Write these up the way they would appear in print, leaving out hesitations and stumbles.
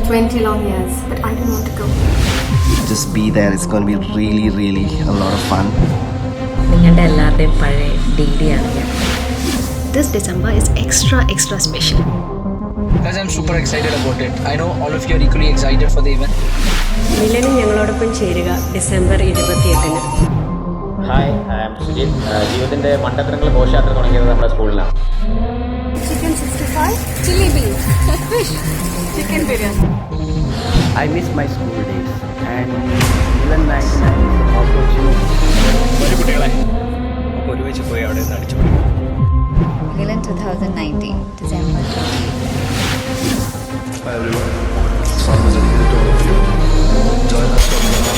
20 long years, but I don't want to go. Just be there. It's going to be really, really a lot of fun. നിങ്ങളുടെ എല്ലാവരുടെയും പഴയ DD-ആണ് ഞാൻ. This December is extra special. Guys, I'm super excited about it. I know all of you are equally excited for the event. മിലനും ഞങ്ങളോടൊപ്പം ചേരുക December 28-ന്. Hi I am Sujith. ജീവിതത്തിൻ്റെ മണ്ടത്തരങ്ങൾ ഘോഷയാത്ര തുടങ്ങിയത് നമ്മുടെ സ്കൂളിലാണ്. Chicken 65, chili beans, fish, chicken biryani. I miss my school days and Milan 99 is the opportunity. കുട്ടികളെ നമുക്ക് ഒരുമിച്ച് പോയി അവിടെ നിന്ന് അടിച്ചു പിടിക്കും. Milan 2019, December 28th. Hi everyone, song is dedicated to all of you. Join us for Milan.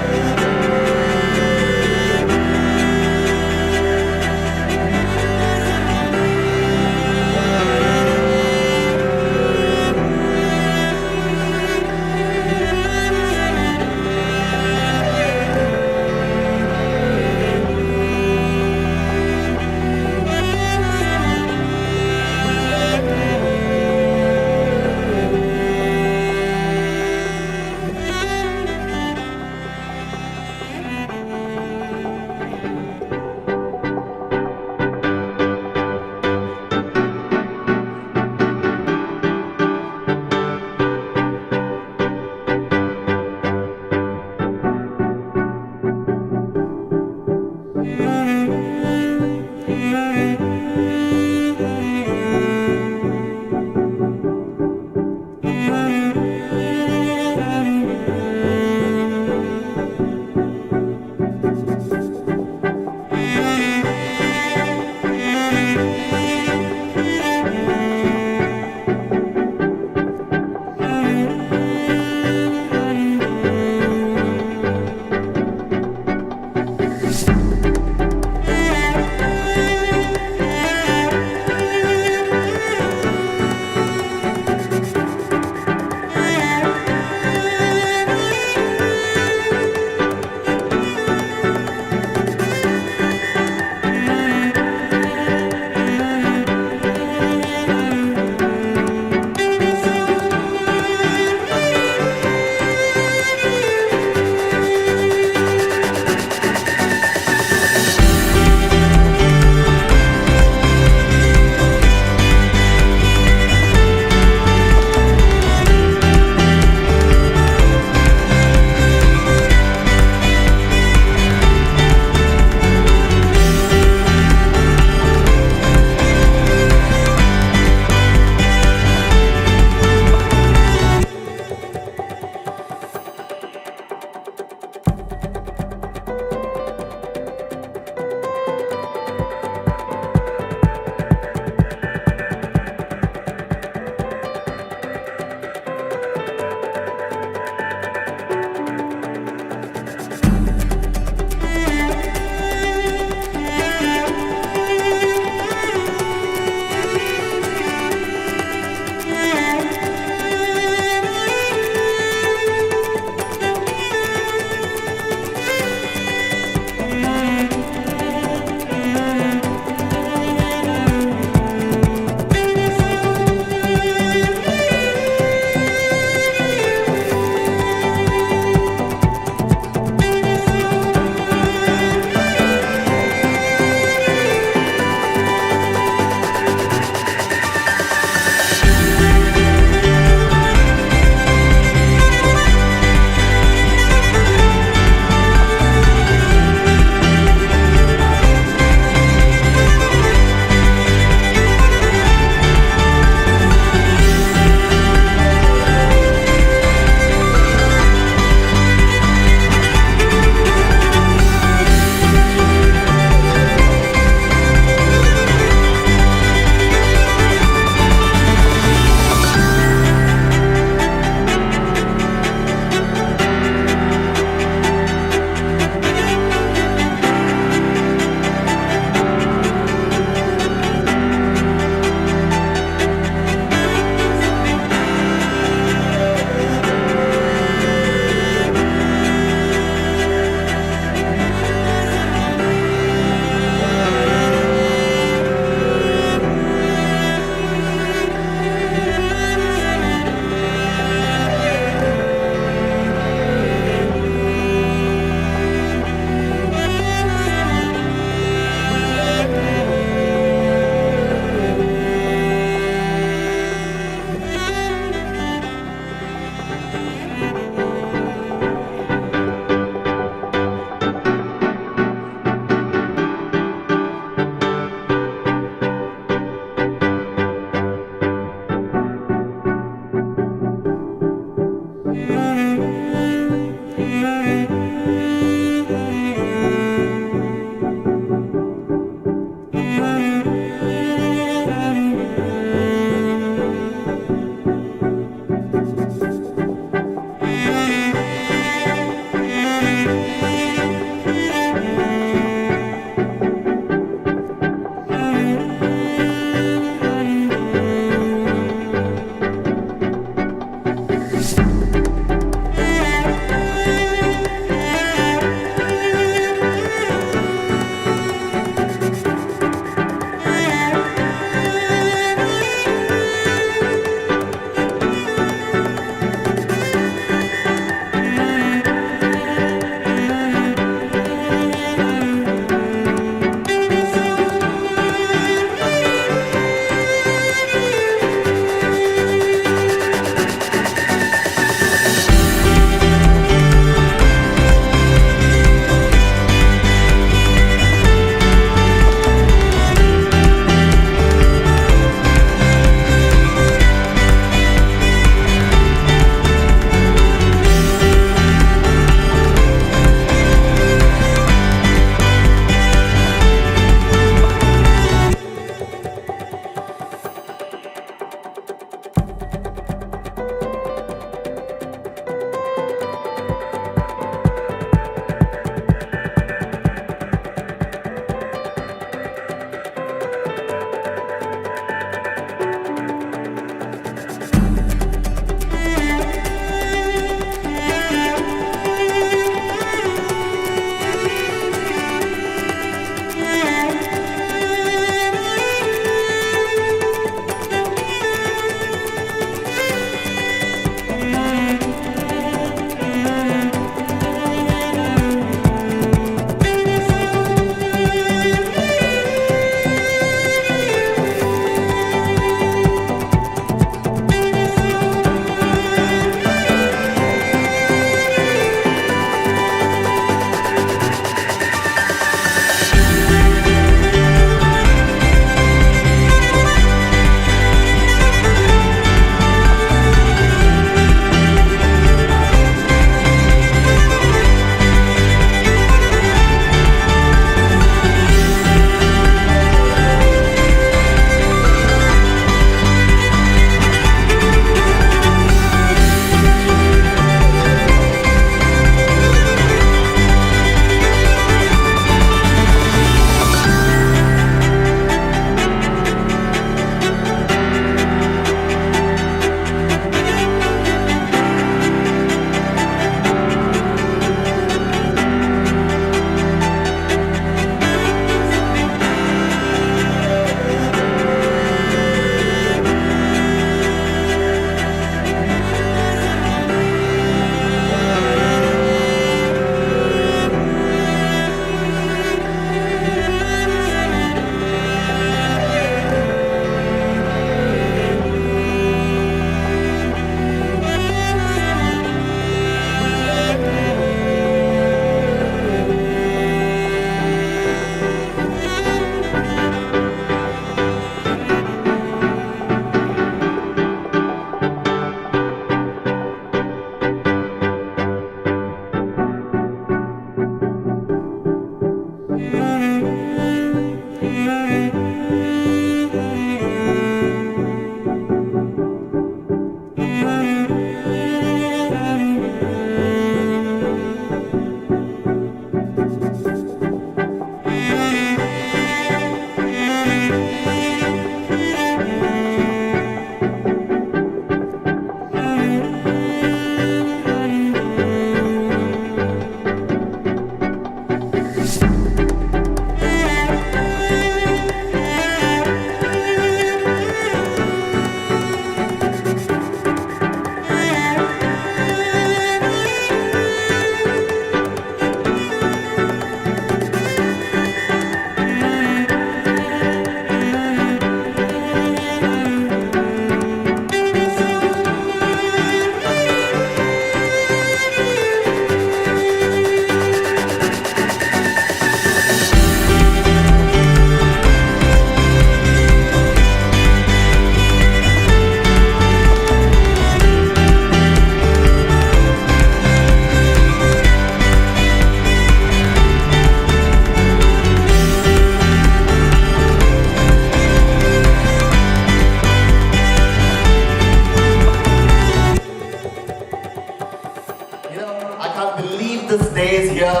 here.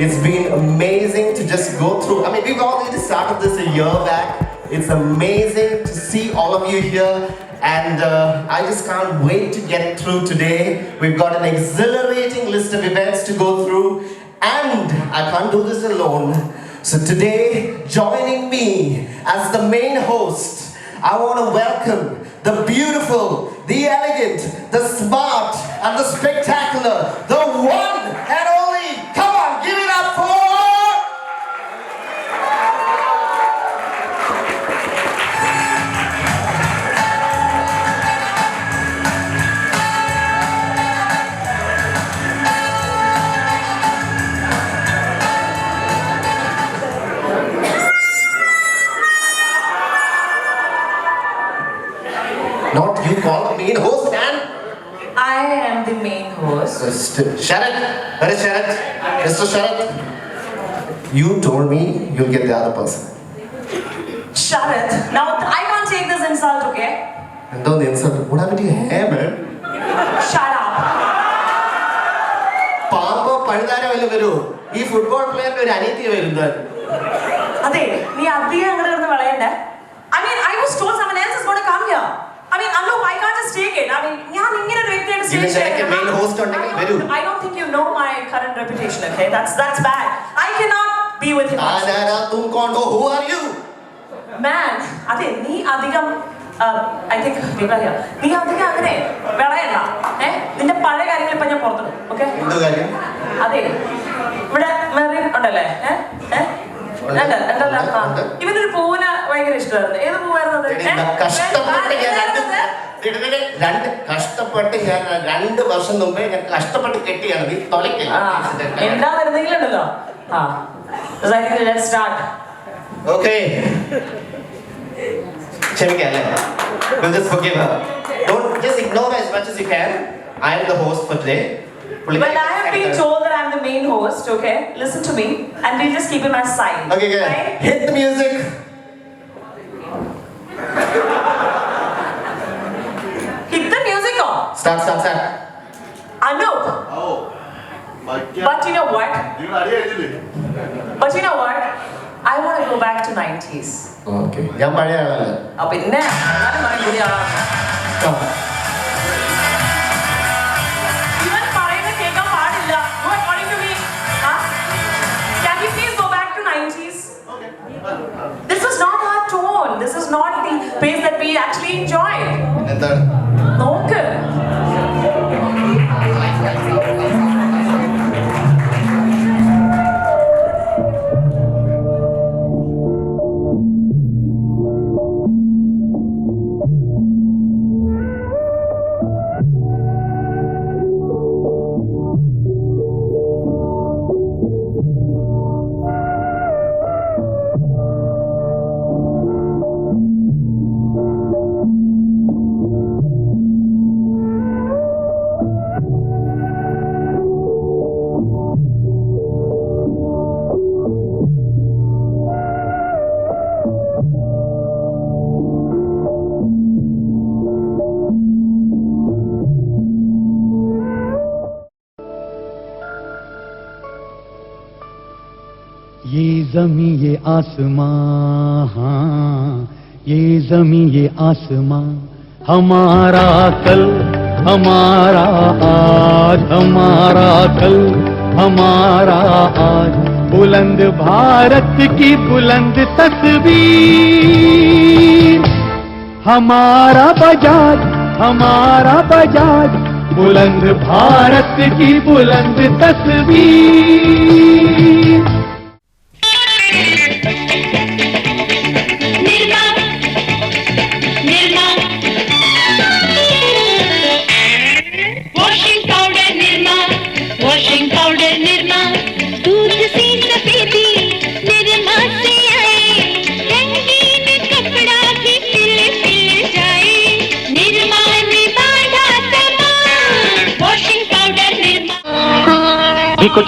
It's been amazing to just go through. I mean, we've already started this a year back. It's amazing to see all of you here. And I just can't wait to get through today. We've got an exhilarating list of events to go through. And I can't do this alone. So today, joining me as the main host, I want to welcome the beautiful, the elegant, the smart, and the spectacular, the one and only. Come on, give it up for... Not you call the main host, man. I am the main host. Sharat, where is Sharat? Mr. Sharat, you told me you'll get the other person. Sharat, now I can't take this insult, okay? And don't insult. What happened to your hair, man? Shut up. Pampa Pandara will veru. This football player will Aniti will do. Ade, nee adhiya angala irunnu valayanda. I mean, I was told someone else is going to come here. I mean, Alok, I can't just take it. I mean, ഞാൻ ഇങ്ങനെ ഒരു വ്യക്തിയായിട്ട് stage I don't think you know my current reputation, okay? That's bad. I cannot be with him. तुम कौन हो? Who are you? Man, അതെ നീ അധികം I think people are here. നീ അധികം അങ്ങനെ വിളയണ്ട. നിന്റെ പഴയ കാര്യങ്ങൾ ഇപ്പൊ ഞാൻ പുറത്തിടും, okay? എന്ത് കാര്യം? അതെ ഇവിടെ മെറിൻ ഉണ്ടല്ലേ? ഇവനൊരു പൂവിന് ഭയങ്കര ഇഷ്ടമായിരുന്നു. ഏത് പൂവായിരുന്നു? കഷ്ടപ്പെട്ട് ഞാൻ 2 വർഷം മുമ്പേ ഞാൻ കഷ്ടപ്പെട്ട് കെട്ടിയാണ്. നീ തൊലക്കില്ല. എന്താ വരുന്നെങ്കിലുണ്ടല്ലോ. Let's start. Okay. ക്ഷമിക്കല്ലേ? We'll just forgive her. Don't just ignore her as much as you can. I am the host for today. But I have been told that I'm the main host, okay? Listen to me, and we'll just keep him as side. Okay, good. Right? Hit the music. Hit the music on. Start. Anup. Oh. But you know what? But you know what? I want to go back to 90s. Okay. ഞാൻ പഴയ ആളല്ല. പിന്നെ ഞാനും പറയും പുതിയ ആളാണ്. ഇവൻ പറയുന്നത് കേൾക്കാൻ പാടില്ല. Go according to me. Can we please go back to 90s? Okay. This is not our tone. This is not the pace that we actually enjoy. എന്താണ്? നോക്ക്. ये ज़मीं ये आसमां, हाँ ये ज़मीं ये आसमां, हमारा कल हमारा आज, हमारा कल हमारा आज, बुलंद भारत की बुलंद तस्वीर, हमारा बजाज बुलंद भारत की बुलंद तस्वीर।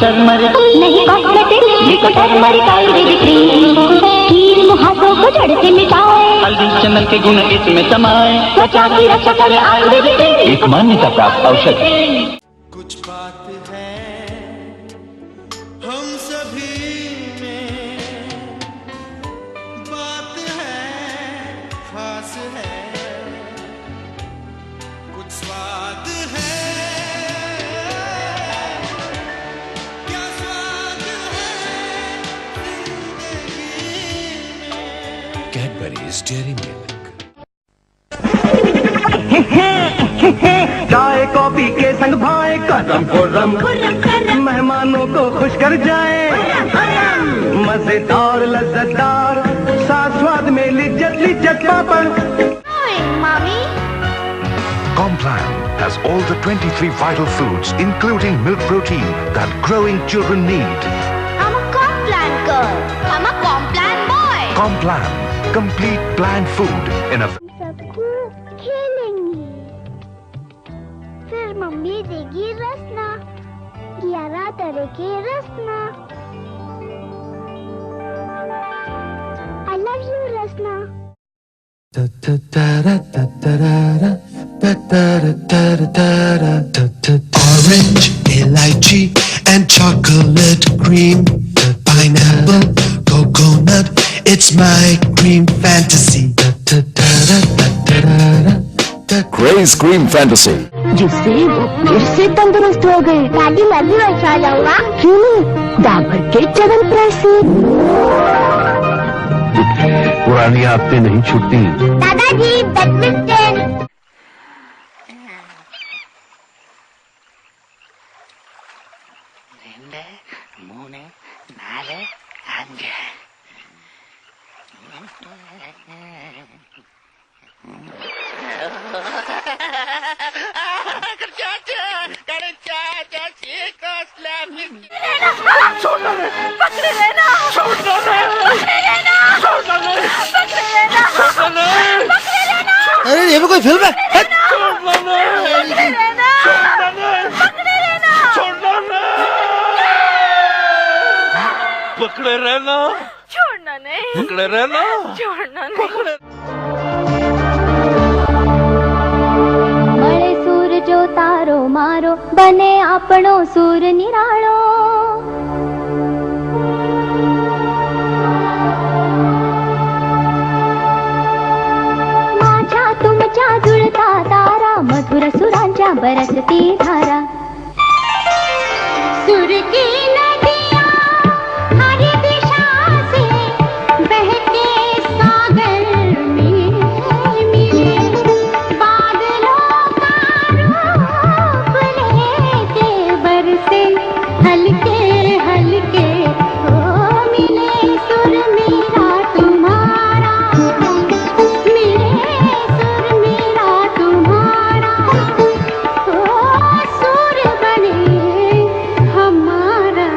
टर्मरिक नहीं कॉस्मेटिक, टर्मरिक आयुर्वेदिक क्रीम, कील मुहासों को जड़ से मिटाए, हल्दी चंदन के गुण इसमें समाए, त्वचा की रक्षा करे आयुर्वेदिक क्रीम, एक मान्यता प्राप्त औषधि। कुछ बात है is Dairy Milk. चाय कॉफी के संग भाए करम खुर्रम मेहमानों को खुश कर जाए मजेदार लज्जतदार साथ स्वाद में लिज्जत लिज्जत पापड़ Mommy? Complan has all the 23 vital foods, including milk protein, that growing children need. I'm a Complan girl. I'm a Complan boy. Complan, complete plant food in a... सबको खेलेंगे फिर मम्मी देगी रसना 11 तरह के रसना I love you Rasna Orange, lychee, and chocolate cream. Pineapple, coconut, it's my cream fantasy. Craze Cream Fantasy. जिससे वो फिर से तंदुरुस्त हो गए दादी मैं भी वैसा जाऊंगा क्यों नहीं डाबर के च्यवनप्राश से पुरानी आदतें नहीं छूटती. दादाजी बैडमिंटन अरे ये भी कोई फिल्म है पकड़े रहना छोड़ना नहीं पकड़े रहना छोड़ना नहीं મળે સૂરજો તારો મારો બને આપણો સૂર નિરાળો माझ्या तुमच्या जुळता तारा मधुर सुरांच्या बरसती धारा सुर की नदियां हर दिशा से बहके सागर में मिले बादलों का रूप लेके बरसे हल्के हल्के हो मिले सुर मेरा तुम्हारा मिले सुर मेरा तुम्हारा हो सुर बने हमारा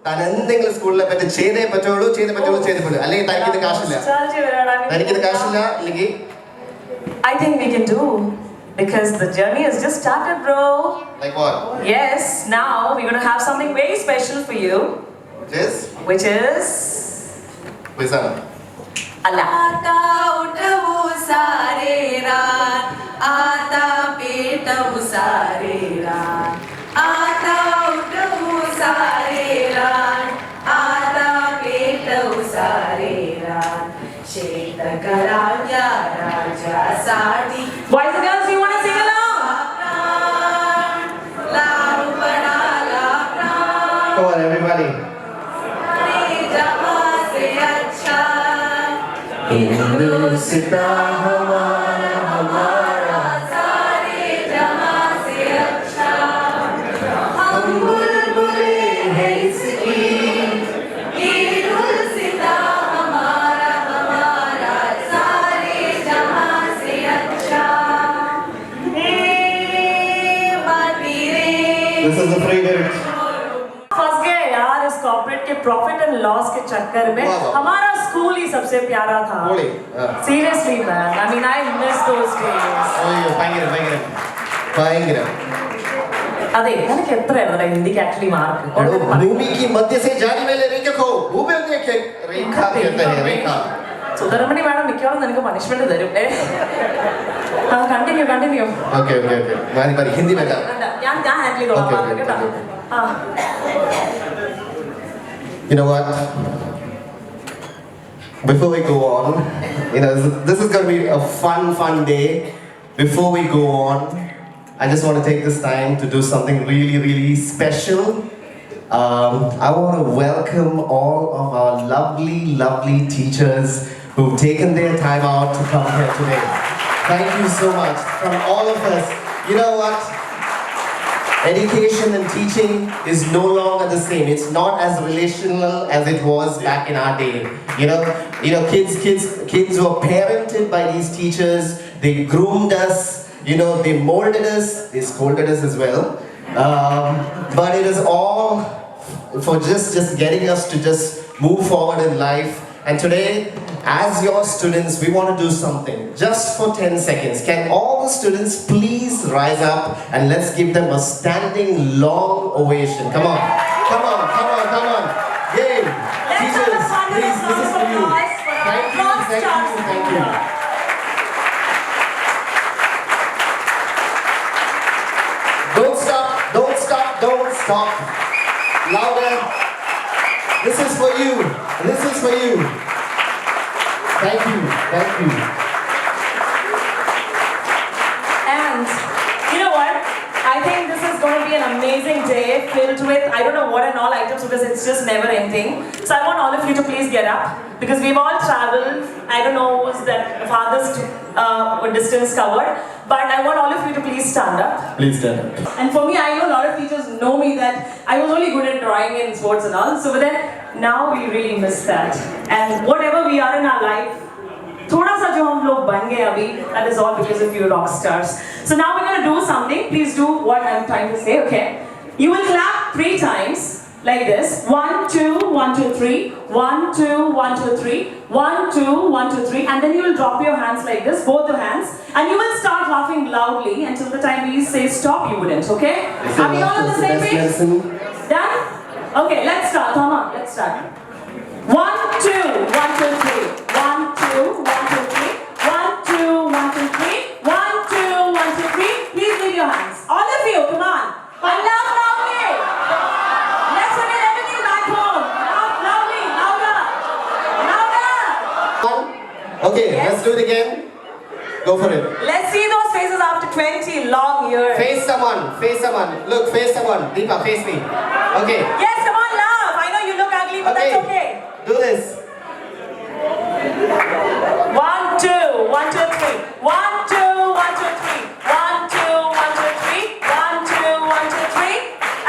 താൻ എന്തെങ്കിലും സ്കൂളിനെ പറ്റി ചെയ്തേ പറ്റുള്ളൂ അല്ലെങ്കിൽ തനിക്കിത് കാശില്ല അല്ലെങ്കിൽ I think we can do because the journey has just started, bro. like what? Yes, now we're going to have something very special for you, which is Pizza. Allah. Aata uthavu sare raat, aata petavu sare raat, aata uthavu sare raat, aata petavu sare raat, shetaka raja raja sadi. Boys and girls, you want to sing along? Laru padala pran. Come on, everybody. Hindustan हमारा हमारा सारे जहां से अच्छा हम बुलबुले हैं इसकी हिंदुस्तान हमारा हमारा सारे जहां से अच्छा हे बात प्रॉफिट एंड लॉस के चक्कर में हमारा स्कूल ही सबसे प्यारा था. Seriously man, I mean I miss those days. ഭയങ്കരം. അതെ എനിക്ക് എത്രയായിരുന്നു ഹിന്ദിക്ക് ആക്ച്വലി മാർക്ക്? भूमि की मध्य से जाने वाले रेखा को भूमि के रेखा कहते हैं रेखा. സുധർമണി മാഡം മിക്കവാറും നിനക്ക് പണിഷ്മെന്റ് തരും. കണ്ടിന്യൂ ഓക്കെ മാറി ഹിന്ദി में ഞാൻ ഹാൻഡിൽ ചെയ്തോളാം കേട്ടോ. You know what? Before we go on, this is going to be a fun day. Before we go on, I just want to take this time to do something really special. I want to welcome all of our lovely teachers who've taken their time out to come here today. Thank you so much from all of us. You know what? Education and teaching is no longer the same. It's not as relational as it was back in our day. You know, kids were parented by these teachers. They groomed us. They molded us. They scolded us as well. But it is all for just getting us to just move forward in life. And today, as your students, we want to do something just for 10 seconds. Can all the students please rise up and let's give them a standing long ovation. Come on. Yay. Teachers, please, this is for you. Thank you. Don't stop. Louder. This is for you. Thank you. And you know what? I think this is going to be an amazing day filled with I don't know what and all items because it's just never ending. So I want all of you to please get up because we've all traveled. I don't know who's that farthest distance covered, but I want all of you to please stand up. Please stand up. And for me, I know a lot of teachers know me that I was only good at drawing and sports and all. So but then now we really miss that. And whatever we are in our life, थोड़ा सा जो हम लोग बन गए अभी, that is all because of you rock stars. So now we're going to do something. Please do what I'm trying to say, okay? You will clap 3 times like this. 1, 2, 1, 2, 3. 1, 2, 1, 2, 3. 1, 2, 1, 2, 3. And then you will drop your hands like this, both the hands. And you will start laughing loudly until the time we say stop, you wouldn't, okay? Are we all on the same page? Done? Okay, let's start. Come on, let's start. 1, 2, 1, 2, 3. 1, 2, 1, 2, 3. 1, 2, 1, 2, 3. 1, 2, 1, 2, 3. Please leave your hands. All of you, come on. And laugh loudly. Let's forget everything back home. Laugh loudly, louder. Okay, yes. Let's do it again. Go for it. Let's see those faces after 20 long years. Face someone. Look, face someone. Deepa, face me. Okay. Yes, come on, laugh. I know you look ugly, but that's okay. Do this. 1, 2, 1, 2, 3. 1, 2, 1, 2, 3. 1, 2, 1, 2, 3. 1, 2, 1, 2, 3.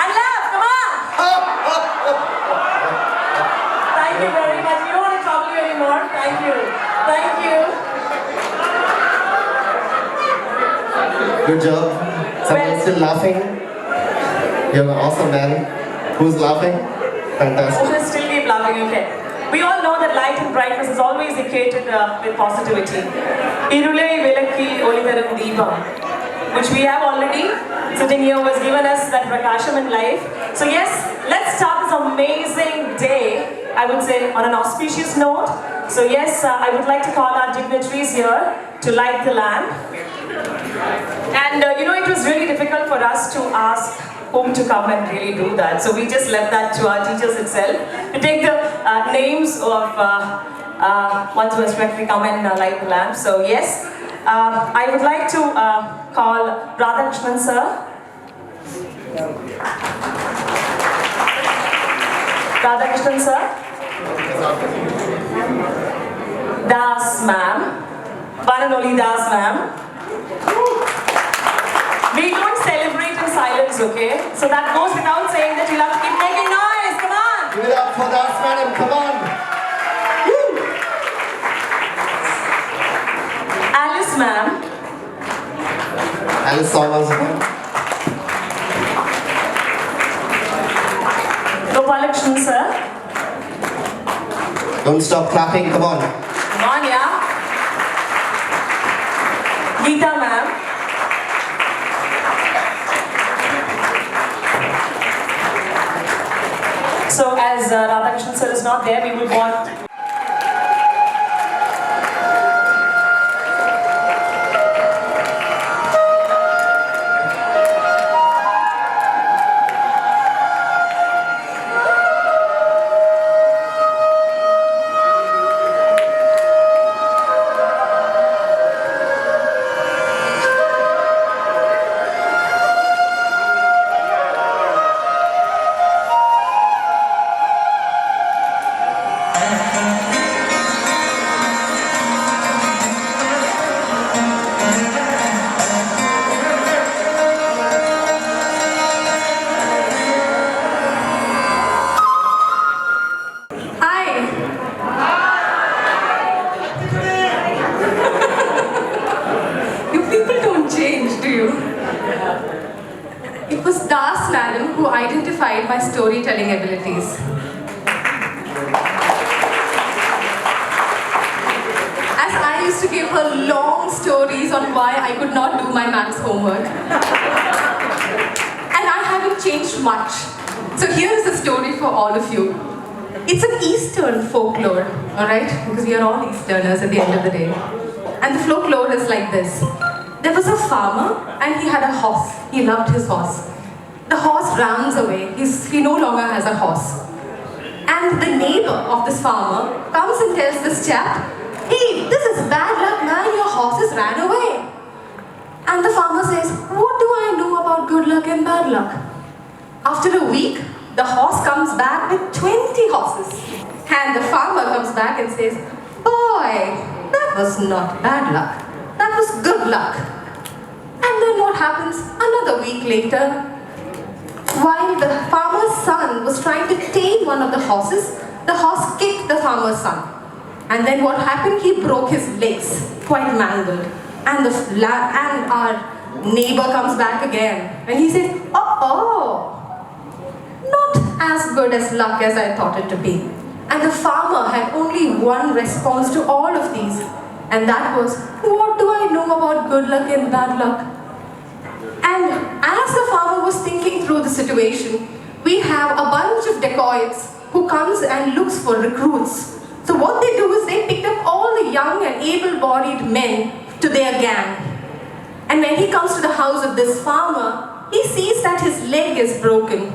And laugh, come on. Thank you very much. We don't want to trouble you anymore. Thank you. Good job. Someone's still laughing. You're an awesome man. Who's laughing? Fantastic. We'll still keep laughing, okay. We all know that light and brightness is always equated with positivity. Irule velakki olitharam deepam, which we have already sitting here was given us that prakasham in life. So yes, let's start this amazing day, I would say on an auspicious note. So yes, I would like to call our dignitaries here to light the lamp. And it was really difficult for us to ask whom to come and really do that. So we just left that to our teachers itself to take the names of ones who respectively come and light the lamp. So yes, I would like to call Radhakrishnan sir. Radhakrishnan sir. Das ma'am. One and only Das ma'am. We don't celebrate in silence, okay? So that goes without saying that you'll have to keep making noise. Come on! Give it up for Das madam, come on! Woo! Alice ma'am. Alice Solomon. Gopalakrishnan sir. Don't stop clapping, come on. Come on, yeah. Geeta ma'am. So as Radhakrishnan sir is not there, we will want who identified my storytelling abilities. As I used to give her long stories on why I could not do my maths homework. And I haven't changed much. So here is a story for all of you. It's an Eastern folklore, alright? Because we are all Easterners at the end of the day. And the folklore is like this. There was a farmer and he had a horse. He loved his horse. The horse runs away. He no longer has a horse. And the neighbor of this farmer comes and tells this chap, "Hey, this is bad luck, man. Your horse has ran away." And the farmer says, "What do I know about good luck and bad luck?" After a week, the horse comes back with 20 horses. And the farmer comes back and says, "Boy, that was not bad luck. That was good luck." And then what happens? Another week later, while the farmer's son was trying to tame one of the horses, the horse kicked the farmer's son. And then what happened? He broke his legs, quite mangled. And our neighbor comes back again. And he says, "Oh, not as good as luck as I thought it to be." And the farmer had only one response to all of these. And that was, "What do I know about good luck and bad luck?" And as the farmer was thinking through the situation, we have a bunch of dacoits who comes and looks for recruits. So what they do is they picked up all the young and able-bodied men to their gang. And when he comes to the house of this farmer, he sees that his leg is broken.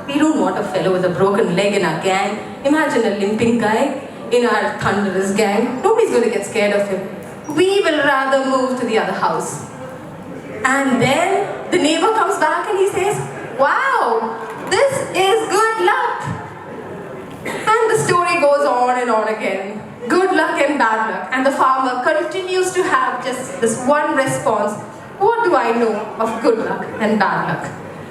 We don't want a fellow with a broken leg in our gang. Imagine a limping guy in our thunderous gang. Nobody's going to get scared of him. We will rather move to the other house. And then the neighbor comes back and he says, "Wow, this is good luck." And the story goes on and on again. Good luck and bad luck. And the farmer continues to have just this one response. What do I know of good luck and bad luck?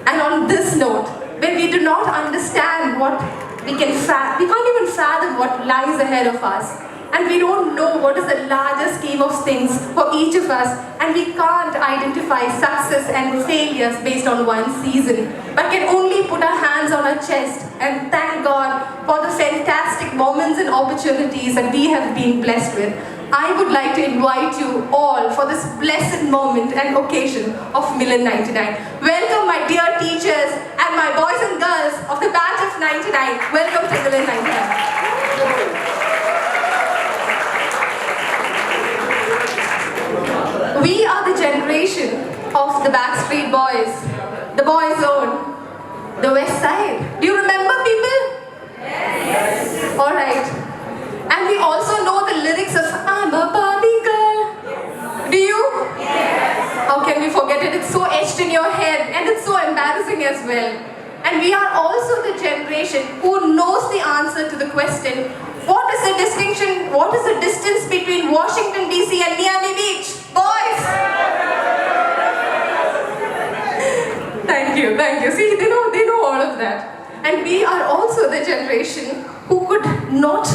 And on this note, when we do not understand what we can't even fathom what lies ahead of us. And we don't know what is the larger scheme of things for each of us, and we can't identify success and failures based on one season, but can only put our hands on our chest and thank God for the fantastic moments and opportunities that we have been blessed with. I would like to invite you all for this blessed moment and occasion of Milan 99. Welcome my dear teachers and my boys and girls of the batch of 99. Welcome to Milan 99. We are the generation of the Backstreet Boys, the Boy Zone, the West Side. Do you remember, people? Yes. All right. And we also know the lyrics of "I'm a Barbie girl." Do you? Yes. How can we forget it? It's so etched in your head and it's so embarrassing as well. And we are also the generation who knows the answer to the question, what is the distinction, what is the distance between Washington DC and Miami Beach? Boys! Thank you, thank you. See, they know all of that. And we are also the generation who could not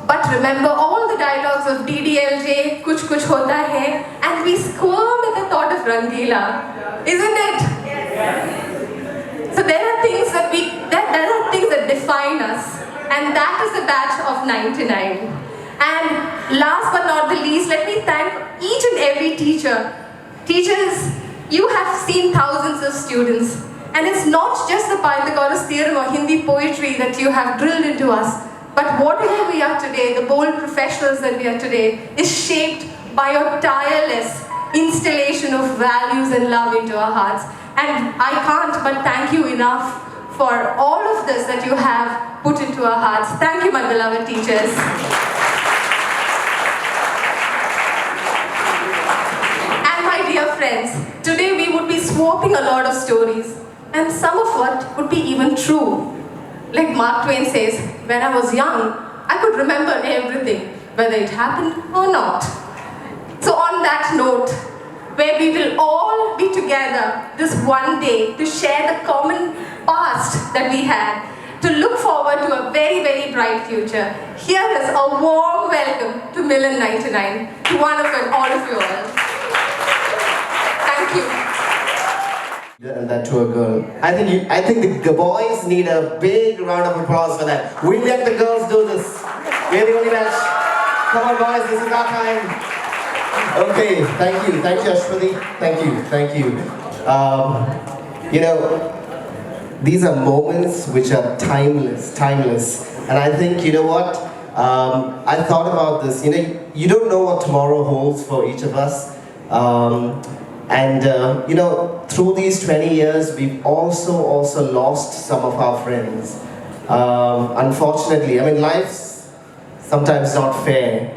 but remember all the dialogues of DDLJ, Kuch Kuch Hota Hai, and we squirm at the thought of Rangila. Isn't it? Yes. So there are things that define us, and and that is the batch of 99. And last but not the least, let me thank each and every teacher. Teachers, you have seen thousands of students, and it's not just the Pythagoras theorem or Hindi poetry that you have drilled into us, but whatever we are today, the bold professionals that we are today, is shaped by your tireless installation of values and love into our hearts. And I can't but thank you enough for all of this that you have put into our hearts. Thank you, my beloved teachers. And my dear friends, today we would be swapping a lot of stories, and some of what would be even true. Like Mark Twain says, when I was young, I could remember everything, whether it happened or not. So on that note, where we will all be together this one day to share the common past that we had, to look forward to a very, very bright future, here is a warm welcome to Milan 99, to one of and all of you all. Thank you. And that to a girl. I think the boys need a big round of applause for that. We let the girls do this. We're the only match. Come on, boys, this is our time. Okay, thank you, Ashwini. Thank you. You know, these are moments which are timeless. And I think, you know what? I thought about this. You know, you don't know what tomorrow holds for each of us. You know, through these 20 years, we've also lost some of our friends. Unfortunately, I mean, life's sometimes not fair.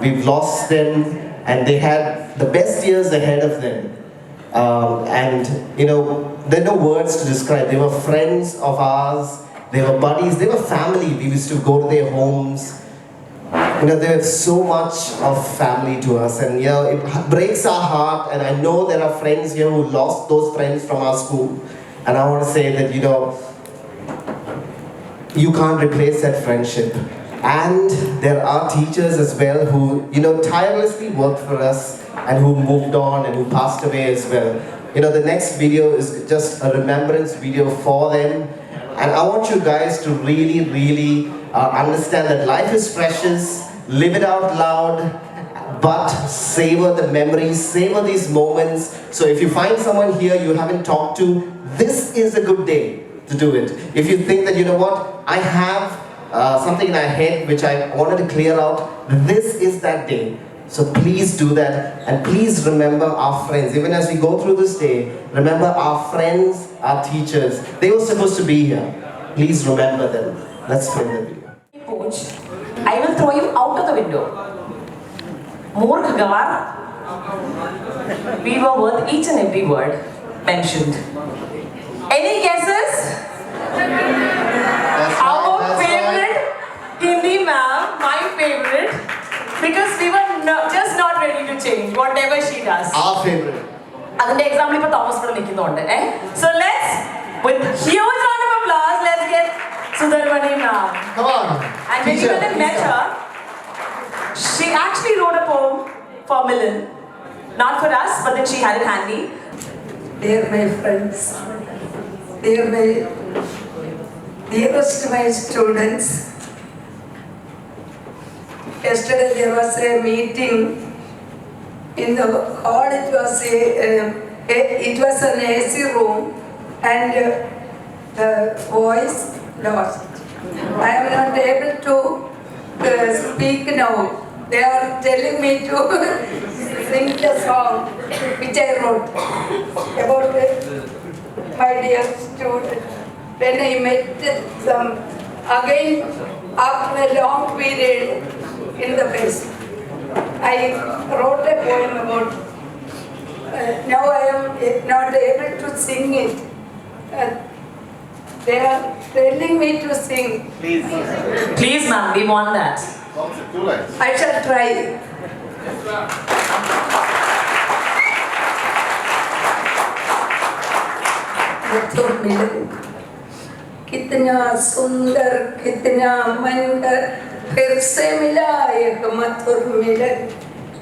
We've lost them, and they had the best years ahead of them. You know, there are no words to describe. They were friends of ours. They were buddies. They were family. We used to go to their homes. You know, there's so much of family to us, and you know, it breaks our heart. And I know there are friends here who lost those friends from our school, and I want to say that, you know, you can't replace that friendship. And there are teachers as well who, you know, tirelessly worked for us and who moved on and who passed away as well. You know, the next video is just a remembrance video for them, and I want you guys to really understand that life is precious. Live it out loud, but savor the memories, savor these moments. So if you find someone here you haven't talked to, this is a good day to do it. If you think that, you know what, I have something in my head which I wanted to clear out, this is that day. So please do that, and please remember our friends. Even as we go through this day, remember our friends, our teachers. They were supposed to be here. Please remember them. Let's play the video. I will throw you out of the window. Moorkh Gawar. We were worth each and every word mentioned. Any guesses? Our favorite Hindi ma'am, my favorite, because we were just not ready to change whatever she does. Our favorite. That's the example for Thomas. So let's, with huge round of applause, let's get Sudharmani ma'am. Come on. And when you met her, she actually wrote a poem for Milan. Not for us, but then she had it handy. Dear my friends, dearest my students, yesterday there was a meeting in the hall. It was an AC room, and the voice lost. I am not able to speak now. They are telling me to sing the song which I wrote about my dear student. When I met them again after a long period in the face, I wrote a poem about. Now I am not able to sing it. They are telling me to sing. Please. Please, ma'am, we want that. I shall try. कितना सुंदर कितना मनहर फिर से मिला एक मधुर मिलन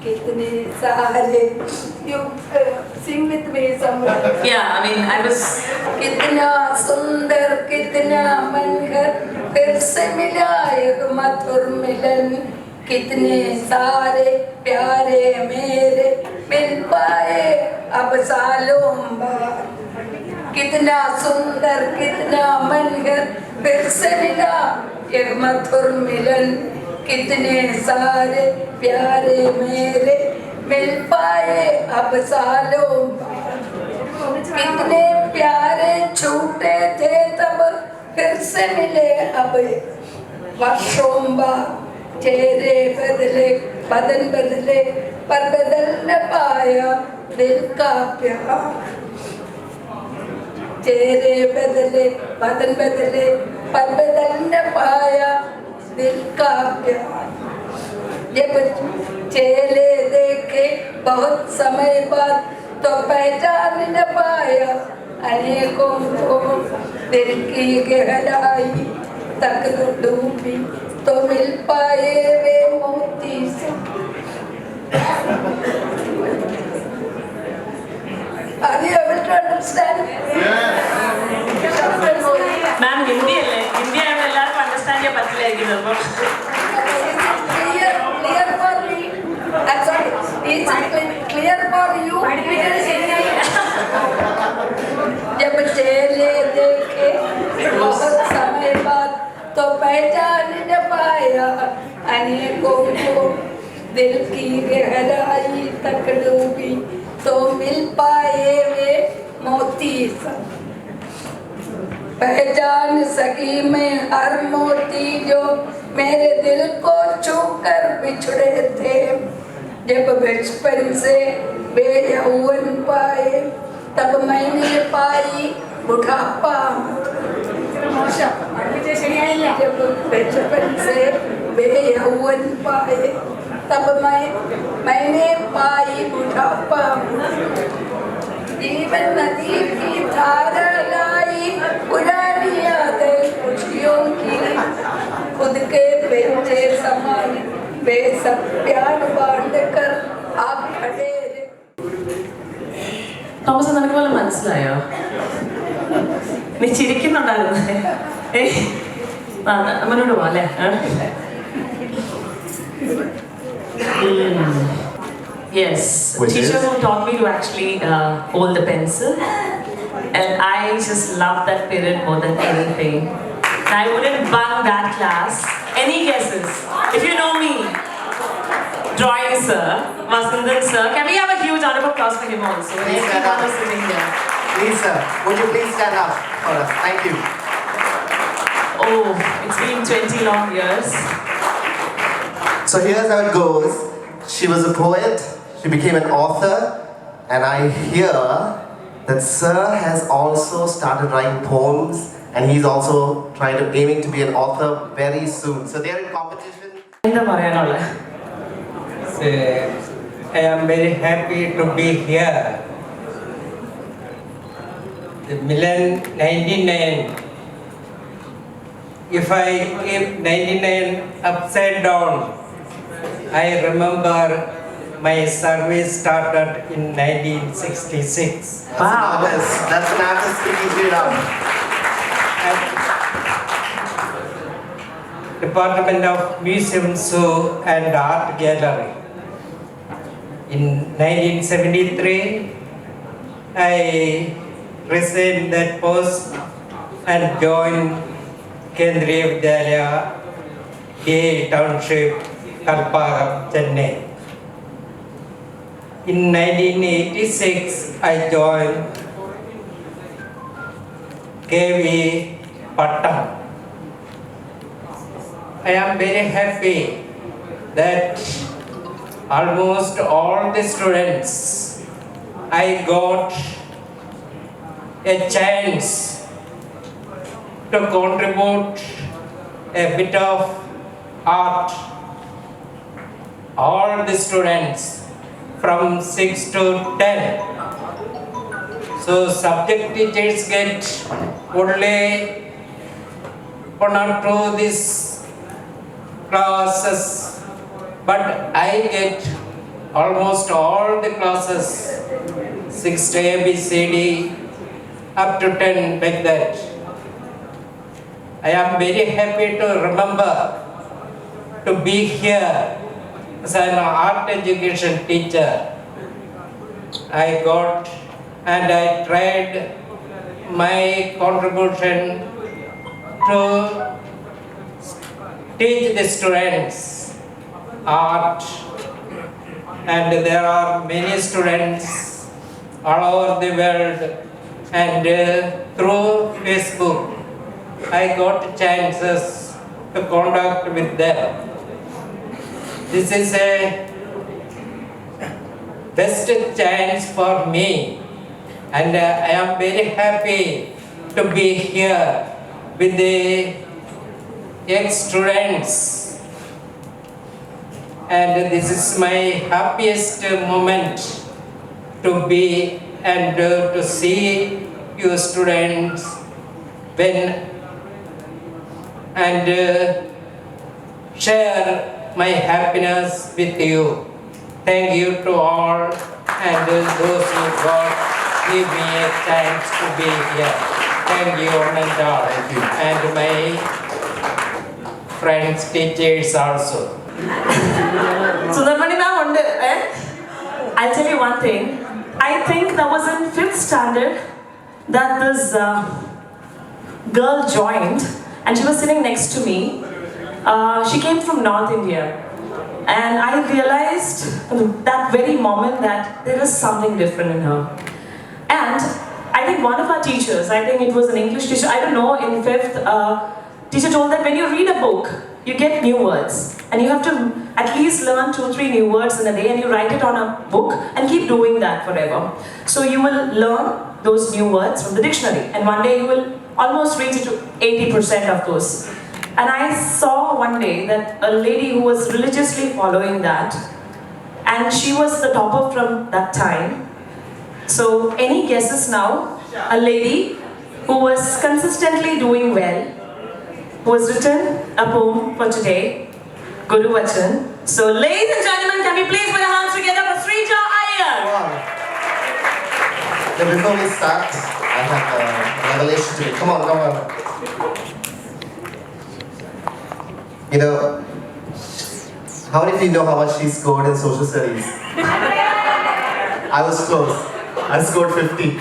कितने सारे you sing with me somewhere. Yeah, I mean, I was. कितना सुंदर कितना मनहर फिर से मिला एक मधुर मिलन कितने सारे प्यारे मेरे मिल पाए अब सालों बाद कितना सुंदर कितना मनहर फिर से मिला एक मधुर मिलन कितने सारे प्यारे मेरे मिल पाए अब सालों बाद कितने प्यारे छूटे थे तब फिर से मिले अब वर्षों बाद चेहरे बदले बदन बदले पर बदल न पाया दिल का प्यार चेहरे बदले बदन बदले पर बदल न पाया दिल का प्यार जब चेहरे देखे बहुत समय बाद तो पहचान न पाया अनेकों को दिल की गहराई तक डूबी तो मिल पाए वे मोती से Are you able to understand? Ma'am, Hindi alle. Hindi I am ellarku understand ya pattilla Clear for me. I'm sorry. Is it clear for you? जब चेहरे देखे बहुत समय बाद तो पहचान न पाया अनेकों को दिल की गहराई तक डूबी तो मिल पाए वे मोती सब पहचान सकी मैं हर मोती जो मेरे दिल को छूकर बिछड़े थे जब बचपन से बेयौवन पाए तब मैंने पाई बुढ़ापा जब बचपन से बेयौवन पाए तब मैंने पाई बुढ़ापा जीवन नदी की धारा लाई पुरानी यादें खुशियों की खुद के बेटे समान बेसब प्यार बांट कर आप खड़े തോമസ് നിനക്ക് പോലെ മനസ്സിലായോ നീ ചിരിക്കുന്നുണ്ടായിരുന്നേ അമ്മനോട് പോവാല്ലേ Yes, teacher who taught me to actually hold the pencil and I just love that period more than anything. I wouldn't bunk that class. Any guesses? If you know me, drawing sir, Vasandan sir. Can we have a huge round of applause for him also? Please stand up. Please sir, would you please stand up for us? Thank you. Oh, it's been 20 long years. So here's how it goes. She was a poet, she became an author, and I hear that Sir has also started writing poems and he's also aiming to be an author very soon. So they're in competition. I am very happy to be here. The Milan 99. If I keep 99 upside down, I remember my service started in 1966. Wow. That's an artist speaking straight out. Department of Museum, Zoo and Art Gallery. In 1973, I resigned that post and joined Kendriya Vidyalaya, A Township, Kalpagam, Chennai. In 1986, I joined KV Pattam. I am very happy that almost all the students I got a chance to contribute a bit of art. All the students from 6 to 10. So subject teachers get only 1 or 2 these classes, but I get almost all the classes, 6 to ABCD up to 10 like that. I am very happy to remember to be here as an art education teacher. I got and I tried my contribution to teach the students art, and there are many students all over the world, and through Facebook I got chances to contact with them. This is a best chance for me, and I am very happy to be here with the ex-students, and this is my happiest moment to be and to see you students when and share my happiness with you. Thank you to all and those who got give me a chance to be here. Thank you and all. Thank you. And my friends, teachers also. Sundarmani ma'am, I'll tell you one thing. I think that was in 5th standard that this girl joined, and she was sitting next to me. She came from North India, and I realized that very moment that there is something different in her. And I think one of our teachers, I think it was an English teacher, I don't know, in 5th, teacher told that when you read a book, you get new words, and you have to at least learn 2-3 new words in a day, and you write it on a book and keep doing that forever. So you will learn those new words from the dictionary, and one day you will almost reach it to 80% of those. And I saw one day that a lady who was religiously following that, and she was the topper from that time. So any guesses now? A lady who was consistently doing well, who has written a poem for today, Guru Vachan. So ladies and gentlemen, can we please put our hands together for Srija Iyer? Now before we start, I have a revelation to you. Come on, come on. You know, how many of you know how much she scored in social studies? I was close. I scored 50.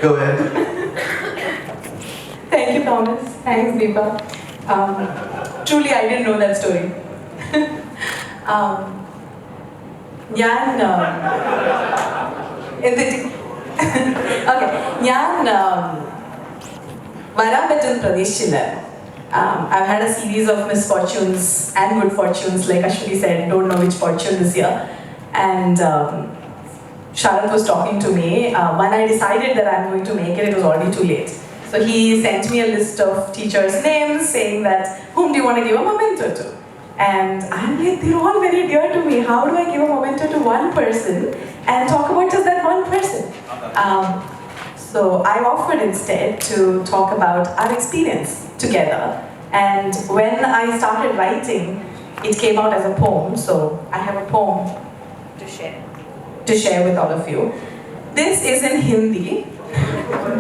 Go ahead. Thank you, Thomas. Thanks, Deepa. Truly, I didn't know that story. I've had a series of misfortunes and good fortunes, like Ashwini said, don't know which fortune this year. And Sharath was talking to me. When I decided that I'm going to make it, it was already too late. So he sent me a list of teachers' names saying that, whom do you want to give a memento to? And I'm like, they're all very dear to me. How do I give a memento to one person and talk about just that one person? So I offered instead to talk about our experience together. And when I started writing, it came out as a poem. So I have a poem to share with all of you. This is in Hindi.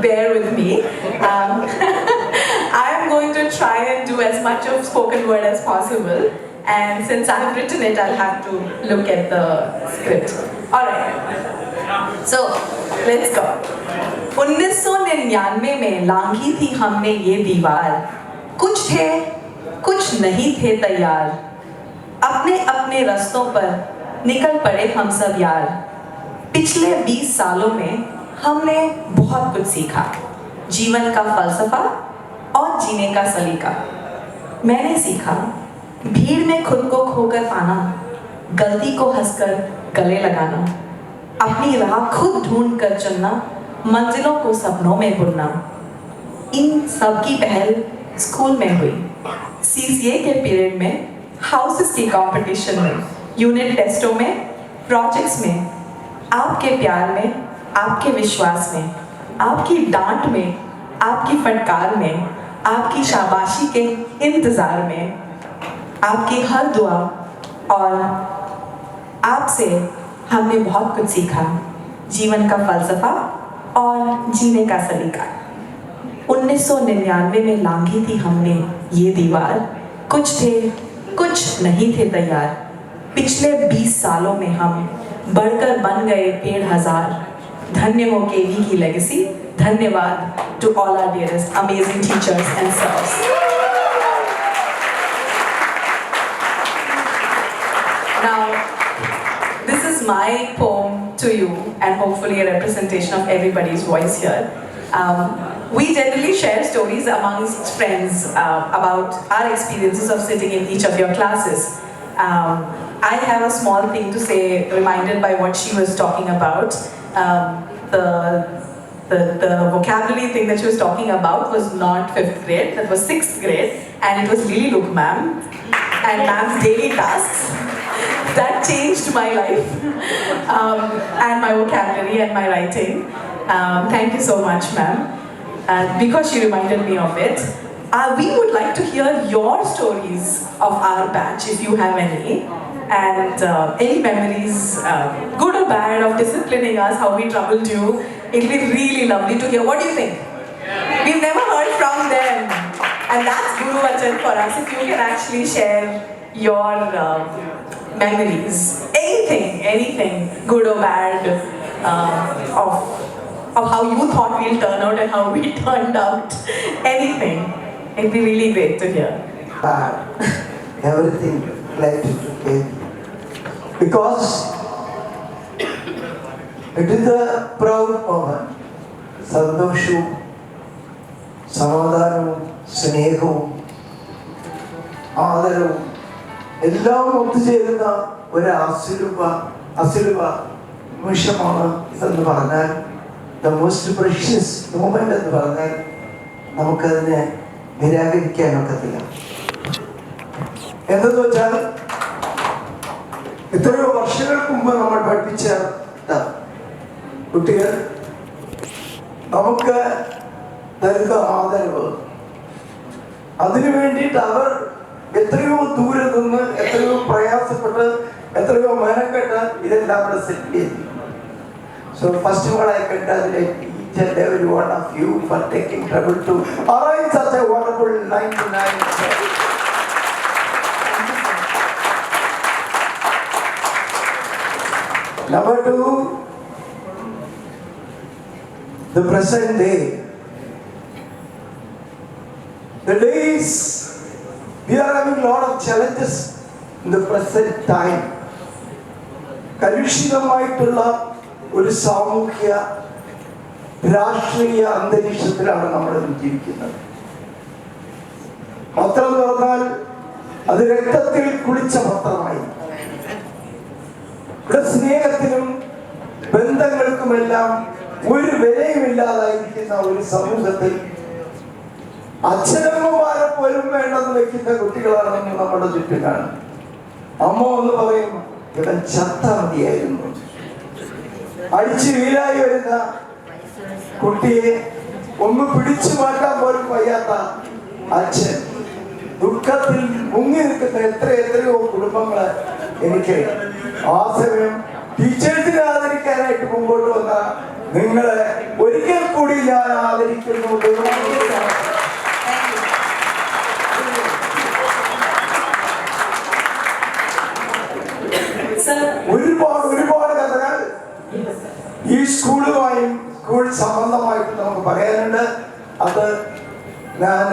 Bear with me. I'm going to try and do as much of spoken word as possible. And since I've written it, I'll have to look at the script. Alright. So, let's go. 1999 में लांघी थी हमने ये दीवार. कुछ थे, कुछ नहीं थे तैयार. अपने अपने रास्तों पर निकल पड़े हम सब यार. पिछले 20 सालों में हमने बहुत कुछ सीखा. जीवन का फलसफा और जीने का सलीका. मैंने सीखा भीड़ में खुद को खोकर पाना, गलती को हंसकर गले लगाना, अपनी राह खुद ढूंढ कर चुनना, मंजिलों को सपनों में बुनना. इन सब की पहल स्कूल में हुई. सीसीए के पीरियड में, हाउसेस की कंपटीशन में, यूनिट टेस्टों में, प्रोजेक्ट्स में, आपके प्यार में, आपके विश्वास में, आपकी डांट में, आपकी फटकार में, आपकी शाबाशी के इंतजार में, आपकी हर दुआ और आपसे हमने बहुत कुछ सीखा. जीवन का फलसफा और जीने का सलीका. 1999 में लांघी थी हमने ये दीवार, कुछ थे कुछ नहीं थे तैयार, पिछले 20 सालों में हम बढ़कर बन गए पेड़ हजार, धन्य हो केवी की लेगेसी, धन्यवाद to all our dearest amazing teachers and sirs. Now, this is my poem to you and hopefully a representation of everybody's voice here. We generally share stories amongst friends about our experiences of sitting in each of your classes. I have a small thing to say, reminded by what she was talking about. The vocabulary thing that she was talking about was not 5th grade, that was 6th grade, and it was really look ma'am and ma'am's daily tasks that changed my life and my vocabulary and my writing. Thank you so much, ma'am, because she reminded me of it. We would like to hear your stories of our batch, if you have any, and any memories, good or bad, of disciplining us, how we troubled you. It'll be really lovely to hear. What do you think? Yeah. We've never heard from them, and that's Guru Vachan for us. If you can actually share your memories, anything, good or bad, of how you thought we'll turn out and how we turned out, anything. It'd be really great to hear. Everything related to Kevi. Because it is a proud moment. സന്തോഷവും സമാധാനവും സ്നേഹവും ആദരവും എല്ലാം ഒത്തുചേരുന്ന ഒരു അസുലഭ നിമിഷമാണ് ഇതെന്ന് പറഞ്ഞാൽ, ദ മോസ്റ്റ് പ്രഷ്യസ് മൂമെന്റ് എന്ന് പറഞ്ഞാൽ നമുക്കതിനെ നിരാകരിക്കാനൊക്കത്തില്ല. എന്തെന്ന് വെച്ചാൽ എത്രയോ വർഷങ്ങൾക്ക് മുമ്പ് നമ്മൾ പഠിപ്പിച്ച കുട്ടികൾ നമുക്ക് തരുന്ന ആദരവ്, അതിനു വേണ്ടിയിട്ട് അവർ എത്രയോ ദൂരെ നിന്ന് എത്രയോ പ്രയാസപ്പെട്ട് എത്രയോ മെനക്കെട്ട് ഇതെല്ലാം ഇവിടെ സെറ്റ് ചെയ്തു. So first of all, I congratulate each and every one of you for taking trouble to arrange such a wonderful 99 show. Number two, the present day. The days, we are having a lot of challenges in the present time. കലുഷിതമായിട്ടുള്ള ഒരു സാമൂഹ്യ രാഷ്ട്രീയ അന്തരീക്ഷത്തിലാണ് നമ്മൾ ജീവിക്കുന്നത്. പത്രം തുറന്നാൽ അത് രക്തത്തിൽ കുളിച്ച പത്രമായി. ഇവിടെ സ്നേഹത്തിനും ബന്ധങ്ങൾക്കുമെല്ലാം ഒരു വിലയുമില്ലാതായിരിക്കുന്ന ഒരു സമൂഹത്തിൽ അച്ഛനമ്മമാരെ പോലും വേണ്ടെന്ന് വെക്കുന്ന കുട്ടികളാണെന്ന് നമ്മുടെ ചുറ്റിനാണ്. അമ്മ ഒന്ന് പറയും, ഇവൻ ചത്താ മതിയായിരുന്നു. അടിച്ചു വീഴായി വരുന്ന കുട്ടിയെ ഒന്ന് പിടിച്ചു മാറ്റാൻ പോലും വയ്യാത്ത അച്ഛൻ, ദുഃഖത്തിൽ മുങ്ങി നിൽക്കുന്ന എത്രയോ കുടുംബങ്ങള് എനിക്ക്. ആ സമയം ടീച്ചേഴ്സിനെ ആദരിക്കാനായിട്ട് മുമ്പോട്ട് വന്ന നിങ്ങളെ ഒരിക്കൽ കൂടി ഞാൻ ആദരിക്കുന്നു. ഒരുപാട് കഥകൾ ഈ സ്കൂളുമായും സ്കൂൾ സംബന്ധമായിട്ട് നമുക്ക് പറയാനുണ്ട്. അത് ഞാൻ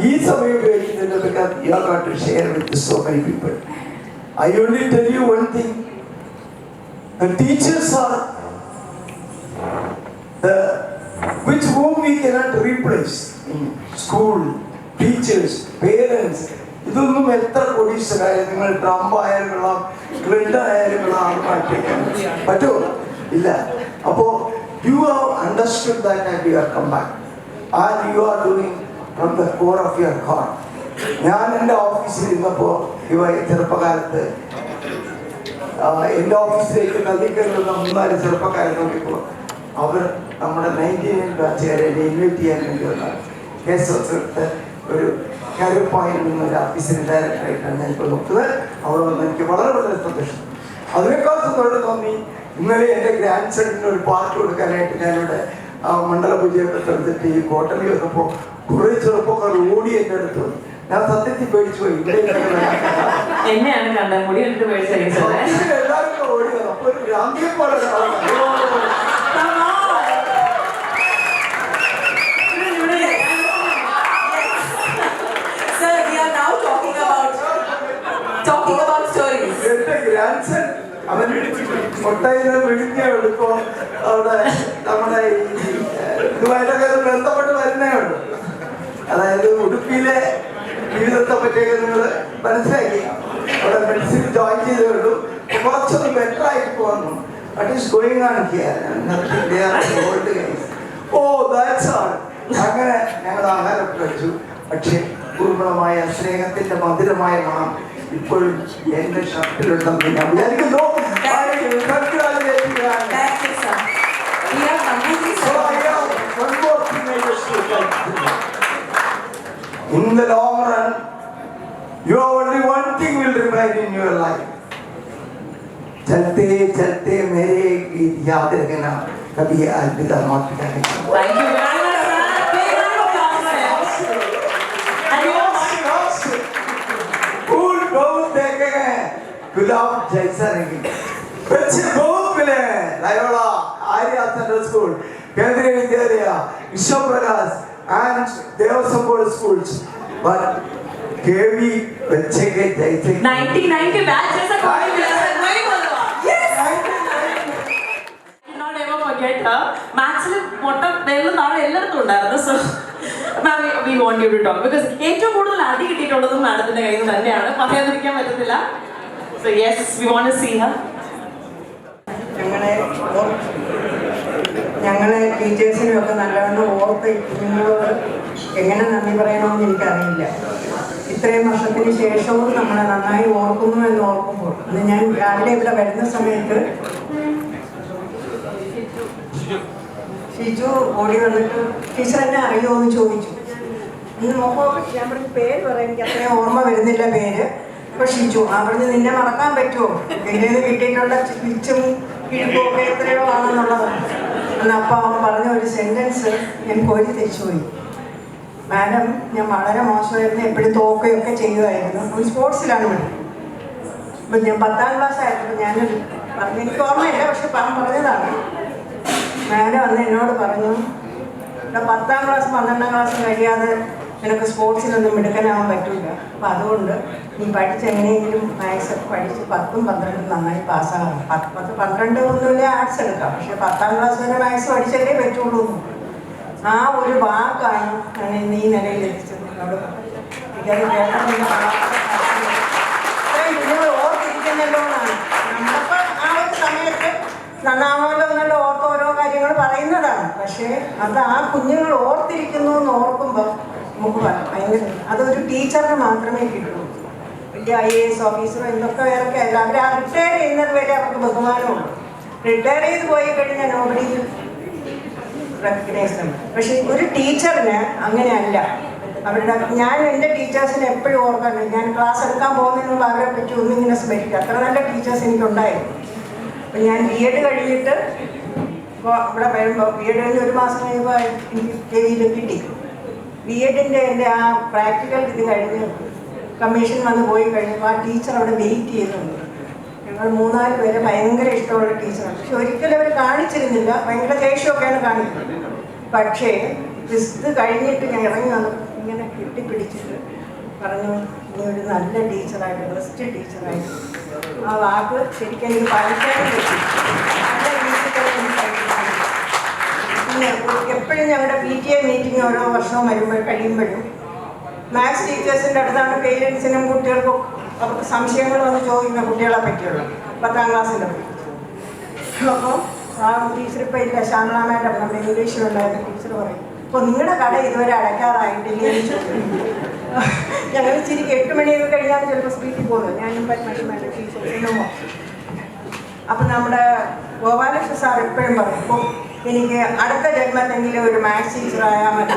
ഈ സമയം ഉപയോഗിക്കുന്നില്ല, because you are going to share with so many people. I only tell you one thing. The teachers are which whom we cannot replace. School, teachers, parents. ഇതൊന്നും എത്ര കൊടീശ്വരായാലും, നിങ്ങൾ ട്രംപ് ആയാലും കൊള്ളാം, ക്ലിന്റൺ ആയാലും കൊള്ളാം, മാറ്റിവെക്കാൻ പറ്റുമോ? ഇല്ല. അപ്പോൾ you have understood that and you have come back and you are doing from the core of your heart. ഞാൻ എൻ്റെ ഓഫീസിൽ ഇരുന്നപ്പോൾ ചെറുപ്പകാലത്ത് എൻ്റെ ഓഫീസിലേക്ക് നദിക്കലുള്ള 3-4 ചെറുപ്പക്കാരെ നോക്കിയപ്പോൾ അവർ നമ്മുടെ 99 ബാച്ചുകാരെ ഇൻവൈറ്റ് ചെയ്യാൻ വേണ്ടി വന്ന കേസെടുത്ത് ഒരു കാര്യം നിന്ന് ഒരു ഓഫീസിൻ്റെ ഡയറക്ടറായിട്ടാണ് ഞാനിപ്പോൾ നോക്കുന്നത്. അവിടെ വന്ന് എനിക്ക് വളരെ സന്തോഷം. അതിനേക്കാൾ സന്തോഷം തോന്നി ഇന്നലെ എൻ്റെ ഗ്രാൻഡ് സണ്ണിന് ഒരു പാട്ട് കൊടുക്കാനായിട്ട് ഞാനിവിടെ ആ മണ്ഡല പൂജയൊക്കെ എടുത്തിട്ട് ഈ ഹോട്ടലിൽ വന്നപ്പോൾ കുറേ ചെറുപ്പക്കാർ ഓടി എൻ്റെ അടുത്ത് ഞാൻ സത്യത്തിൽ പേടിച്ചു പോയി. എന്നെയാണ് കണ്ടത് മുടി എടുത്ത് പേടിച്ചത്. എല്ലാവരും ഓടി വന്നു. അപ്പോൾ ഒരു ഗാന്ധിയെ പോലെ എന്റെ ഗ്രാൻഡ്സൺ അവൻ കൊട്ടയിൽ വിഴുങ്ങിയ എടുക്കോ അവിടെ നമ്മുടെ ഇതുമായിട്ടൊക്കെ ബന്ധപ്പെട്ട് വരുന്നേ ഉള്ളൂ. അതായത് ഉടുപ്പിയിലെ ജീവിതത്തെ പറ്റിയൊക്കെ നിങ്ങൾ മനസ്സിലാക്കി അവിടെ മെഡിസിൻ ജോയിൻ ചെയ്തേ ഉള്ളൂ. കുറച്ചൊന്ന് ബെറ്റർ ആയിട്ട് പോകുന്നു. What is going on here? Nothing there. Old guys. Oh, that's all. അങ്ങനെ ഞങ്ങൾ ആഹാരം കഴിച്ചു. പക്ഷേ പൂർണ്ണമായ സ്നേഹത്തിന്റെ മധുരമായ മണം ഇപ്പോഴും എന്റെ ഷർട്ടിലുണ്ടെന്ന് ഞാൻ വിചാരിക്കുന്നു. In the long run, you only one thing will remain in your life. चलते चलते मेरे गीत याद रखना कभी अलविदा मत कहना. Thank you very much, sir. Big round of applause. And yours? फूल बहुत देखे हैं, गुलाब जैसा नहीं. बच्चे बहुत मिले हैं. लायोला, आर्या सेंट्रल स्कूल, केंद्रीय विद्यालय, ईश्वरप्रकाश and देवसंबोध schools. But केवी बच्चे के जैसे 99 के बैच जैसा कोई भी नहीं बोला. Yes. Not ever forget her. Maximum what വെള്ളം നാളെ എല്ലായിടത്തും ഉണ്ടായിരുന്നു. So ma'am, we want you to talk because ഏറ്റവും കൂടുതൽ അടി കിട്ടിയിട്ടുള്ളതും മാഡത്തിന്റെ കയ്യിൽ നിന്ന് തന്നെയാണ്. പറയാതിരിക്കാൻ പറ്റത്തില്ല. So yes, we want to see her. ഞങ്ങളെ ടീച്ചേഴ്സിനും ഒക്കെ നല്ലവണ്ണം ഓർത്ത് കുഞ്ഞുങ്ങളോട് എങ്ങനെ നന്ദി പറയണമെന്ന് എനിക്കറിയില്ല. ഇത്രയും വർഷത്തിന് ശേഷവും നമ്മളെ നന്നായി ഓർക്കുന്നു എന്ന് ഓർക്കുമ്പോൾ അത് ഞാൻ രാവിലെ ഇവിടെ വരുന്ന സമയത്ത് ഷിജു ഓടി വന്നിട്ട് ടീച്ചർ എന്നെ അറിയുമോ എന്ന് ചോദിച്ചു. ഇന്ന് നോക്കുമ്പോൾ ഞാൻ പറഞ്ഞ പേര് പറയാൻ എനിക്ക് അത്രയും ഓർമ്മ വരുന്നില്ല പേര്. അപ്പോൾ ഷിജു അവിടുന്ന് നിന്നെ മറക്കാൻ പറ്റുമോ? എൻ്റെ നിന്ന് കിട്ടിയിട്ടുള്ള പിച്ചും കിഴക്കൊക്കെ എത്രയോ ആണെന്നുള്ളത്. അപ്പോൾ അവൻ പറഞ്ഞ ഒരു സെൻറ്റൻസ് ഞാൻ കോരി തിരിച്ചുപോയി. മാഡം ഞാൻ വളരെ മോശമായിരുന്നു, എപ്പോഴും തോക്കുകയൊക്കെ ചെയ്യുമായിരുന്നു. അവൻ സ്പോർട്സിലാണ് വിടുന്നത്. അപ്പം ഞാൻ 10ാം ക്ലാസ് ആയപ്പോൾ ഞാൻ പറഞ്ഞു, എനിക്ക് ഓർമ്മയില്ല, പക്ഷെ പറഞ്ഞതാണ്. മാഡം അന്ന് എന്നോട് പറഞ്ഞു, 10ാം ക്ലാസ് 12ാം ക്ലാസ് കഴിയാതെ നിനക്ക് സ്പോർട്സിലൊന്നും മിടുക്കനാവാൻ പറ്റില്ല. അപ്പം അതുകൊണ്ട് നീ പഠിച്ചെങ്ങനെയെങ്കിലും മാത്സ് ഒക്കെ പഠിച്ച് 10ഉം 12ഉം നന്നായി പാസ്സാകണം. 10, 12 ഒന്നുമില്ല ആർട്സ് എടുക്കാം, പക്ഷെ 10ാം ക്ലാസ് വരെ മാത്സ് പഠിച്ചല്ലേ പറ്റുള്ളൂ. ആ ഒരു വാക്കാണ് ഞാൻ ഇന്ന് ഈ നിലയിൽ എത്തിച്ചത്. എന്നോട് എനിക്കത് കേട്ടപ്പോൾ കുഞ്ഞുങ്ങൾ ഓർത്തിരിക്കുന്നല്ലോ എന്നാണ്. നമ്മളിപ്പോൾ ആ ഒരു സമയത്ത് നന്നാമല്ലോ എന്നുള്ള ഓർത്ത് ഓരോ കാര്യങ്ങൾ പറയുന്നതാണ്. പക്ഷേ അത് ആ കുഞ്ഞുങ്ങൾ ഓർത്തിരിക്കുന്നു എന്ന് ഓർക്കുമ്പോൾ നമുക്ക് ഭയങ്കര അതൊരു ടീച്ചറിന് മാത്രമേ കിട്ടുള്ളൂ. വലിയ IAS ഓഫീസറോ എന്തൊക്കെ വേറൊക്കെ അല്ല, അവർ ആ റിട്ടയർ ചെയ്യുന്നത് വരെ അവർക്ക് ബഹുമാനമുണ്ട്. റിട്ടയർ ചെയ്ത് പോയി കഴിഞ്ഞാൽ നോബഡി റെക്കഗ്നൈസ് ചെയ്യും. പക്ഷെ ഒരു ടീച്ചറിന് അങ്ങനെയല്ല. അവരുടെ ഞാൻ എൻ്റെ ടീച്ചേഴ്സിനെ എപ്പോഴും ഓർക്കാറുണ്ട്. ഞാൻ ക്ലാസ് എടുക്കാൻ പോകുന്നതിന് മുമ്പ് അവരെ പറ്റി ഒന്നിങ്ങനെ സ്മരിക്കുക. അത്ര നല്ല ടീച്ചേഴ്സ് എനിക്കുണ്ടായിരുന്നു. അപ്പം ഞാൻ B.Ed കഴിഞ്ഞിട്ട് ഇവിടെ വരുമ്പോൾ B.Ed കഴിഞ്ഞ് 1 മാസം കഴിയുമ്പോൾ എനിക്ക് KVയിൽ കിട്ടി. B.Edൻ്റെ എൻ്റെ ആ പ്രാക്ടിക്കൽ ഇത് കഴിഞ്ഞ് കമ്മീഷൻ വന്ന് പോയി കഴിഞ്ഞപ്പോൾ ആ ടീച്ചർ അവിടെ വെയിറ്റ് ചെയ്യുന്നുണ്ട്. ഞങ്ങൾ 3-4 പേരെ ഭയങ്കര ഇഷ്ടമുള്ള ടീച്ചറാണ്. പക്ഷെ ഒരിക്കലും അവർ കാണിച്ചിരുന്നില്ല, ഭയങ്കര ദേഷ്യമൊക്കെയാണ് കാണിക്കുന്നത്. പക്ഷേ ഇത് കഴിഞ്ഞിട്ട് ഞാൻ ഇറങ്ങി വന്നു ഇങ്ങനെ കെട്ടിപ്പിടിച്ചിട്ട് പറഞ്ഞു, നീ ഒരു നല്ല ടീച്ചറായിട്ട്, ബെസ്റ്റ് ടീച്ചറായിട്ട്. ആ വാക്ക് ശരിക്കും എനിക്ക് പഠിക്കാനും പറ്റും. പിന്നെ എപ്പോഴും ഞങ്ങളുടെ PTA മീറ്റിംഗ് ഓരോ വർഷവും കഴിയുമ്പോഴും മാത്സ് ടീച്ചേഴ്സിൻ്റെ അടുത്താണ് പേരൻസിനും കുട്ടികൾക്കും അവർക്ക് സംശയങ്ങൾ വന്ന് ചോദിക്കുന്ന കുട്ടികളെ പറ്റിയുള്ള 10ാം ക്ലാസ്സിൻ്റെ പറ്റി. അപ്പോൾ ആ ടീച്ചർ ഇപ്പോൾ ഇല്ല, ശ്യാമള മാഡം നമ്മുടെ ഇംഗ്ലീഷിലുണ്ടായിരുന്ന ടീച്ചർ പറയും, അപ്പോൾ നിങ്ങളുടെ കട ഇതുവരെ അടയ്ക്കാറായിട്ടില്ലേ എന്ന് ചോദിക്കും. ഞങ്ങൾ ഇച്ചിരി 8 മണിയൊക്കെ കഴിഞ്ഞാൽ ചിലപ്പോൾ സ്പീഡിൽ പോകുന്നു. ഞാനും പത്മനാഭൻ്റെ ടീച്ചേഴ്സിനും. അപ്പം നമ്മുടെ ഗോപാലകൃഷ്ണ സാർ എപ്പോഴും പറയും, അപ്പോൾ എനിക്ക് അടുത്ത ജന്മത്തെങ്കിലും ഒരു മാത്സ് ടീച്ചറായാൽ മതി.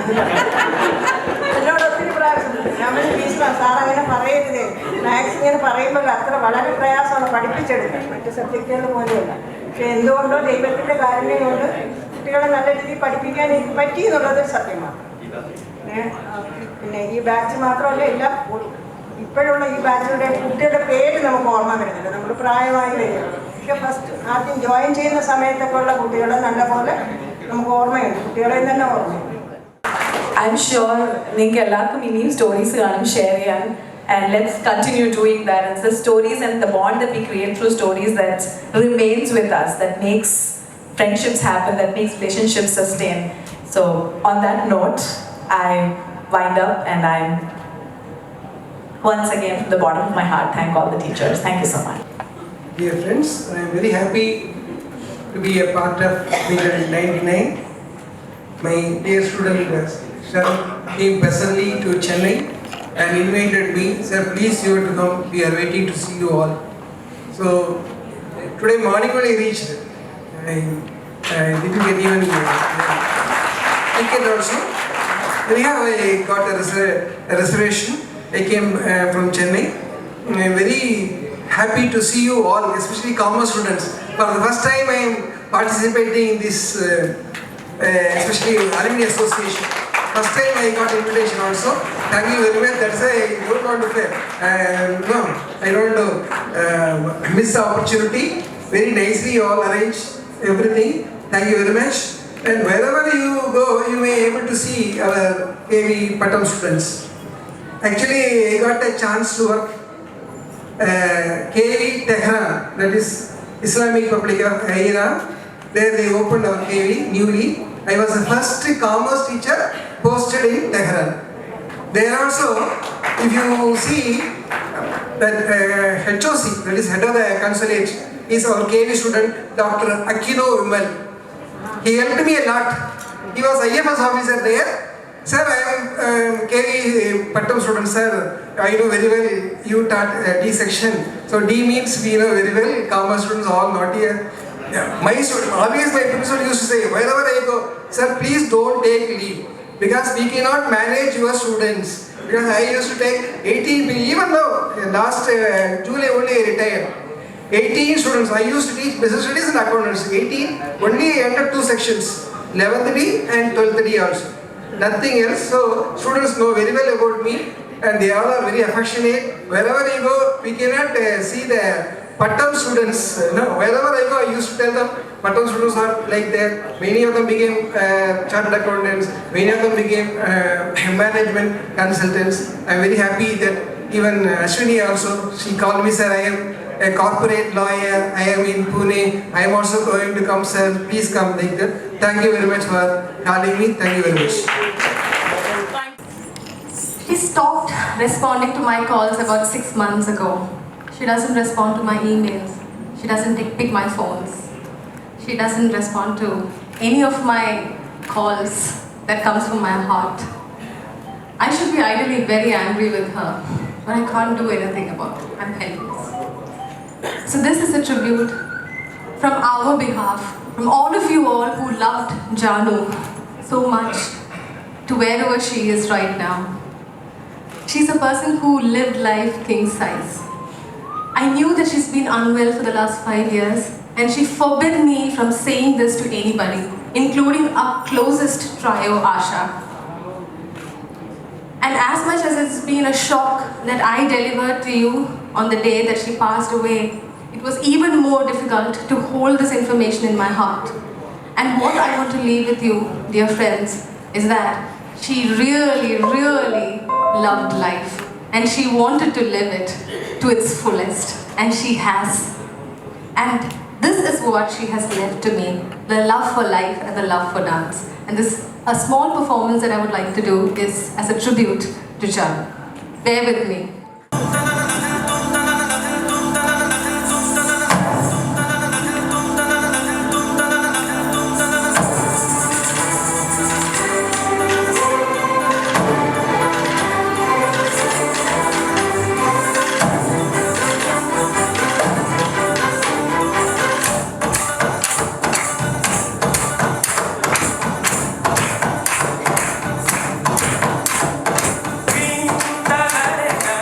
എന്നോട് ഒത്തിരി പ്രാവശ്യം ഞാൻ ടീച്ചറാണ് സാർ അങ്ങനെ പറയരുതേ. മാത്സ് ഇങ്ങനെ പറയുമ്പോൾ അത്ര വളരെ പ്രയാസമാണ് പഠിപ്പിച്ചെടുക്കാൻ, മറ്റ് സബ്ജക്റ്റുകൾ പോലെയല്ല. പക്ഷെ എന്തുകൊണ്ടോ ദൈവത്തിൻ്റെ കാരുണ്യം കൊണ്ട് കുട്ടികളെ നല്ല രീതിയിൽ പഠിപ്പിക്കാൻ എനിക്ക് പറ്റി എന്നുള്ളത് സത്യമാണ്. പിന്നെ ഈ ബാച്ച് മാത്രമല്ല, എല്ലാം ഇപ്പോഴുള്ള ഈ ബാച്ചിയുടെ കുട്ടികളുടെ പേര് നമുക്ക് ഓർമ്മ വരുന്നില്ല, നമ്മൾ പ്രായമായി വരികയാണ്. പക്ഷെ ആദ്യം ജോയിൻ ചെയ്യുന്ന സമയത്തൊക്കെ ഉള്ള കുട്ടികളെ നല്ലപോലെ നമുക്ക് ഓർമ്മയുണ്ട്, കുട്ടികളെ തന്നെ ഓർമ്മയുണ്ട്. I'm sure നിങ്ങൾക്ക് എല്ലാവർക്കും ഇനിയും സ്റ്റോറീസ് കാണും ഷെയർ ചെയ്യാൻ. And let's continue doing that. It's the stories and the bond that we create through stories that remains with us, that makes friendships happen, that makes relationships sustain. So on that note, I wind up and I'm once again from the bottom of my heart thank all the teachers. Thank you so much. Dear friends, I am very happy to be a part of Milan 99. My dear student Sharon came personally to Chennai and invited me, said please you have to come, we are waiting to see you all. So today morning when I reached, I didn't get even ticket also. Anyhow, I got a reservation. I came from Chennai. I am very happy to see you all, especially commerce students. For the first time I am participating in this especially alumni association. First time I got invitation also. Thank you very much. That's why I don't want to fail. No, I don't want to miss the opportunity. Very nicely you all arranged everything. Thank you very much. And wherever you go, you may be able to see our KV Pattam students. Actually, I got a chance to work KV Tehran, that is Islamic Republic of Iran. There they opened our KV newly. I was the first commerce teacher posted in Tehran. There also, if you see that HOC, that is head of the consulate, is our KV student, Dr. Akino Vimal. He helped me a lot. He was IFS officer there. Sir, I am KV Pattam student, sir. I know very well you taught D section. So D means we know very well, commerce students all not here. Yeah. My student, always my principal used to say, wherever I go, sir, please don't take leave. Because we cannot manage your students. Because I used to take 18, even though last July only I retired. 18 students, I used to teach business studies and accountants. 18, only I entered 2 sections, 11th D and 12th D also. Nothing else. So students know very well about me and they all are very affectionate. Wherever I go, we cannot see the Pattam students. Wherever I go, I used to tell them, Pattam students are like that. Many of them became chartered accountants. Many of them became management consultants. I am very happy that even Ashwini also, she called me, sir, I am a corporate lawyer. I am in Pune. I am also going to come, sir. Please come like that. Thank you very much for calling me. Thank you very much. She stopped responding to my calls about 6 months ago. She doesn't respond to my emails. She doesn't pick my phones. She doesn't respond to any of my calls that comes from my heart. I should be ideally very angry with her, but I can't do anything about it. I'm helpless. So this is a tribute from our behalf, from all of you all who loved Janu so much, to wherever she is right now. She's a person who lived life king size. I knew that she's been unwell for the last 5 years, and she forbid me from saying this to anybody, including our closest trio, Asha. And as much as it's been a shock that I delivered to you on the day that she passed away, it was even more difficult to hold this information in my heart. And what I want to leave with you, dear friends, is that she really, really loved life. And she wanted to live it to its fullest. And she has. And this is what she has left to me. The love for life and the love for dance. And this, a small performance that I would like to do is as a tribute to Janu. Bear with me. Dale,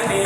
dale.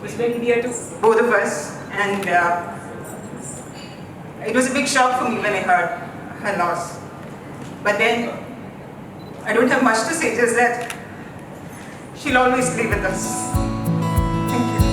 was very dear to both of us, and it was a big shock for me when I heard her loss. But then, I don't have much to say, just that she'll always be with us. Thank you.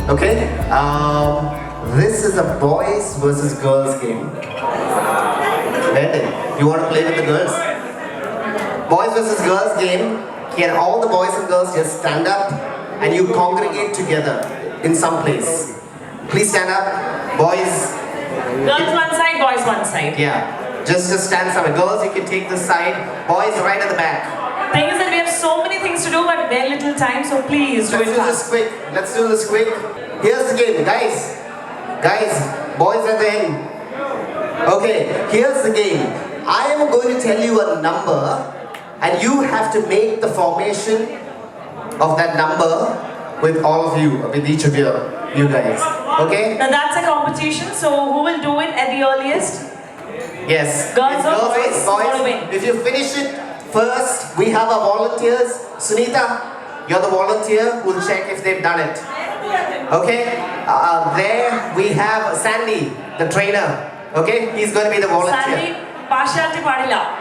Okay, this is a boys versus girls game. Ready? You want to play with the girls? Boys versus girls game. Can all the boys and girls just stand up and you congregate together in some place? Please stand up, boys. Girls one side, boys one side. Yeah, just stand somewhere. Girls, you can take this side. Boys, right at the back. Thing is that we have so many things to do, but very little time. So please do it fast. Let's do this quick. Here's the game, guys. Guys, boys at the end. Okay, here's the game. I am going to tell you a number, and you have to make the formation of that number with all of you, with each of you guys. Okay? Now that's a competition. So who will do it at the earliest? Yes. Girls or boys? Boys. Win. If you finish it first, we have our volunteers. Sunita, you're the volunteer who will check if they've done it. Okay? There we have Sandy, the trainer. Okay? He's going to be the volunteer. Sandy, partiality padilla.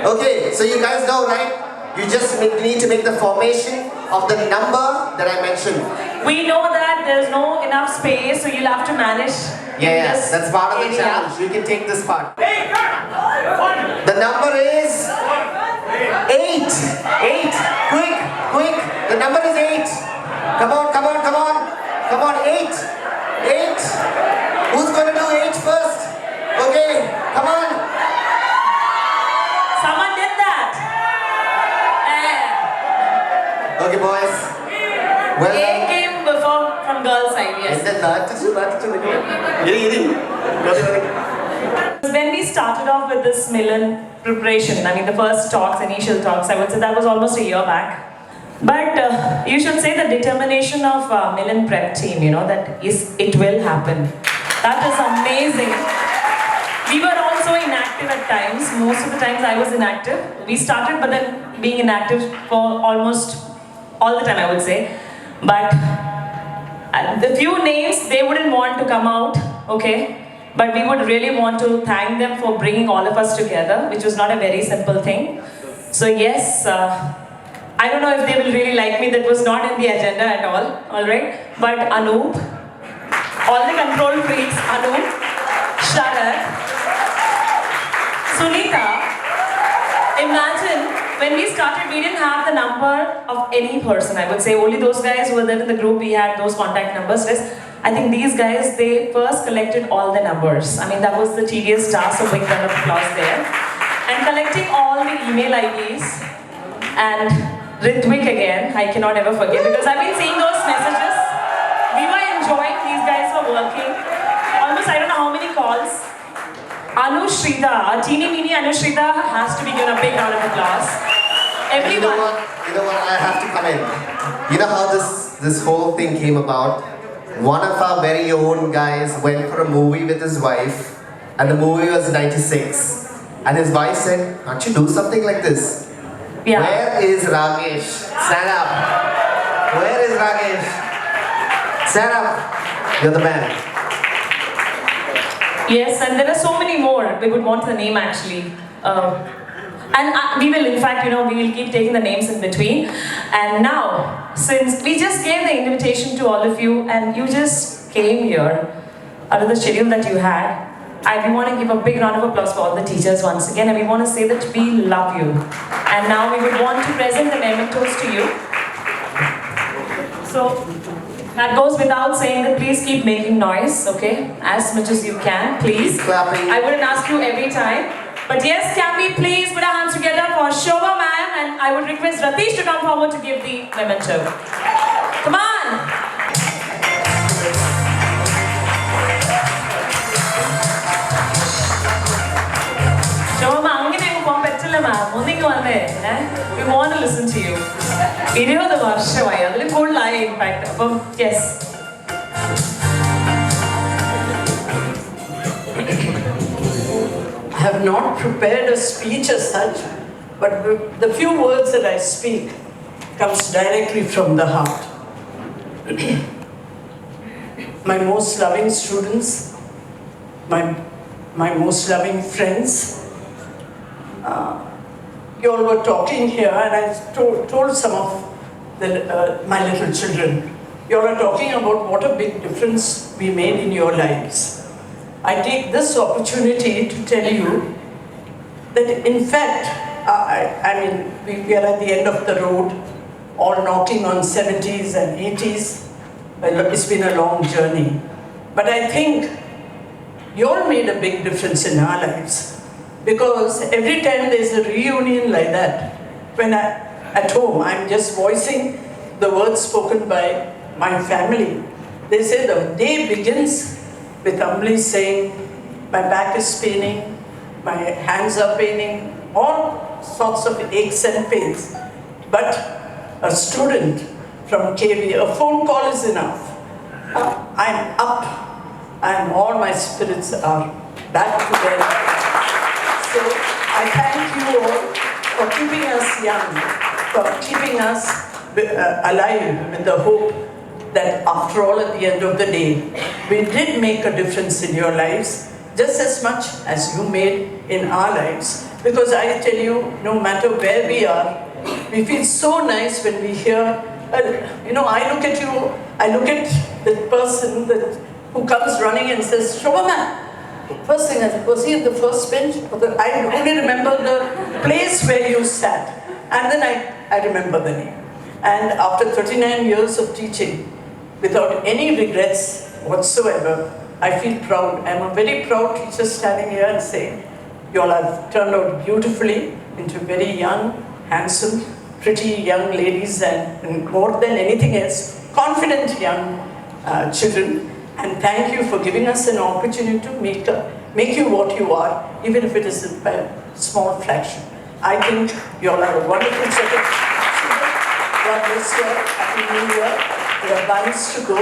Okay, so you guys know, right? You just need to make the formation of the number that I mentioned. We know that there's no enough space, so you'll have to manage. Yes, that's part of the challenge. You can take this part. The number is 8. 8. Quick. The number is 8. Come on. Come on, 8. 8. Who's going to do 8 first? Okay, come on. Someone did that. Okay, boys. Well done. 8 came before from girls' side, yes. When we started off with this Milan preparation, I mean the first talks, initial talks, I would say that was almost a year back. But you should say the determination of Milan prep team, that it will happen. That is amazing. We were also inactive at times. Most of the times I was inactive. We started but then being inactive for almost all the time, I would say. But the few names, they wouldn't want to come out, okay? But we would really want to thank them for bringing all of us together, which was not a very simple thing. So yes, I don't know if they will really like me, that was not in the agenda at all right? But Anoop, all the control freaks, Anoop, Sharat, Sunita, imagine when we started, we didn't have the number of any person, I would say. Only those guys who were there in the group, we had those contact numbers. I think these guys, they first collected all the numbers. I mean, that was the tedious task, so big round of applause there. And collecting all the email IDs, and Ritvik again, I cannot ever forget, because I've been seeing those messages. We were enjoying, these guys were working. Almost, I don't know how many calls. Anu Shrida, teeny meeny Anu Shrida has to be given a big round of applause. Everyone. You know what, I have to come in. You know how this whole thing came about? One of our very own guys went for a movie with his wife, and the movie was 96. And his wife said, "Can't you do something like this?" Yeah. Where is Ragesh? Stand up. Where is Ragesh? Stand up. You're the man. Yes, and there are so many more. We would want the name actually. And we will, in fact, we will keep taking the names in between. And now, since we just gave the invitation to all of you and you just came here out of the schedule that you had, We want to give a big round of applause for all the teachers once again, and we want to say that we love you. And now we would want to present the mementos to you. So that goes without saying that please keep making noise, okay? As much as you can, please. Clapping. I wouldn't ask you every time. But yes, can we please put our hands together for Shobha ma'am, and I would request Ratish to come forward to give the memento. Come on! We want to listen to you. In fact. Yes. I have not prepared a speech as such, but the few words that I speak comes directly from the heart. My most loving students, my most loving friends, you all were talking here, and I told some of my little children, you all are talking about what a big difference we made in your lives. I take this opportunity to tell you that in fact, we are at the end of the road, all knocking on 70s and 80s. It's been a long journey. But I think you all made a big difference in our lives, because every time there's a reunion like that, when at home, I'm just voicing the words spoken by my family. They say the day begins with Amli saying, my back is paining, my hands are paining, all sorts of aches and pains. But a student from KV, a phone call is enough. I'm up, and all my spirits are back together. So I thank you all for keeping us young, for keeping us alive with the hope that after all, at the end of the day, we did make a difference in your lives, just as much as you made in our lives. Because I tell you, no matter where we are, we feel so nice when we hear, I look at you, I look at the person who comes running and says, Shobha ma'am, first thing I said, was he at the first bench? I only remember the place where you sat. And then I remember the name. And after 39 years of teaching, without any regrets whatsoever, I feel proud. I'm a very proud teacher standing here and saying, you all have turned out beautifully into very young, handsome, pretty young ladies, and more than anything else, confident young children. And thank you for giving us an opportunity to make you what you are, even if it is a small fraction. I think you all are a wonderful set of children. God bless you. Happy New Year. We have lines to go,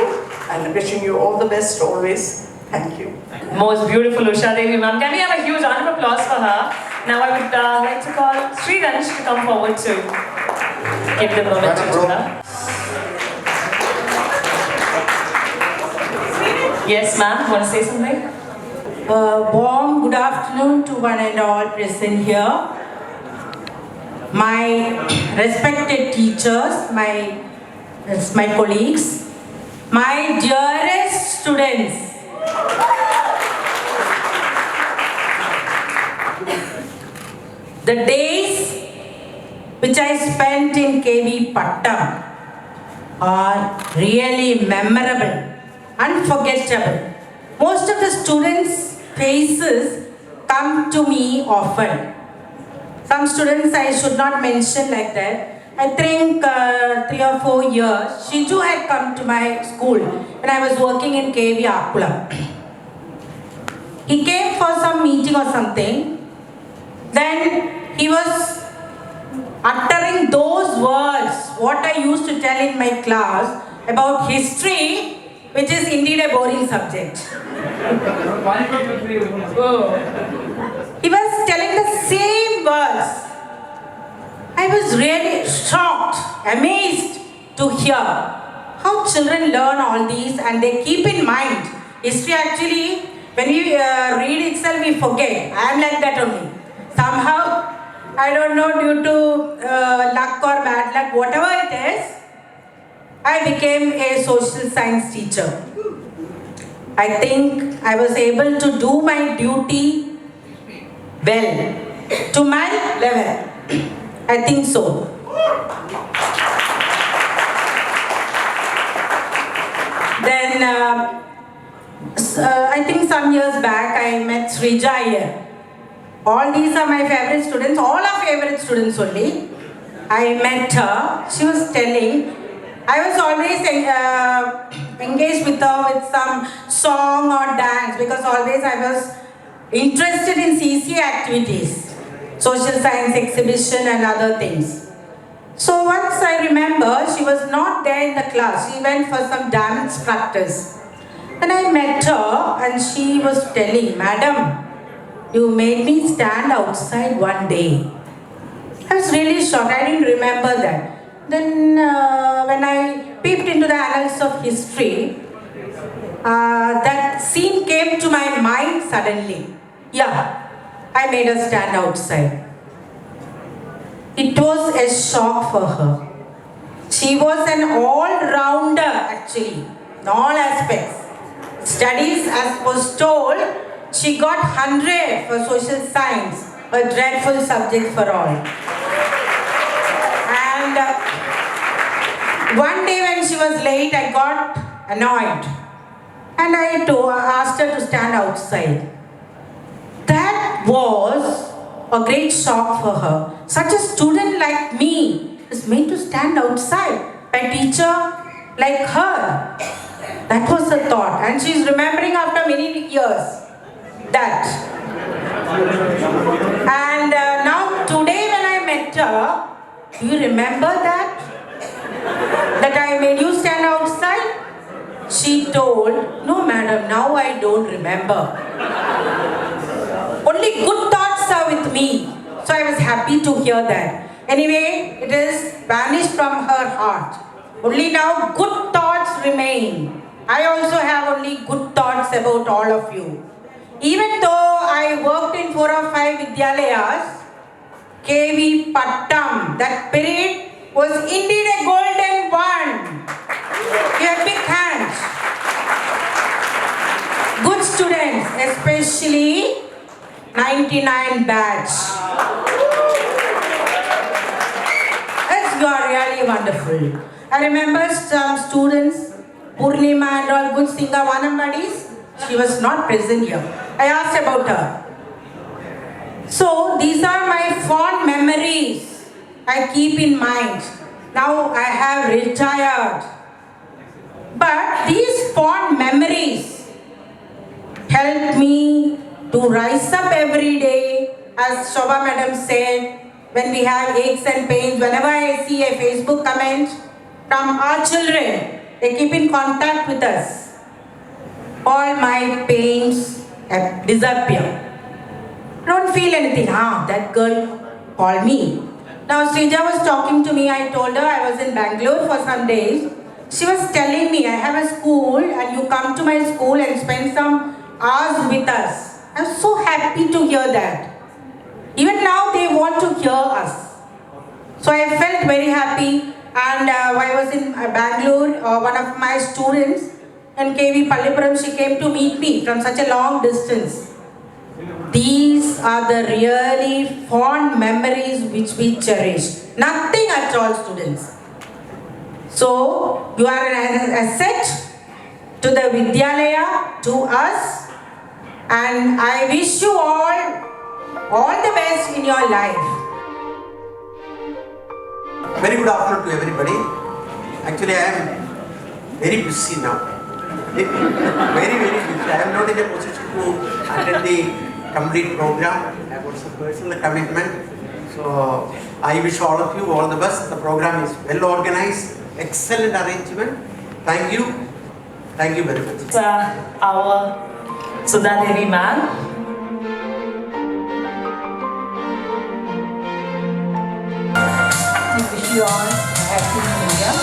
and wishing you all the best always. Thank you. Most beautiful Usha Devi ma'am. Can we have a huge round of applause for her? Now I would like to call Sriransh to come forward to give the memento to her. Yes ma'am, want to say something? Warm good afternoon to one and all present here. My respected teachers, my colleagues, my dearest students. The days which I spent in KV Pattam are really memorable, unforgettable. Most of the students' faces come to me often. Some students I should not mention like that. I think 3 or 4 years, Shiju had come to my school when I was working in KV Akula. He came for some meeting or something. Then he was uttering those words, what I used to tell in my class about history, which is indeed a boring subject. He was telling the same words. I was really shocked, amazed to hear how children learn all these and they keep in mind. History actually, when we read itself, we forget. I am like that only. Somehow, I don't know, due to luck or bad luck, whatever it is, I became a social science teacher. I think I was able to do my duty well, to my level. I think so. Then, I think some years back, I met Srija here. All these are my favorite students, all are favorite students only. I met her, she was telling, I was always engaged with her with some song or dance because always I was interested in CC activities, social science exhibition and other things. So once I remember, she was not there in the class, she went for some dance practice. Then I met her and she was telling, Madam, you made me stand outside one day. I was really shocked, I didn't remember that. Then when I peeped into the annals of history, that scene came to my mind suddenly. Yeah, I made her stand outside. It was a shock for her. She was an all-rounder actually, in all aspects. Studies, as was told, she got 100 for social science, a dreadful subject for all. And one day when she was late, I got annoyed. And I asked her to stand outside. That was a great shock for her. Such a student like me is made to stand outside by a teacher like her. That was the thought. And she's remembering after many years that. And now today when I met her, do you remember that? That I made you stand outside? She told, no madam, now I don't remember. Only good thoughts are with me. So I was happy to hear that. Anyway, it is vanished from her heart. Only now good thoughts remain. I also have only good thoughts about all of you. Even though I worked in 4 or 5 Vidyalayas, KV Pattam, that period was indeed a golden one. Give a big hand. Good students, especially 99 batch. It's really wonderful. I remember some students, Purnima and all good singer, Vanam buddies. She was not present here. I asked about her. So these are my fond memories I keep in mind. Now I have retired. But these fond memories help me to rise up every day. As Shobha madam said, when we have aches and pains, whenever I see a Facebook comment from our children, they keep in contact with us. All my pains disappear. Don't feel anything. That girl called me. Now Srija was talking to me. I told her I was in Bangalore for some days. She was telling me, I have a school and you come to my school and spend some hours with us. I'm so happy to hear that. Even now they want to hear us. So I felt very happy. And while I was in Bangalore, one of my students in KV Pallipuram, she came to meet me from such a long distance. These are the really fond memories which we cherish. Nothing at all, students. So, you are an asset to the Vidyalaya, to us, and I wish you all the best in your life. Very good afternoon to everybody. Actually, I am very busy now. Very, very busy. I am not in a position to attend the complete program. I have got some personal commitment. So, I wish all of you all the best. The program is well organized, excellent arrangement. Thank you. Thank you very much. Our Sudha Devi ma'am. We wish you all a happy New Year.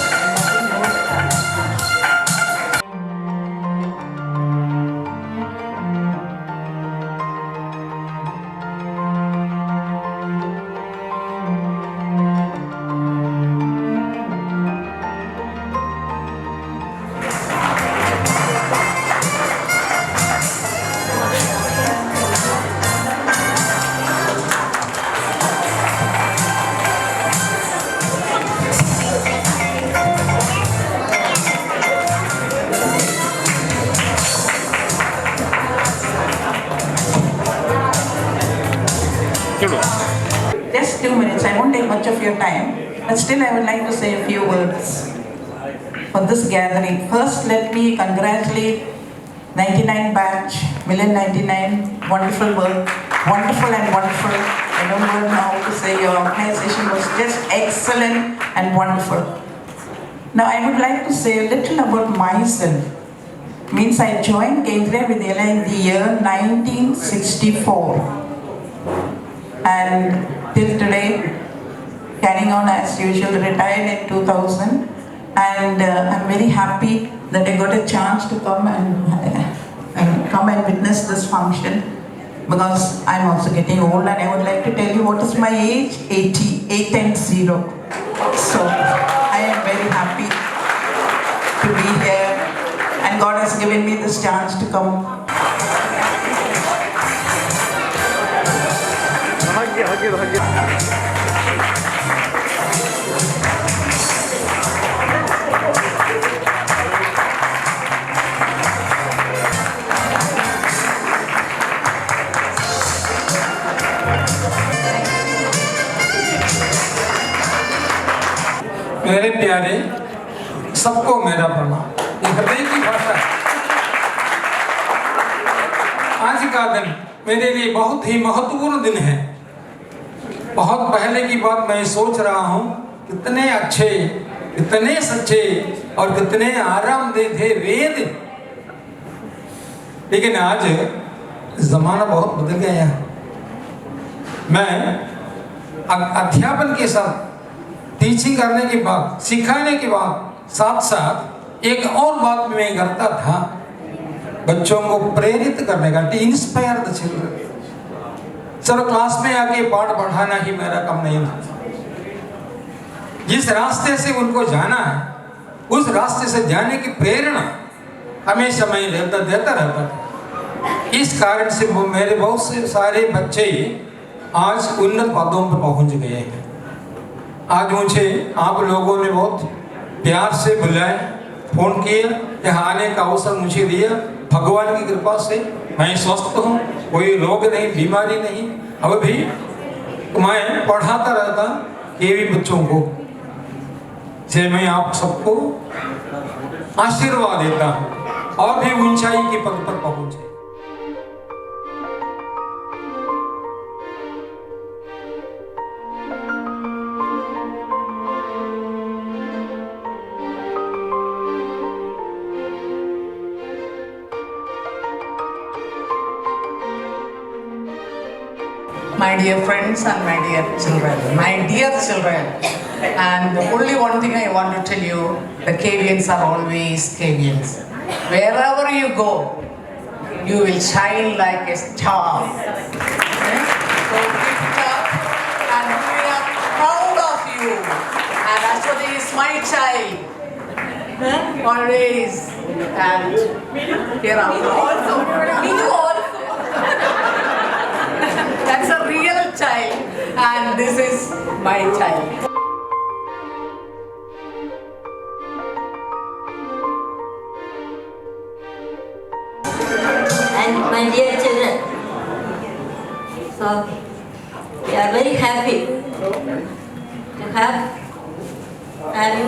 of your time, but still I would like to say a few words for this gathering. First, let me congratulate 99 batch, Milan 99, wonderful work, wonderful and wonderful. I don't know how to say, your organization was just excellent and wonderful. Now I would like to say a little about myself. Means I joined Kendriya Vidyalaya in the year 1964 and till today carrying on as usual, retired in 2000 and I'm very happy that I got a chance to come and witness this function because I'm also getting old and I would like to tell you what is my age, 80. So I am very happy to be here. And God has given me this chance to come. मेरे प्यारे सबको मेरा प्रणाम। ये हृदय की भाषा है। आज का दिन मेरे लिए बहुत ही महत्वपूर्ण दिन है। बहुत पहले की बात मैं सोच रहा हूँ कितने अच्छे, कितने सच्चे और कितने आरामदेह थे वेद, लेकिन आज जमाना बहुत बदल गया है। मैं अध्यापन के साथ टीचिंग करने के बाद, सिखाने के बाद साथ साथ एक और बात मैं करता था, बच्चों को प्रेरित करने का, इंस्पायर द चिल्ड्रन। चलो क्लास में आके पाठ पढ़ाना ही मेरा काम नहीं था। जिस रास्ते से उनको जाना है उस रास्ते से जाने की प्रेरणा हमेशा मैं देता रहता था। इस कारण से मेरे बहुत से सारे बच्चे आज उन्नत पदों पर पहुंच गए हैं। आज मुझे आप लोगों ने बहुत प्यार से बुलाया, फोन किया, यहाँ आने का अवसर मुझे दिया। भगवान की कृपा से मैं स्वस्थ हूँ, कोई रोग नहीं, बीमारी नहीं। अब भी मैं पढ़ाता रहता ये भी बच्चों को, से मैं आप सबको आशीर्वाद देता हूँ और भी ऊंचाई के पद पर पहुँचे। My dear friends and my dear children, and only one thing I want to tell you, the Kavians are always Kavians. Wherever you go, you will shine like a star. Okay? So keep it up, and we are proud of you. And Ashwati is my child, always. And here are you also. That's a real child, and this is my child. And my dear children, so we are very happy to have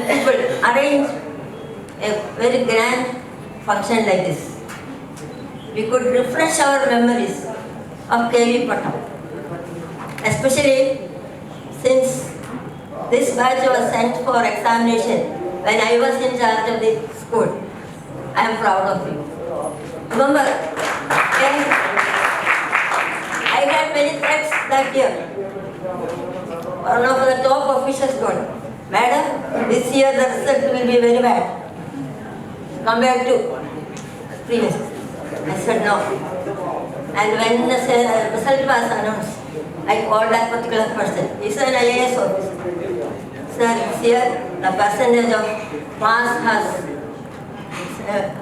people arrange a very grand function like this. We could refresh our memories of KV Pattam. Especially since this batch was sent for examination when I was in charge of the school. I am proud of you. Remember, I had many threats that year. One of the top officials told, Madam, this year the result will be very bad compared to previous. I said no. And when the result was announced, I called that particular person. He's an IAS officer. Sir, this year the percentage of pass has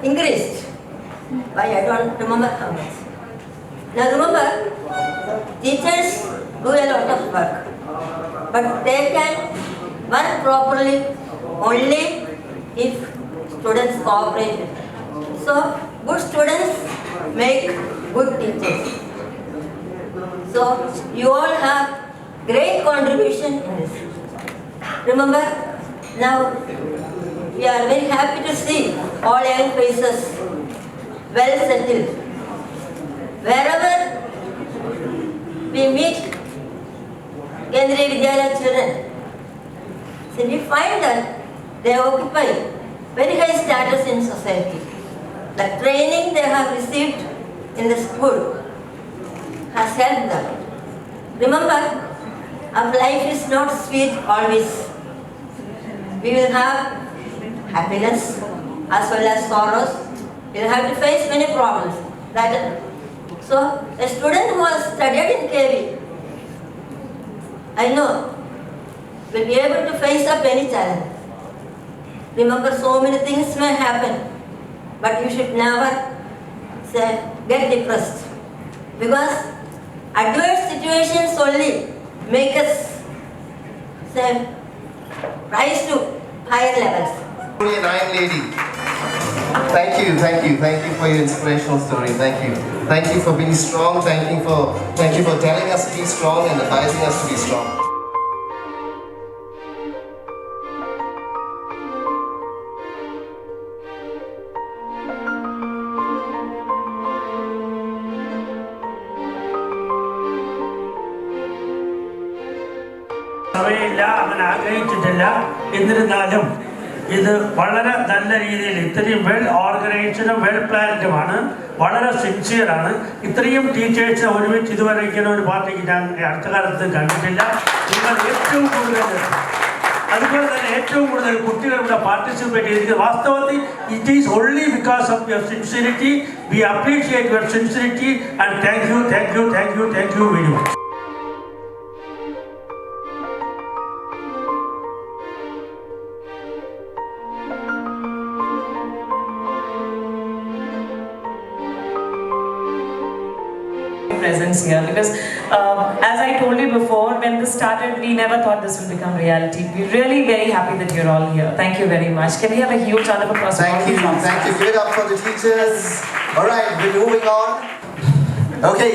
increased. Why, I don't remember how much. Now remember, teachers do a lot of work, but they can work properly only if students cooperate. So, good students make good teachers. So, you all have great contribution in this. Remember, now we are very happy to see all young faces well settled. Wherever we meet Kendriya Vidyalaya children, so we find that they occupy very high status in society. The training they have received in the school has helped them. Remember, our life is not sweet always. We will have happiness as well as sorrows. We will have to face many problems. So, a student who has studied in KV, I know, will be able to face up any challenge. Remember, so many things may happen, but you should never get depressed, because adverse situations only make us rise to higher levels. An Iron Lady. Thank you for your inspirational story. Thank you for being strong. Thank you for telling us to be strong and advising us to be strong. സമയമില്ല, അങ്ങനെ ആഗ്രഹിച്ചിട്ടില്ല. എന്നിരുന്നാലും ഇത് വളരെ നല്ല രീതിയിൽ ഇത്രയും well ഓർഗനൈസ്ഡും well പ്ലാൻഡുമാണ്, വളരെ സിൻസിയറാണ്. ഇത്രയും ടീച്ചേഴ്സ് ഒരുമിച്ച് ഇതുവരെ ഇങ്ങനെ ഒരു പാർട്ടിക്ക് ഞാൻ അടുത്ത കാലത്ത് കണ്ടിട്ടില്ല. നിങ്ങൾ ഏറ്റവും കൂടുതൽ, അതുപോലെ തന്നെ ഏറ്റവും കൂടുതൽ കുട്ടികൾ ഇവിടെ പാർട്ടിസിപ്പേറ്റ് ചെയ്തിരിക്കുന്നത് വാസ്തവത്തിൽ it is only because of your sincerity. V appreciate your sincerity and thank you very much. Presence here, because as I told you before, when this started, we never thought this will become reality. We're really very happy that you're all here. Thank you very much. Can we have a huge round of applause? Thank you. Give it up for the teachers. All right, we're moving on. Okay,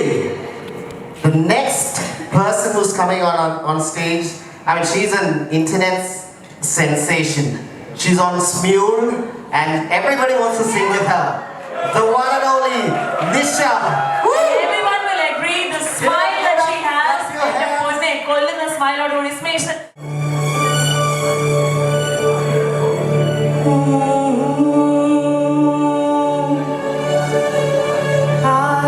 the next person who's coming on stage, I mean, she's an internet sensation. She's on Smule, and everybody wants to sing with her. The one and only Nisha. Woo! Everyone will agree, the smile that she has, the smile out of his face. Ah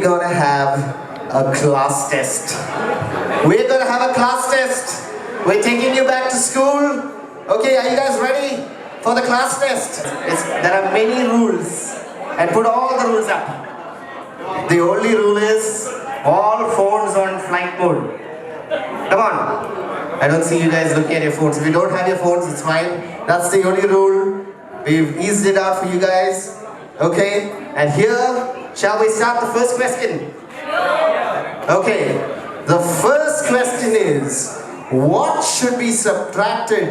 gonna have a class test. We're gonna have a class test. We're taking you back to school. Okay, are you guys ready for the class test? There are many rules, and put all the rules up. The only rule is all phones on flight mode. Come on. I don't see you guys looking at your phones. If you don't have your phones, it's fine. That's the only rule. We've eased it out for you guys. Okay? And here, shall we start the first question? Okay. The first question is, what should be subtracted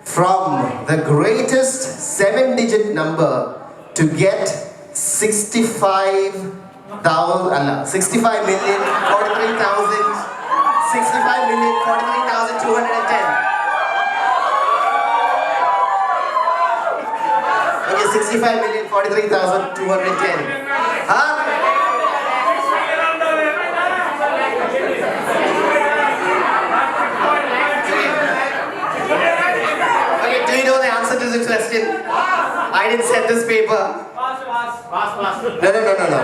from the greatest 7-digit number to get 65,000, 65,043,210. Okay, 65,043,210. Huh? Okay, do you know the answer to the question? I didn't send this paper. No.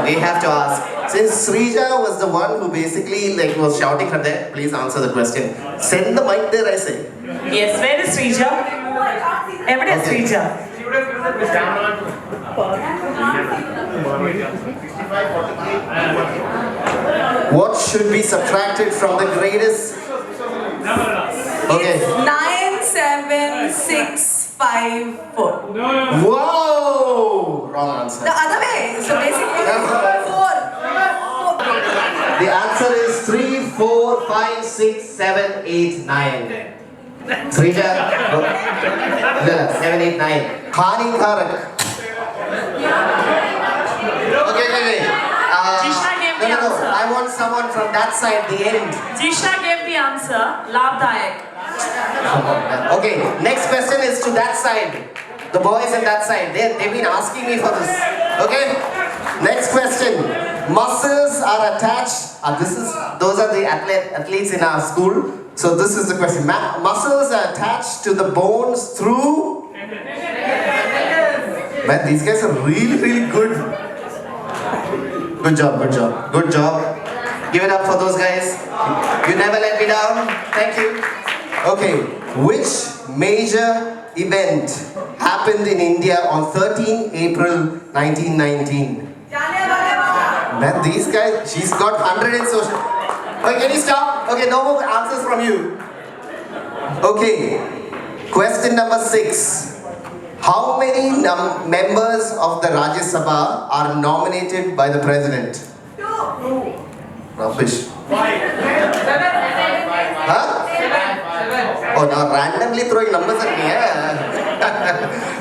We have to ask. Since Srija was the one who basically was shouting from there, please answer the question. Send the mic there, I say. Yes, where is Srija? Evidence, Okay. Srija. What should be subtracted from the greatest? Okay. 97654. Whoa! Wrong answer. The other way. So basically, 4. The answer is 3, 4, 5, 6, 7, 8, 9. Srija, 7, 8, 9. Hanik. Okay. Jisha gave the answer. I want someone from that side, the end. Jisha gave the answer. Labdayak. Okay, next question is to that side. The boys on that side. They've been asking me for this. Okay? Next question. Muscles are attached. Those are the athletes in our school. So this is the question. Muscles are attached to the bones through. Man, these guys are really, really good. Good job. Give it up for those guys. You never let me down. Thank you. Okay, which major event happened in India on 13 April 1919? Man, these guys, she's got 100 in social. Okay, can you stop? Okay, no more answers from you. Okay, question number 6. How many members of the Rajya Sabha are nominated by the President? 2. Rubbish. 7. Huh? Oh, now randomly throwing numbers at me,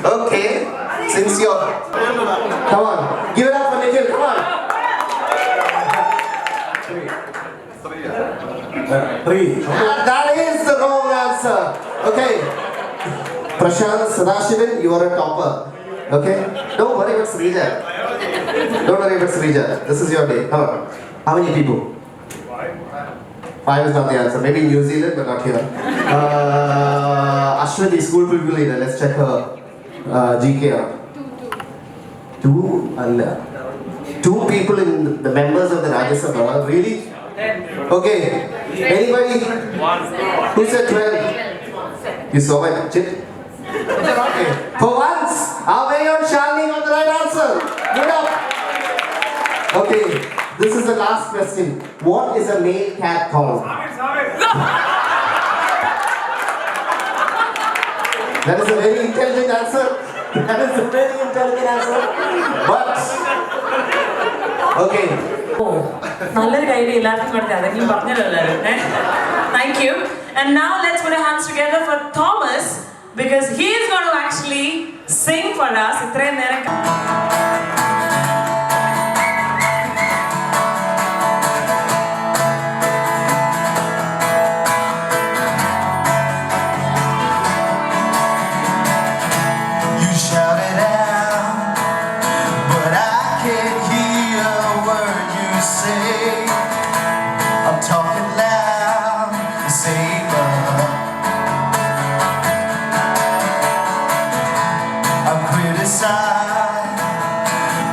Okay, since you're... Come on, give it up for Nikhil, come on. 3. That is the wrong answer. Okay. Prashant Sadashivan, you are a topper. Okay? Don't worry about Srija. This is your day. Come on. How many people? 5 is not the answer. Maybe New Zealand, but not here. Ashwati, school people leader. Let's check her GK out. 2? Allah. 2 people in the members of the Rajya Sabha. Really? Okay. Anybody? Who said 12? You saw my chip? Okay. For once, our very own Shalini got the right answer. Good up. Okay. This is the last question. What is a male cat called? That is a very intelligent answer. But, okay. നല്ലൊരു idea എല്ലാവർക്കും കൊടുത്തേ അതെങ്കിലും പറഞ്ഞല്ലോ എല്ലാവരും thank you and now let's put our hands together for Thomas because he is going to actually sing for us ഇത്രയും നേരം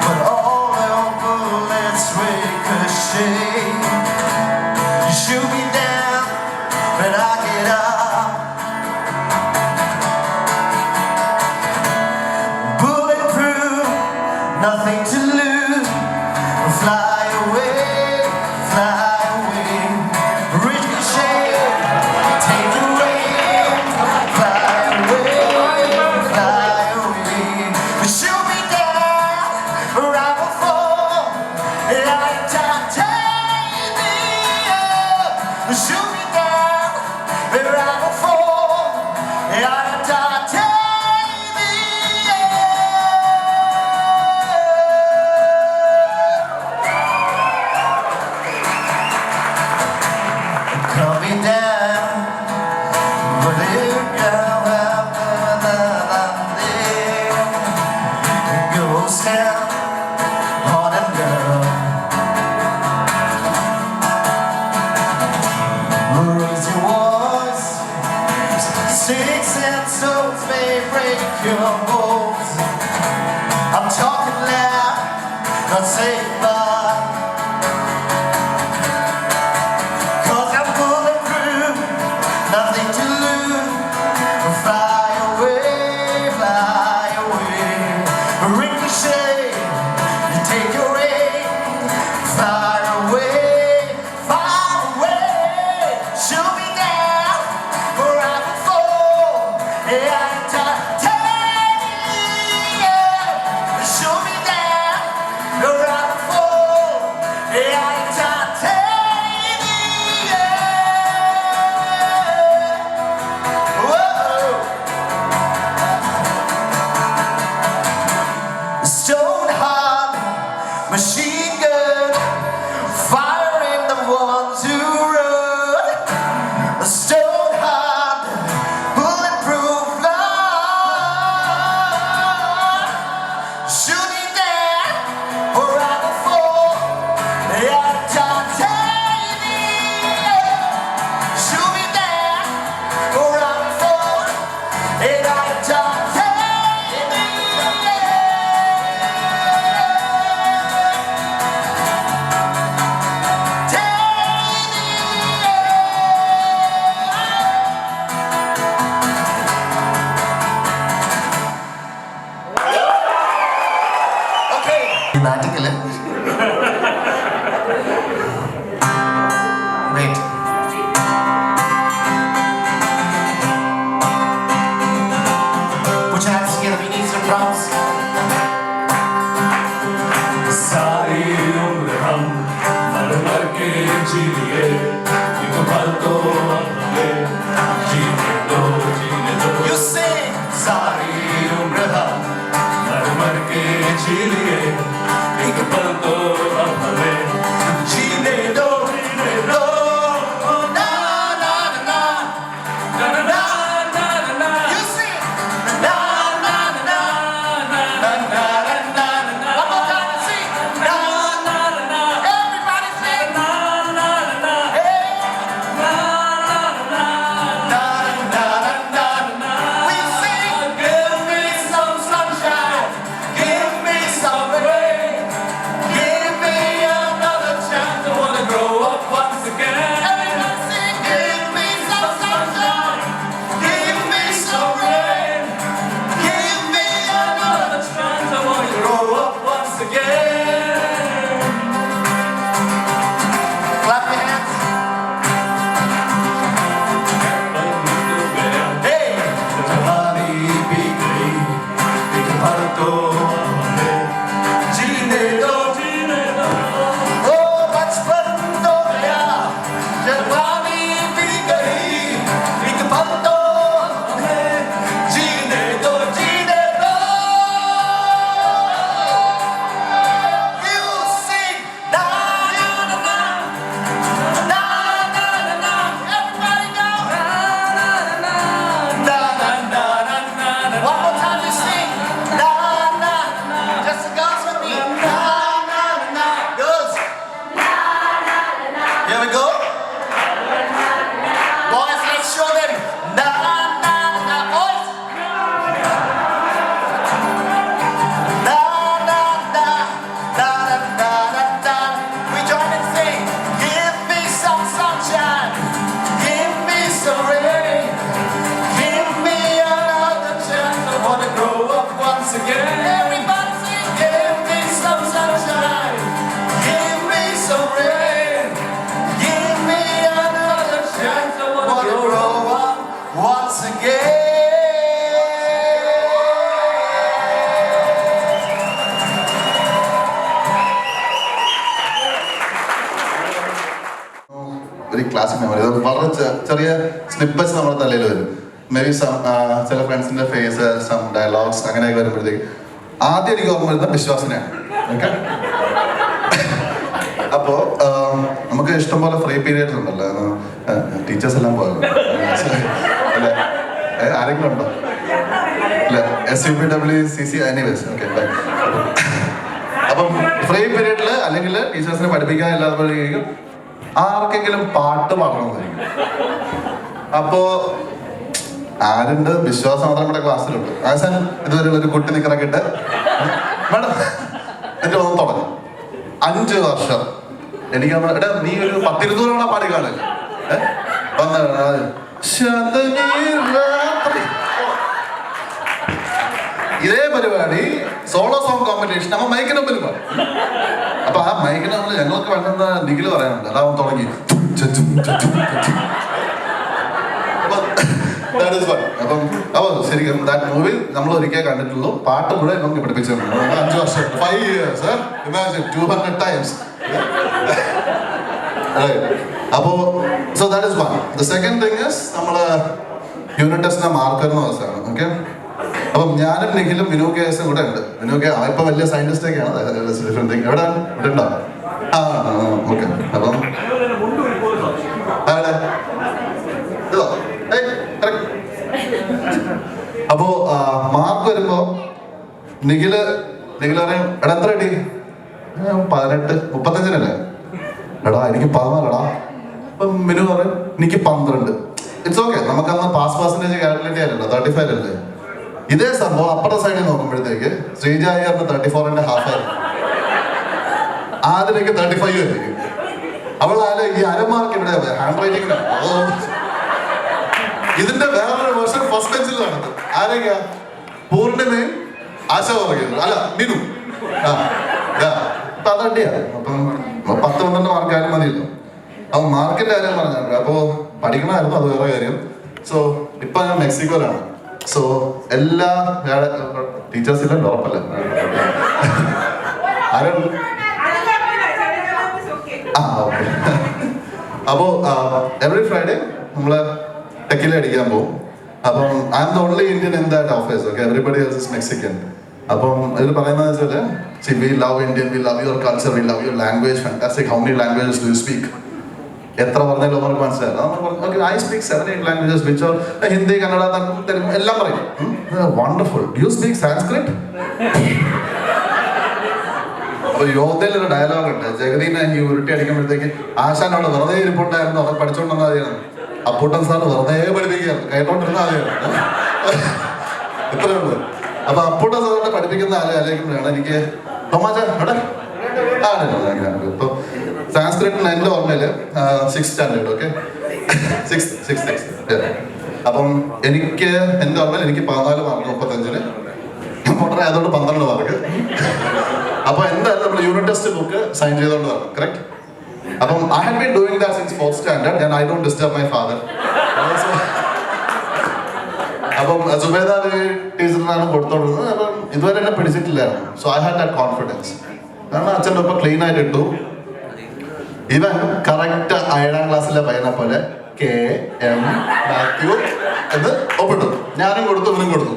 But all your bullets ricochet. nothing to lose. Fly away, ricochet, take the rain. Fly away, shoot me down, or I will fall. Like titanium, shoot me down, or I will fall. Like titanium. Coming down, but it goes down on a love. Raise your voice, sticks and stones may break your bones. I'm talking loud, not saying much. Nothing to lose. Fly away, ricochet, you take your aim. Far away, shoot me down, or I will fall. Titanium, shoot me down, or I will fall. Titanium. Stone hard machine gun, firing the ones who run. Stone hard, bulletproof love. Shooting down, or I will fall. Titanium. Shoot me down, or I will fall. Titanium. Dramatically. Wait. Put your hands together, we need some drums. सारी उम्र हम मर मर के जी लिए, एक पल तो हमें जीने दो, जीने दो. You sing. सारी उम्र हम मर मर के जी लिए, एक पल तो हमें जीने दो, जीने दो. Na na na na na na na na. You sing. Na na na na na na na na. One more time, sing. Na na na. Everybody sing. Na na na. Hey. Na na na na na na na. We sing. Give me some sunshine. Give me some rain. Give me another chance. I wanna grow up once again. Everybody sing. Give me some sunshine. Give me some rain. Give me another chance. I wanna grow up once again. Clap your hands. Hey. जवानी भी गई, एक पल तो हमें जीने दो, जीने दो. ओ बचपन तो गया, जवानी भी गई, एक पल तो हमें जीने दो, जीने दो. Classic memory. വളരെ ചെറിയ സ്നിപ്പറ്റ്സ് നമ്മുടെ തലയിൽ വരും. മേ ബി ചില ഫ്രണ്ട്സിന്റെ ഫേസ്, സം ഡയലോഗ്സ് അങ്ങനെയൊക്കെ വരുമ്പോഴത്തേക്ക് ആദ്യം എനിക്ക് ഓർമ്മ വരുന്നത് വിശ്വാസനെയാണ്. ഓക്കെ, അപ്പോൾ നമുക്ക് ഇഷ്ടംപോലെ ഫ്രീ പീരിയഡ്സ് ഉണ്ടല്ലോ. ടീച്ചേഴ്സ് എല്ലാം പോയോ അല്ലേ? ആരെങ്കിലും ഉണ്ടോ? അല്ല, SUPWCC എനിവേസ്. ഓക്കെ, അപ്പം ഫ്രീ പീരീഡിൽ അല്ലെങ്കിൽ ടീച്ചേഴ്സിനെ പഠിപ്പിക്കാൻ എല്ലാവരും ആർക്കെങ്കിലും പാട്ട് പാടണമെന്നായിരിക്കും. അപ്പോ ആരുണ്ട്? വിശ്വാസം മാത്രം നമ്മുടെ ക്ലാസ്സിലുണ്ട്. ആശാൻ ഇതുവരെ ഒരു കുട്ടി നിക്കറൊക്കെ ഇട്ട് മേഡം എന്നിട്ട് ഒന്ന് തുടങ്ങും. 5 വർഷം എനിക്ക് എടാ നീ ഒരു 10-20 പാടി കാണില്ല. ഇതേ പരിപാടി സോളോ സോങ് കോമ്പറ്റീഷൻ അപ്പൊ മൈക്കിന് മുമ്പിൽ പാടും. അപ്പൊ ആ മൈക്കിന് മുമ്പിൽ ഞങ്ങൾക്ക് വേണ്ടുന്ന നിഖില് പറയാനുണ്ട്. അതാവും തുടങ്ങി. അപ്പം ശരിക്കും ദാറ്റ് മൂവി നമ്മൾ ഒരിക്കൽ കണ്ടിട്ടുള്ളൂ. പാട്ട് മുഴുവൻ നമുക്ക് പഠിപ്പിച്ചിട്ടുണ്ട്. 5 വർഷം, 5 years, imagine 200 times. അപ്പോ so that is one. The second thing is നമ്മള് യൂണിറ്റ് ടെസ്റ്റിന്റെ മാർക്ക് വരുന്ന ദിവസമാണ്. ഓക്കെ, അപ്പം ഞാനും നിഖിലും വിനു കേസും കൂടെ ഉണ്ട്. വിനു കെ ഇപ്പൊ വലിയ സയന്റിസ്റ്റ് ഒക്കെയാണ്. Different thing. എവിടെ ഉണ്ടോ? ഓക്കെ, അപ്പം അപ്പോ മാർക്ക് വരുമ്പോ നിഖില് പറയും എടാ എത്ര കിട്ടി? 18, 35 എടാ എനിക്ക് 14. അപ്പം മിനു പറയും എനിക്ക് 12. ഇറ്റ്സ് ഓക്കെ, നമുക്കന്ന് പാസ് പെർസെന്റേജ് കാൽക്കുലേറ്റ് ചെയ്യാനല്ലോ, 35 അല്ലേ. ഇതേ സംഭവം അപ്പുറത്തെ സൈഡിൽ നോക്കുമ്പോഴത്തേക്ക് ശ്രീജായിന്റെ 34.5 ആയിരിക്കും, ആദ്യത്തേക്ക് 35 ആയിരിക്കും. അവൾ ഈ അരമാർക്ക് ഇവിടെ ഹാൻഡ് റൈറ്റിംഗ്. ഇതിന്റെ വേറൊരു വേർഷൻ ഫസ്റ്റ് ബെഞ്ചിൽ നടന്നത് ആരൊക്കെയാ? പൂർണിമയും ആശ പറയുന്നത്. അല്ല, മിനു. അതടിയാണ്. അപ്പം 10-12 മാർക്കായാലും മതിയല്ലോ. അപ്പൊ മാർക്കിന്റെ കാര്യം പറഞ്ഞിട്ടുണ്ട്. അപ്പോ പഠിക്കണമായിരുന്നു, അത് വേറെ കാര്യം. സോ ഇപ്പൊ ഞാൻ മെക്സിക്കോയിലാണ്. സോ എല്ലാ ടീച്ചേഴ്സ് ഇല്ലല്ലോ, ഉറപ്പല്ലേ? ആരും ഓക്കെ. അപ്പോ എവറി ഫ്രൈഡേ നമ്മള് ടെക്കില അടിക്കാൻ പോകും. അപ്പം I am the only Indian in that office. Okay, everybody else is Mexican. അപ്പം ഇതിൽ പറയുന്നത് വെച്ചാല് we love Indian, we love your culture, we love your language, fantastic. How many languages do you speak? എത്ര പറഞ്ഞാലും അവർക്ക് മനസ്സിലായി. I speak 7-8 languages which are Hindi, Kannada, എല്ലാം പറയും. വണ്ടർഫുൾ. You speak Sanskrit? അപ്പൊ യോധയിൽ ഒരു ഡയലോഗ് ഉണ്ട്. ജഗദീനെ ഈ ഉരുട്ടി അടിക്കുമ്പോഴത്തേക്ക് ആശാനോട് വെറുതെ ഇരിപ്പുണ്ടായിരുന്നു, അത് പഠിച്ചോണ്ടെന്നാ മതിയാണ്. അപ്പൂട്ടൻ സാറ് വെറുതെ പഠിപ്പിക്കുകയാണ്, കേട്ടോണ്ടിരുന്ന മതിയാണ്. ഇത്രയേ ഉള്ളൂ. അപ്പൊ അപ്പൂട്ടൻ സാറിനെ പഠിപ്പിക്കുന്ന ആലോചിക്കുമ്പോഴാണ് എനിക്ക് ടൊമാറ്റോ ഇവിടെ ഇപ്പൊ സാൻസ്ക്രിറ്റിന് എന്റെ ഓർമ്മയില് 6th സ്റ്റാൻഡേർഡ്. Okay, 6th. അപ്പം എനിക്ക് എന്റെ ഓർമ്മയിൽ എനിക്ക് 14 മാർക്ക് 35-ന്, മോട്ടർ ആയതുകൊണ്ട് 12 മാർക്ക്. അപ്പൊ എന്തായാലും നമ്മൾ യൂണിറ്റ് ടെസ്റ്റ് ബുക്ക് സൈൻ ചെയ്തോണ്ടാണ്. കറക്റ്റ്. അപ്പം I have been doing that since 4th standard and I don't disturb my father. അപ്പം സുബേദ ടീച്ചറിനാണ് കൊടുത്തോണ്ടിരുന്നത്. അപ്പം ഇതുവരെ എന്നെ പിടിച്ചിട്ടില്ലായിരുന്നു. So I had that confidence. കാരണം അച്ഛൻ്റെ ഒപ്പം ക്ലീൻ ആയിട്ട് ഇട്ടു. ഇവൻ കറക്റ്റ് 7ാം ക്ലാസ്സിലെ പയ്യനെ പോലെ KM മാത്യു എന്ന് ഒപ്പിട്ടു. ഞാനും കൊടുത്തു, ഇവനും കൊടുത്തു.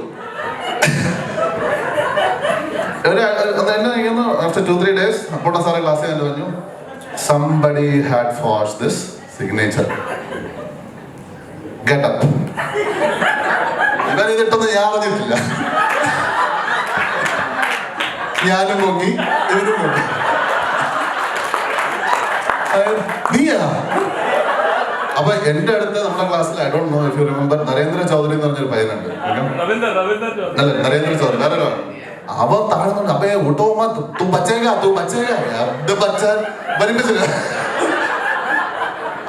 After 2-3 days, അപ്പോട്ട സാറെ ക്ലാസ്സിൽ കണ്ടു പറഞ്ഞു, somebody had forged this signature. Get up. ഇവൻ ഇതിട്ടൊന്നും ഞാൻ അറിഞ്ഞിട്ടില്ല. ഞാനും പൊങ്ങി, ഇവനും പൊങ്ങി. നീയാ? അപ്പൊ എന്റെ അടുത്ത് നമ്മുടെ ക്ലാസ്സിൽ I don't know if you remember Narendra Chaudhary എന്ന് പറഞ്ഞൊരു പയ്യനുണ്ട്. അല്ല, നരേന്ദ്ര ചൗധരി വേറെ ഒരാൾ. അവൻ താഴ്ന്നുണ്ട്. അപ്പൊ ഊട്ടോമ്മ തൂ ബച്ചേക വരുമ്പിച്ചില്ല.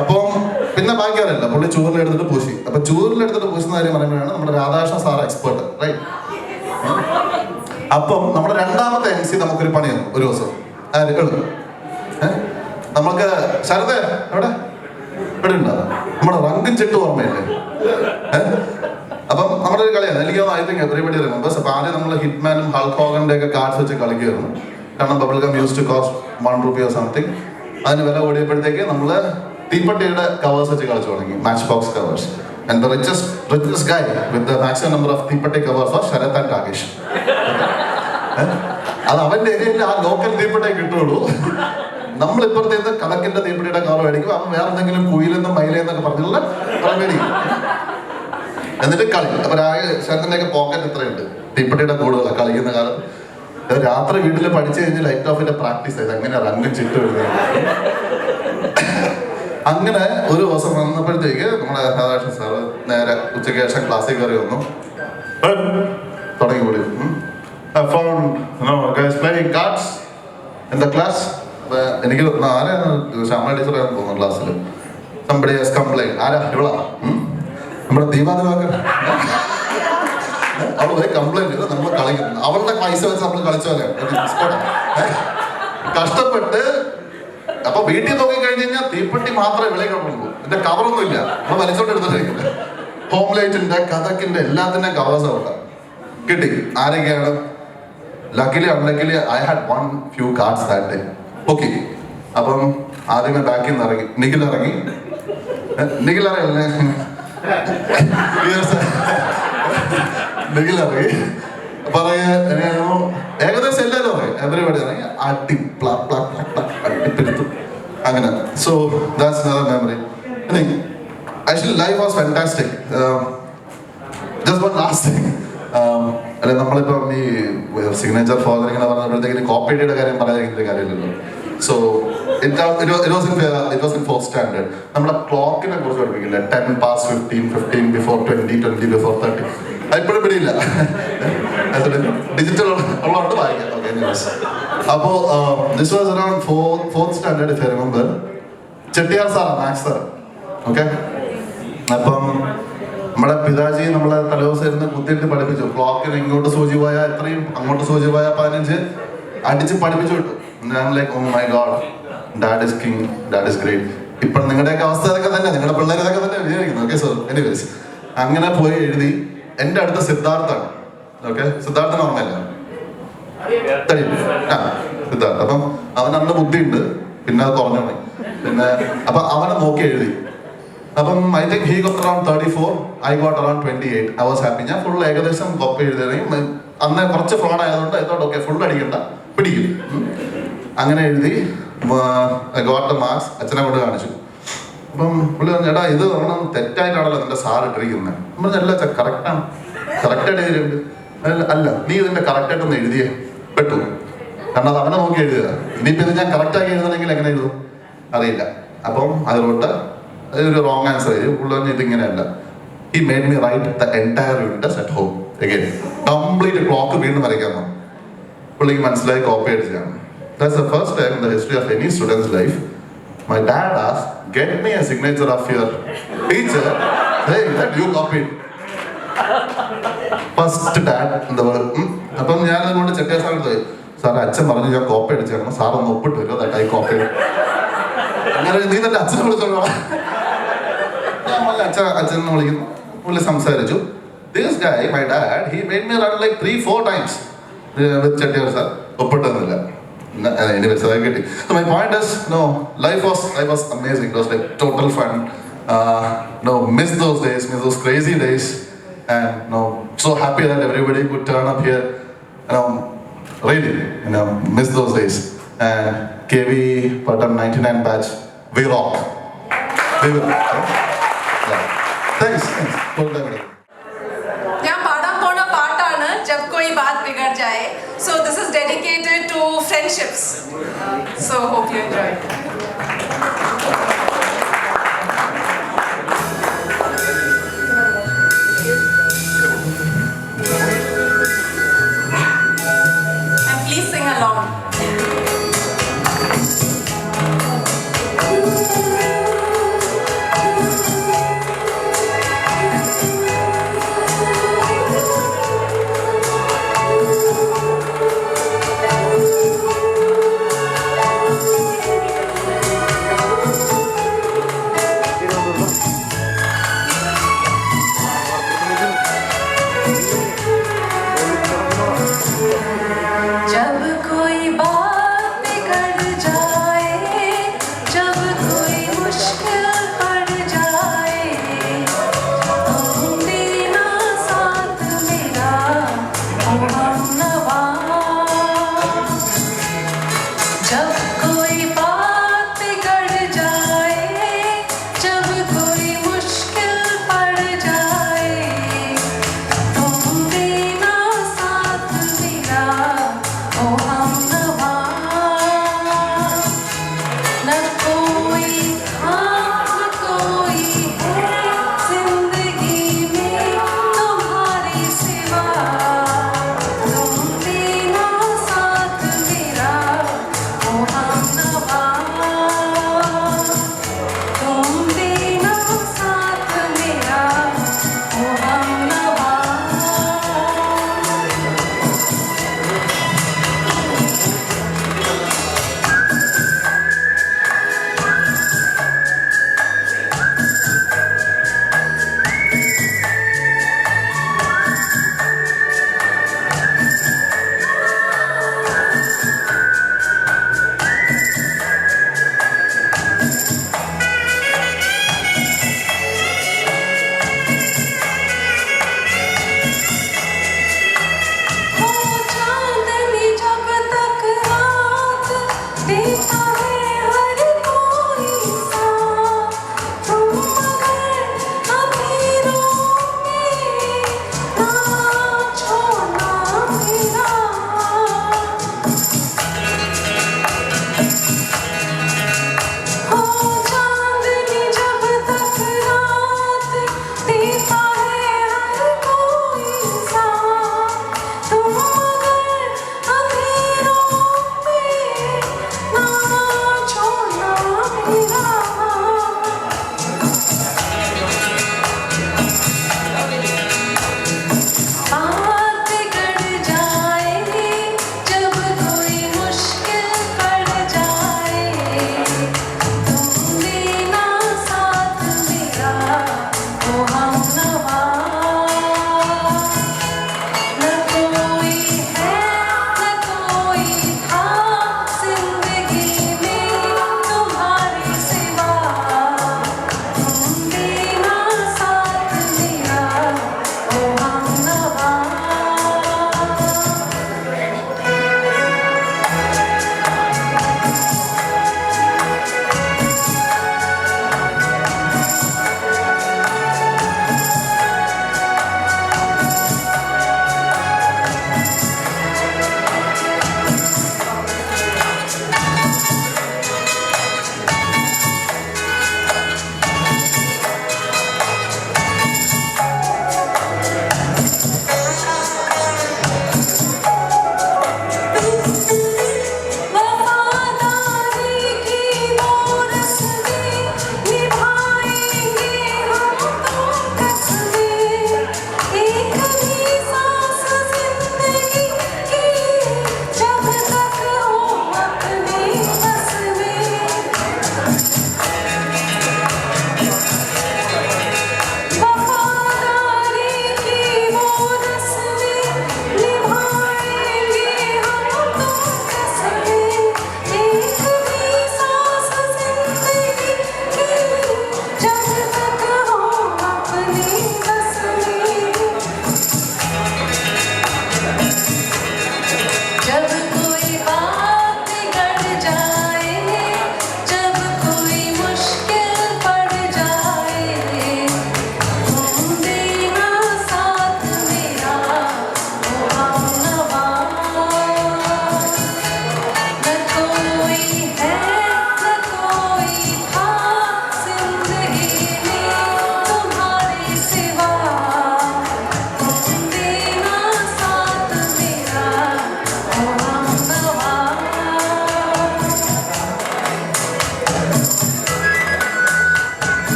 അപ്പം പിന്നെ ബാക്കി അറിയില്ല. പുള്ളി ചൂരിലെടുത്തിട്ട് പൂശി. അപ്പൊ ചൂരിലെടുത്തിട്ട് പൂശുന്ന കാര്യം പറയുമ്പോഴാണ് നമ്മുടെ രാധാകൃഷ്ണ സാർ എക്സ്പേർട്ട്, റൈറ്റ്? അപ്പം നമ്മുടെ 2ാമത്തെ MC നമുക്കൊരു പണിയാണ് ഒരു ദിവസം. നമുക്ക് ശരത് എവിടെ ഉണ്ടാകും നമ്മുടെ റങ്കും ചെട്ട് ഓർമ്മയില്ലേ? അപ്പം നമ്മുടെ ഒരു കളിയാണ്. എനിക്ക് ഐ തിങ്ക് എവറിബഡി റിമെമ്പേഴ്സ്. അപ്പൊ ആദ്യം നമ്മൾ ഹിറ്റ്മാനും ഹൾക്ക് ഹോഗന്റെ ഒക്കെ കാർഡ്സ് വെച്ച് കളിക്കുമായിരുന്നു. കാരണം bubble gum used to cost 1 rupee or something. അതിന് വില ഓടിയപ്പോഴത്തേക്ക് നമ്മള് തീപ്പട്ടിയുടെ കവേഴ്സ് വെച്ച് കളിച്ചു തുടങ്ങി, match box covers. And the richest guy with the maximum number of തീപ്പട്ടി covers was Sarath and Rakesh. അത് അവന്റെ ഏരിയയിൽ ആ ലോക്കൽ തീപ്പട്ടേ കിട്ടുള്ളൂ. നമ്മളിപ്പുറത്തേന്ന് കണക്കിന്റെ തീപ്പട്ടിയുടെ കവർ മേടിക്കും, അവൻ വേറെ എന്തെങ്കിലും കുയിലെന്നും മയിലെന്നൊക്കെ പറഞ്ഞുള്ള കവർ മേടിക്കും. എന്നിട്ട് കളി. അപ്പൊ ശരത്തിന്റെയൊക്കെ പോക്കറ്റ് ഇത്രയുണ്ട്, തീപ്പട്ടിയുടെ കൂടുതലാണ് കളിക്കുന്ന കാലം. രാത്രി വീട്ടിൽ പഠിച്ചു കഴിഞ്ഞ് ലൈറ്റ് ഓഫിന്റെ പ്രാക്ടീസ് ചെയ്ത് അങ്ങനെ റങ്ങും ചിട്ട് വരുന്നത്. അങ്ങനെ ഒരു ദിവസം വന്നപ്പോഴത്തേക്ക് നമ്മുടെ രാധാകൃഷ്ണൻ സാറ് നേരെ ഉച്ചയ്ക്ക് ശേഷം ക്ലാസ്സിൽ കയറി വന്നു, തുടങ്ങി കൂടി കാർഡ്സ് ഇൻ ദ ക്ലാസ്. എനിക്ക് ആരാണ് ശ്യാമ ടീച്ചറാണെന്ന് തോന്നുന്നു ക്ലാസ്സിൽ. somebody has complained. ആരാ ഇവളാ? നമ്മുടെ ദീപാദിവാകർ. അവൾ പോയി കംപ്ലൈന്റ് ചെയ്ത് നമ്മൾ കളിക്കുന്നു. അവളുടെ പൈസ വെച്ച് നമ്മൾ കളിച്ചോലെ കഷ്ടപ്പെട്ട്. അപ്പൊ വീട്ടിൽ നോക്കി കഴിഞ്ഞ് കഴിഞ്ഞാൽ തീപ്പെട്ടി മാത്രമേ വിളയിക്കുള്ളൂ, ഇതിന്റെ കവറൊന്നും ഇല്ല. നമ്മൾ വലിച്ചോണ്ട് എടുത്തിട്ടില്ല. ഹോം ലൈറ്റിന്റെ കഥക്കിന്റെ എല്ലാത്തിൻ്റെ കവേഴ്സ് ഉണ്ട്. കിട്ടി. ആരൊക്കെയാണ്? Luckily unluckily I had one few cards that day. Okay, അപ്പം ആദ്യമേ ബാക്കിൽ നിന്ന് ഇറങ്ങി നിഖിൽ ഇറങ്ങി. നിഖിൽ അറിയല്ലേ? നിഖിൽ ഇറങ്ങി പറയാ ഏകദേശം എല്ലാവരും പറയും, എവരിബഡി ഇറങ്ങി അടി അടിപ്പിരുത്തു അങ്ങനെ. So that's another memory. Actually life was fantastic. Just one last thing. അല്ലെ നമ്മളിപ്പം ഈ സിഗ്നേച്ചർ ഫോദർ ഇങ്ങനെ പറഞ്ഞപ്പോഴത്തേക്ക് കോപ്പറേറ്റീയുടെ കാര്യം പറയാതിരിക്കുന്ന കാര്യമില്ലല്ലോ. So it was in 4th standard. നമ്മുടെ ക്ലോക്കിനെ കുറിച്ച് പഠിപ്പിക്കില്ല. 10 past 15, 15 before 20, 20 before 30. അതിപ്പോഴും പിടിയില്ല. ഡിജിറ്റൽ ഉള്ളതുകൊണ്ട് വായിക്കാം. ഓക്കെ, അപ്പോ this was around 4th standard if I remember. Chettiar സാറാണ് മാത്സ് സാർ. ഓക്കെ, അപ്പം നമ്മുടെ പിതാജി നമ്മളെ തലേദിവസം ഇരുന്ന് കുത്തിയിട്ട് പഠിപ്പിച്ചു. ക്ലോക്കിന് ഇങ്ങോട്ട് സൂചി പോയാൽ എത്രയും, അങ്ങോട്ട് സൂചി പോയാൽ 15 അടിച്ച് പഠിപ്പിച്ചു വിട്ടു. ഞാൻ like oh my god, dad is king, dad is great. ഇപ്പൊ നിങ്ങളുടെയൊക്കെ അവസ്ഥ ഇതൊക്കെ തന്നെ, നിങ്ങളുടെ പിള്ളേർ ഇതൊക്കെ തന്നെ വിചാരിക്കുന്നു. ഓക്കെ, സോ എനിവേസ് അങ്ങനെ പോയി എഴുതി. എൻ്റെ അടുത്ത സിദ്ധാർത്ഥാണ്. ഓക്കെ, സിദ്ധാർത്ഥൻ ഓർമ്മയില്ല? സിദ്ധാർത്ഥ. അപ്പം അവൻ അന്ന് ബുദ്ധിയുണ്ട്, പിന്നെ അത് കുറഞ്ഞു പോയി. പിന്നെ അപ്പൊ അവനെ നോക്കി എഴുതി. അപ്പം I think he got around 34, I got around 28. I was happy. ഞാൻ ഫുൾ ഏകദേശം കോപ്പി എഴുതി. അന്ന് കുറച്ച് ഫ്രോഡ് ആയതുകൊണ്ട് ആയതുകൊണ്ട് ഓക്കെ ഫുൾ അടിക്കണ്ട, പിടിക്കും. അങ്ങനെ എഴുതി. I got the marks. അച്ഛനെ കൊണ്ട് കാണിച്ചു. അപ്പം പുള്ളി പറഞ്ഞു, ചേട്ടാ ഇത് ഒരെണ്ണം തെറ്റായിട്ടാണല്ലോ നിന്റെ സാർ ഇട്ടിരിക്കുന്നത്. നമ്മൾ അല്ല കറക്റ്റാണ്, കറക്റ്റായിട്ട് എഴുതിയിട്ടുണ്ട്. അല്ല, നീ ഇതിന്റെ കറക്റ്റായിട്ടൊന്ന് എഴുതിയേ. പെട്ടു. കാരണം അത് അവനെ നോക്കി എഴുതുക. ഇനിയിപ്പോൾ ഇത് ഞാൻ കറക്റ്റാക്കി എഴുതണമെങ്കിൽ എങ്ങനെ എഴുതും അറിയില്ല. അപ്പം അതിലോട്ട് അതൊരു റോങ് ആൻസർ എഴുതി. പുള്ളി പറഞ്ഞു ഇതിങ്ങനെയല്ല. He made me write the entire unit at home again. Complete clock വീണ്ടും വരയ്ക്കാൻ. പുള്ളിക്ക് മനസ്സിലായി കോപ്പി അടിച്ചാണ്. That's the first time in the history of any student's life my dad asked, get me a signature of your teacher saying that you copied. First dad in the world. അപ്പം ഞാൻ അതുകൊണ്ട് ചെട്ടിയാർ സാറിന് പോയി, sir അച്ഛൻ പറഞ്ഞു ഞാൻ copy അടിച്ചാണ്, sir ഒന്ന് ഒപ്പിട്ട് വരുമോ ദാറ്റ് ഐ കോപ്പി. അങ്ങനെ നീ തന്നെ അച്ഛനെ വിളിച്ചോളൂ. ഞാൻ അച്ഛൻ വിളിക്കുന്നു. പുള്ളി സംസാരിച്ചു. This guy, my dad, he made me run like 3-4 times with Chettiar sir. ഒപ്പിട്ടൊന്നുമില്ല. Anyways, so my point is, no, life was amazing. It was like total fun. No, miss those days, miss those crazy days, and no, so happy that everybody could turn up here. Really, miss those days. And KV Patam 99 batch, we rock. We will. Yeah. Thanks. ഞാൻ പാടാൻ പോണ പാട്ടാണ് ജബ് കോയി ബാത് ബിഗड़ जाए. So this is dedicated to friendships. So hope you enjoy. And please sing along. जब कोई बात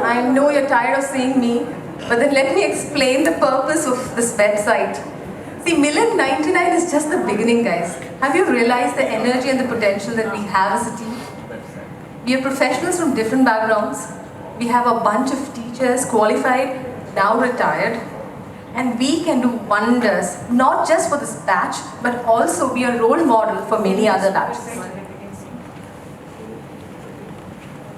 I know you're tired of seeing me, but then let me explain the purpose of this website. See, Milan 99 is just the beginning, guys. Have you realized the energy and the potential that we have as a team? We are professionals from different backgrounds. We have a bunch of teachers, qualified, now retired, and we can do wonders, not just for this batch, but also be a role model for many other batches.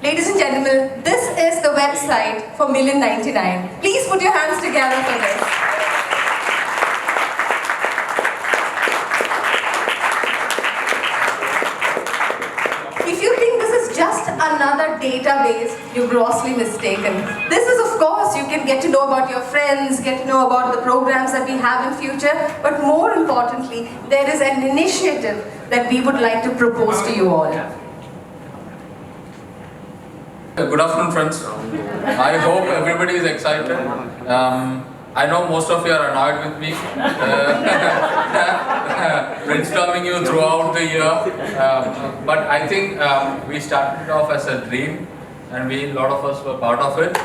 Ladies and gentlemen, this is the website for Milan 99. Please put your hands together for this. If you think this is just another database, you're grossly mistaken. This is, of course, you can get to know about your friends, get to know about the programs that we have in future, but more importantly, there is an initiative that we would like to propose to you all. Good afternoon, friends. I hope everybody is excited. I know most of you are annoyed with me, brainstorming you throughout the year. But I think we started it off as a dream, and a lot of us were part of it.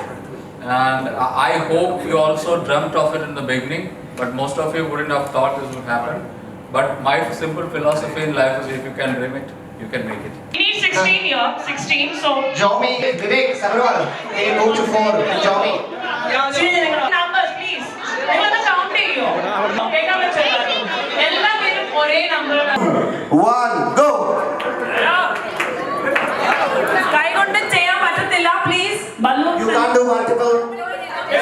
And I hope you also dreamt of it in the beginning, but most of you wouldn't have thought this would happen. But my simple philosophy in life is if you can dream it, you can make it. We need 16 here, 16, so... Jomi, Vivek, Sarwal, they go to 4, Jomi. Numbers, please. What the count are you? One, go! Please. Balloons. You can't do multiple. No.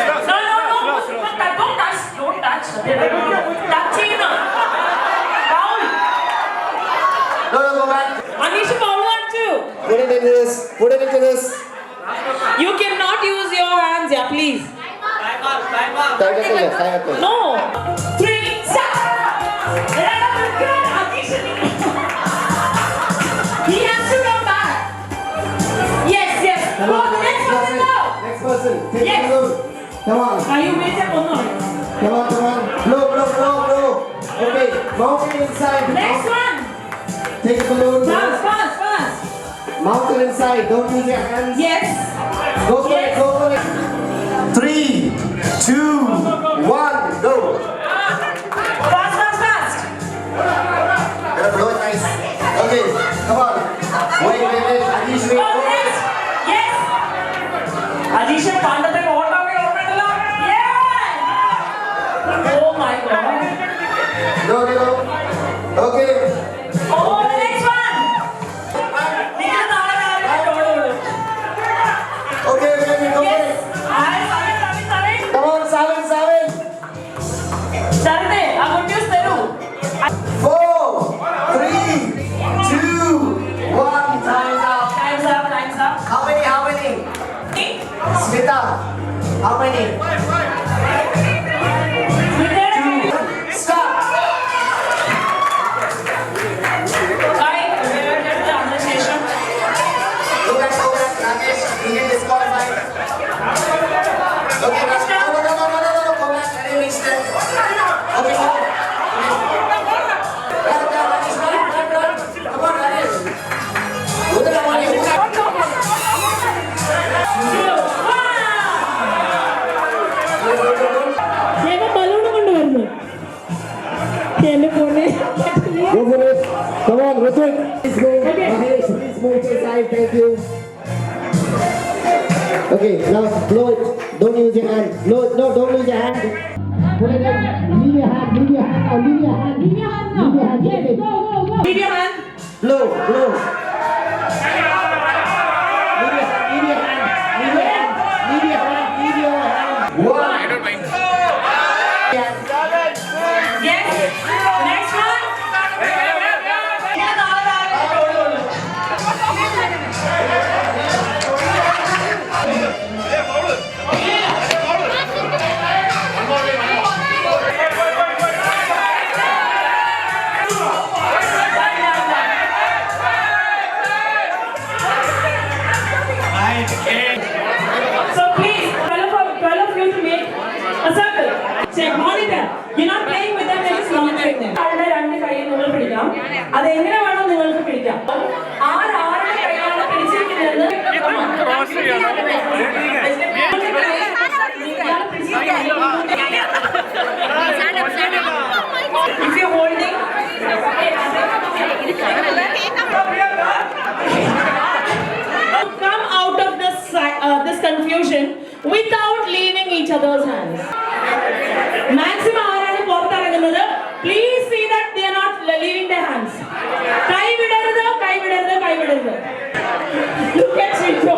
Don't touch. Touching. Foul. No, go back. Anisha, foul one too. Put it into this. You cannot use your hands, yeah, please. Time. No. 3, start. He has to come back. Yes. Go on, the next person now. Next person. Take Yes. the balloon. Come on. Are you waiting or not? Come on. Blow. Okay, mount it inside. Next one. Take the balloon. Fast. Mount it inside. Don't use your hands. Yes. Go for it. 3, 2, 1, go. Fast. Blow it nice. Okay, come on. Wait. Adish, wait. Oh, yes. Adisha, Pandate, what are we opening? Yeah. Oh my God. No. Okay. Oh, the next one. Okay, go. Yes. Come on, Savin. Sarate, I'm going to use Peru. 4, 3, 2, 1. Time's up. How many? Smita, how many? 2. Stop. Go back, Rakesh. You get disqualified. Okay, no. Go back. Let him reach there. Okay, go. Rakesh, run. Come on, Rakesh. Go to the money. Go for it. Come on, Ruthik. Please go. Mahesh, please move to the side. Thank you. Okay, now blow it. Don't use your hand. Blow it. No, don't use your hand. Put it in. Leave your hand. Leave your hand. Leave your hand. Leave your hand now. Leave your hand. Yes, go. Leave your hand. Blow. Leave your hand. One. I don't mind. Yes. Next one. So please, 12 of you to make a circle. Check, monitor. You're not playing with them, you're just monitoring them. ആരുടെ രണ്ട് കൈയിൽ നിങ്ങൾ പിടിക്കാം. അതെങ്ങനെ വേണം നിങ്ങൾക്ക് പിടിക്കാം. ആരുടെ കൈയാണ് പിടിച്ചിരിക്കുന്നത്? If you're holding, come out of this confusion without leaving each other's hands. Maximum ആരാണ് പുറത്തിറങ്ങുന്നത്? Please see that they are not leaving their hands. കൈവിടരുത്. Look at Chico.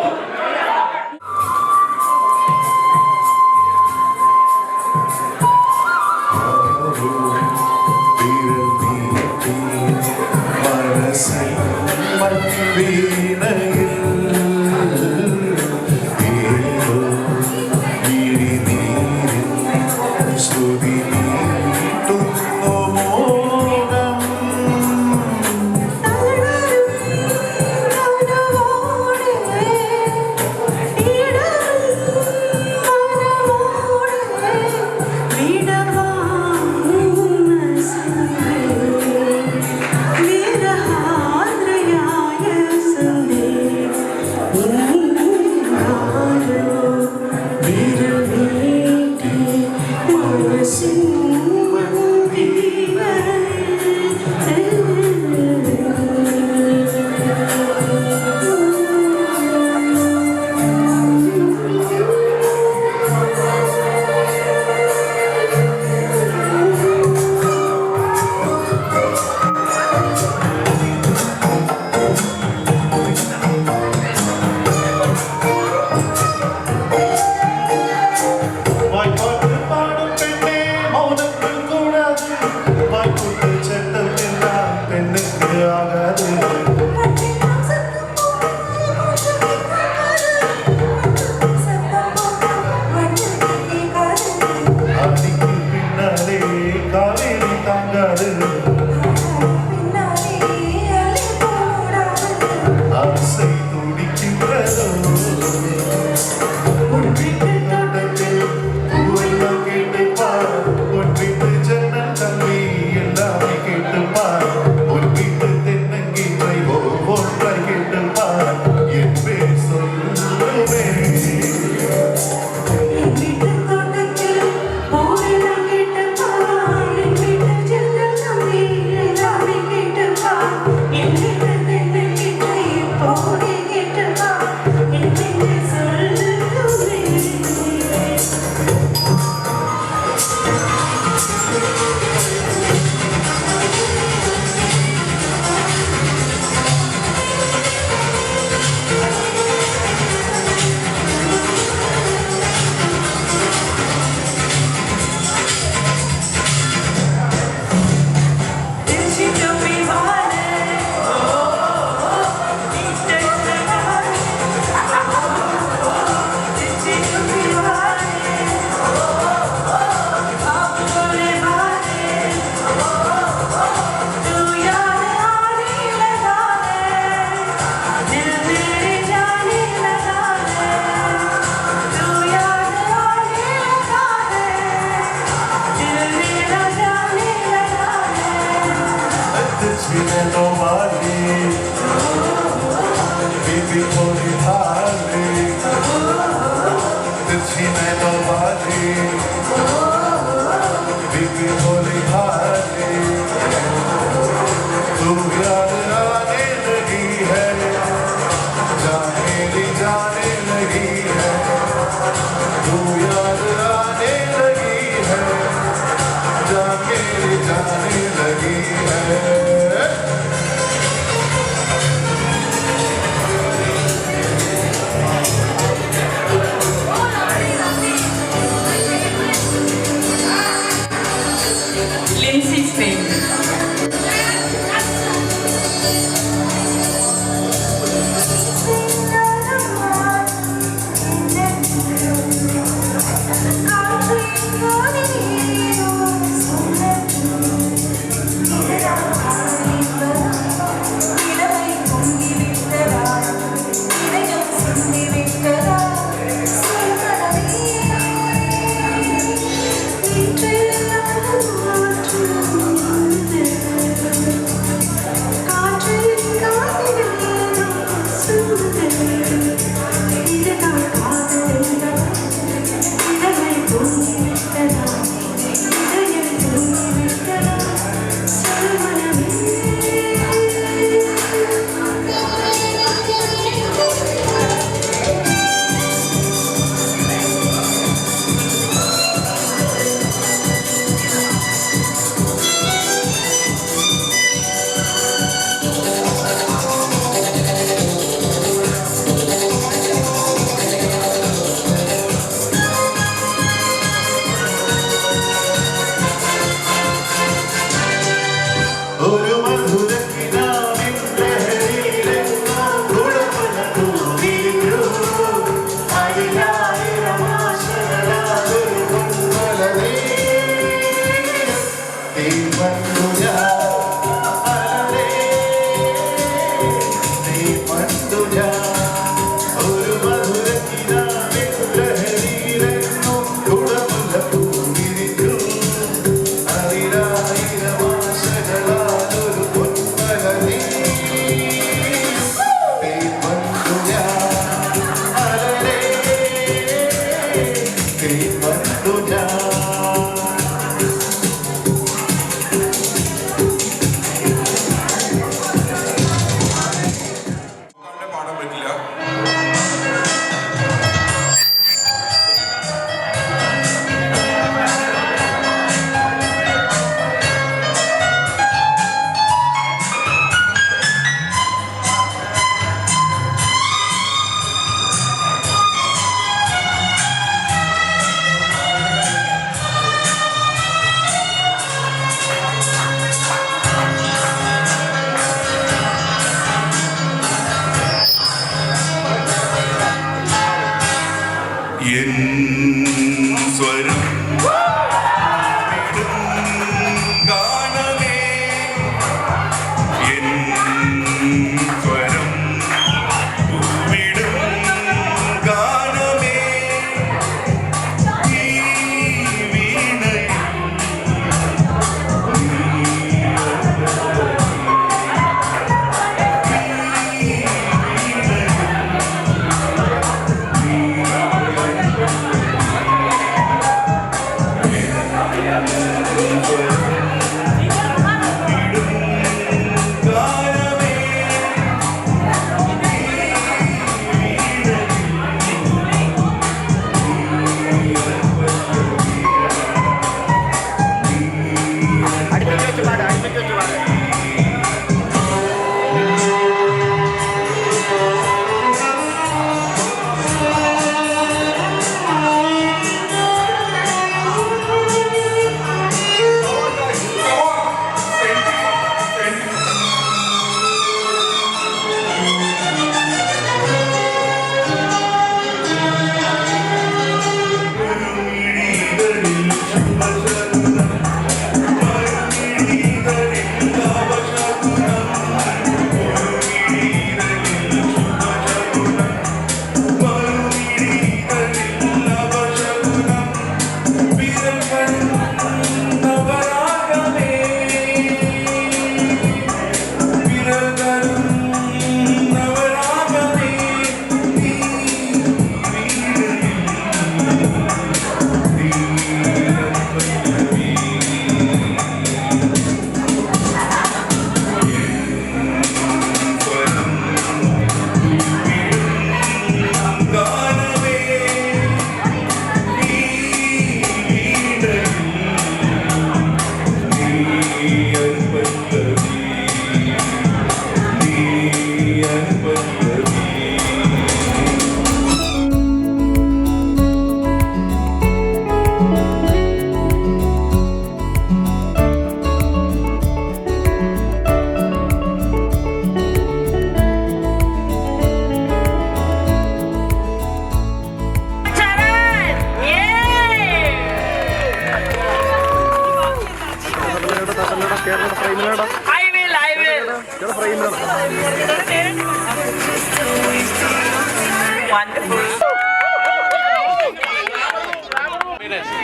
Lindsay's name.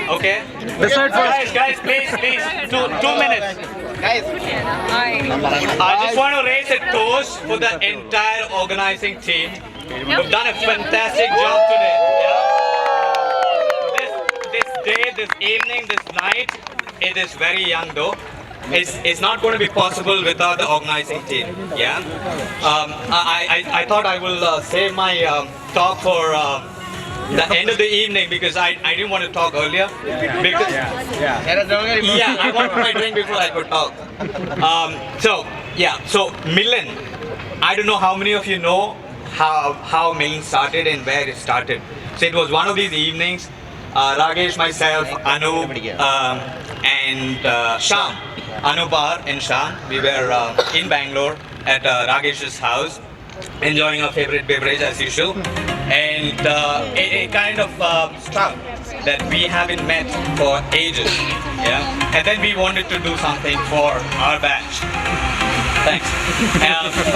Okay. Guys, please, 2 minutes. Guys, I just want to raise a toast for the entire organizing team. You've done a fantastic job today. Yeah? This day, this evening, this night, it is very young though. It's not going to be possible without the organizing team. Yeah. I thought I will save my talk for the end of the evening because I didn't want to talk earlier. Because, I wanted my drink before I could talk. So Milan, I don't know how many of you know how Milan started and where it started. So it was one of these evenings. Ragesh, myself, Anu, and Sham, Anupar and Sham, we were in Bangalore at Ragesh's house, enjoying our favorite beverage as usual. And it kind of struck that we haven't met for ages, yeah. And then we wanted to do something for our batch. Thanks.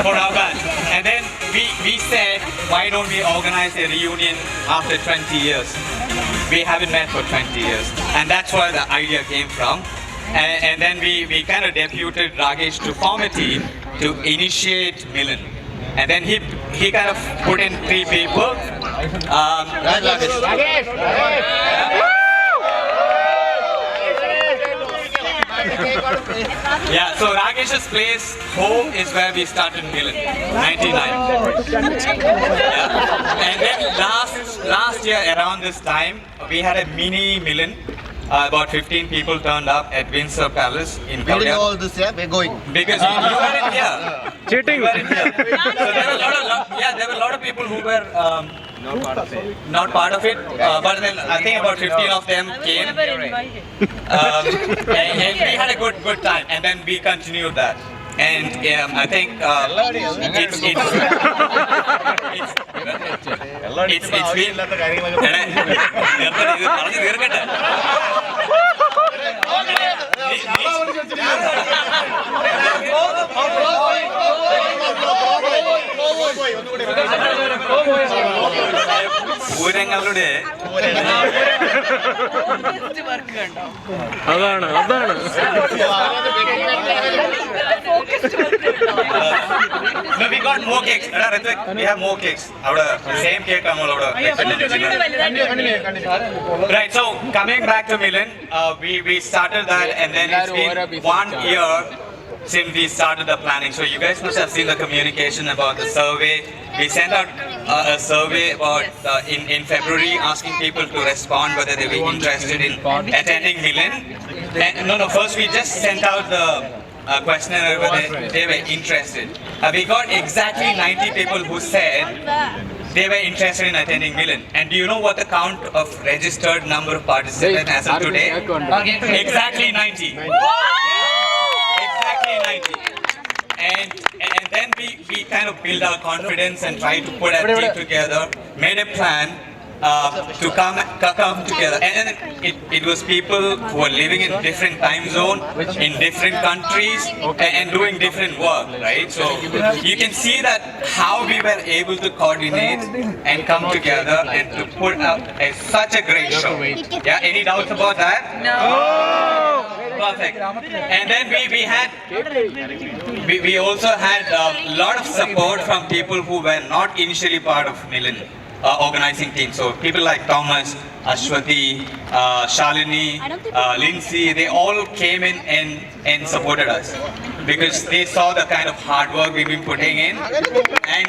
For our batch. And then we said, why don't we organize a reunion after 20 years? We haven't met for 20 years. And that's where the idea came from. And then we kind of deputed Ragesh to form a team to initiate Milan. And then he kind of put in 3 people. Yeah, so Ragesh's place, home, is where we started Milan, 99. Yeah. And then last year around this time, we had a mini Milan. About 15 people turned up at Windsor Palace in Korea. Building all this, yeah, we're going. Because you weren't here. Cheating. You weren't here. So there were a lot of people who were not part of it. But then I think about 15 of them came. And we had a good time. And then we continued that. And I think it's പൂരങ്ങളുടെ അതാണ് No, we got more cakes. We have more cakes. Same cake. Right, so coming back to Milan, we started that and then it's been 1 year since we started the planning. So you guys must have seen the communication about the survey. We sent out a survey about in February asking people to respond whether they were interested in attending Milan. And, first we just sent out the questionnaire whether they were interested. We got exactly 90 people who said they were interested in attending Milan. And do you know what the count of registered number of participants as of today? Exactly 90. Exactly 90. And then we kind of built our confidence and tried to put a team together, made a plan to come together. And it was people who were living in different time zones, in different countries, and doing different work, right? So you can see that how we were able to coordinate and come together and to put out such a great show. Yeah, any doubts about that? No! Perfect. And then we also had a lot of support from people who were not initially part of Milan organizing team. So people like Thomas, Ashwati, Shalini, Lindsay, they all came in and supported us because they saw the kind of hard work we've been putting in,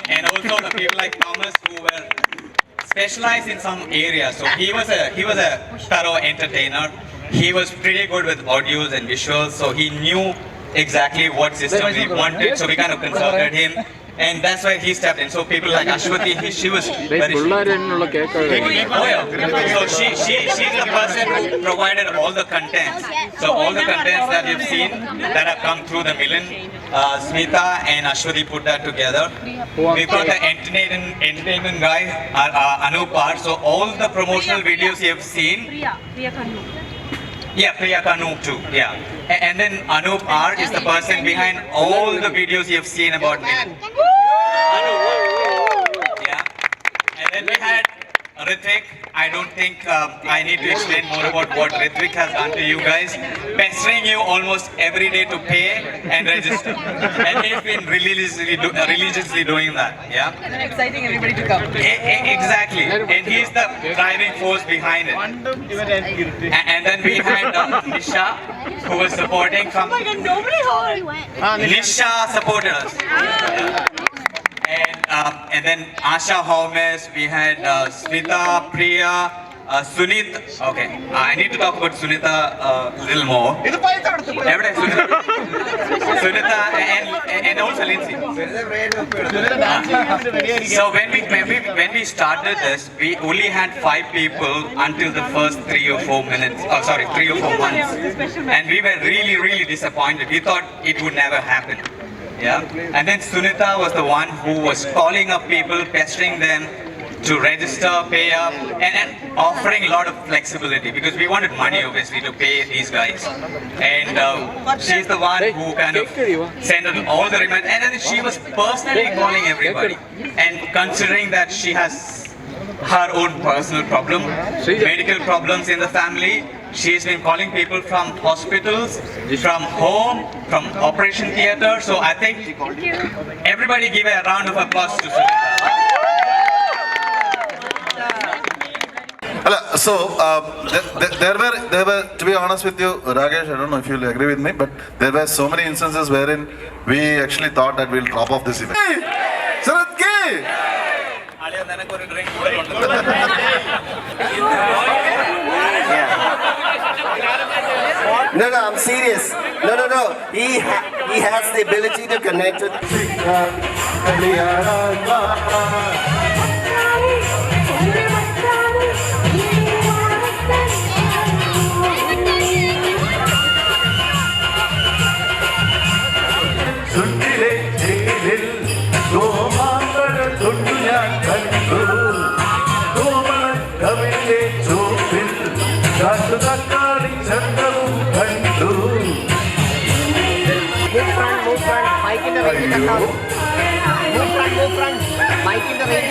and also the people like Thomas who were specialized in some areas. So he was a thorough entertainer. He was pretty good with audios and visuals, so he knew exactly what system we wanted. So we kind of consulted him. And that's why he stepped in. So people like Ashwati, she was very... So she's the person who provided all the contents. So all the contents that you've seen that have come through the Milan, Smita and Ashwati put that together. We've got the entertainment guy, Anupar. So all the promotional videos you've seen, Yeah, Priya Kanup too. Yeah, and then Anup R is the person behind all the videos you've seen about Milan. Yeah, and then we had Ritvik. I don't think I need to explain more about what Ritvik has done to you guys, pestering you almost every day to pay and register, and he's been religiously doing that. Yeah, And then exciting everybody to come. Exactly, and he's the driving force behind it. And then we had Nisha, who was supporting from. Oh my God, nobody heard. Nisha supported us. Yeah. And then Asha Holmes, we had Smita, Priya, Sunit. Okay, I need to talk about Sunita a little more. Sunita and also Lindsay. So when we started this, we only had 5 people until the first 3 or 4 minutes. Oh, sorry, 3 or 4 months, and we were really disappointed. We thought it would never happen. Yeah, and then Sunita was the one who was calling up people, pestering them to register, pay up, and offering a lot of flexibility because we wanted money obviously to pay these guys. And she's the one who kind of sent all the reminders, and then she was personally calling everybody. And considering that she has her own personal problem, medical problems in the family, she's been calling people from hospitals, from home, from operation theater. So I think everybody give a round of applause to Sunita. So there were, to be honest with you, Ragesh, I don't know if you'll agree with me, but there were so many instances wherein we actually thought that we'll drop off this event. Sarat K! No, I'm serious. No. He has the ability to connect with. Move front, mic in the way Move front, mic in the way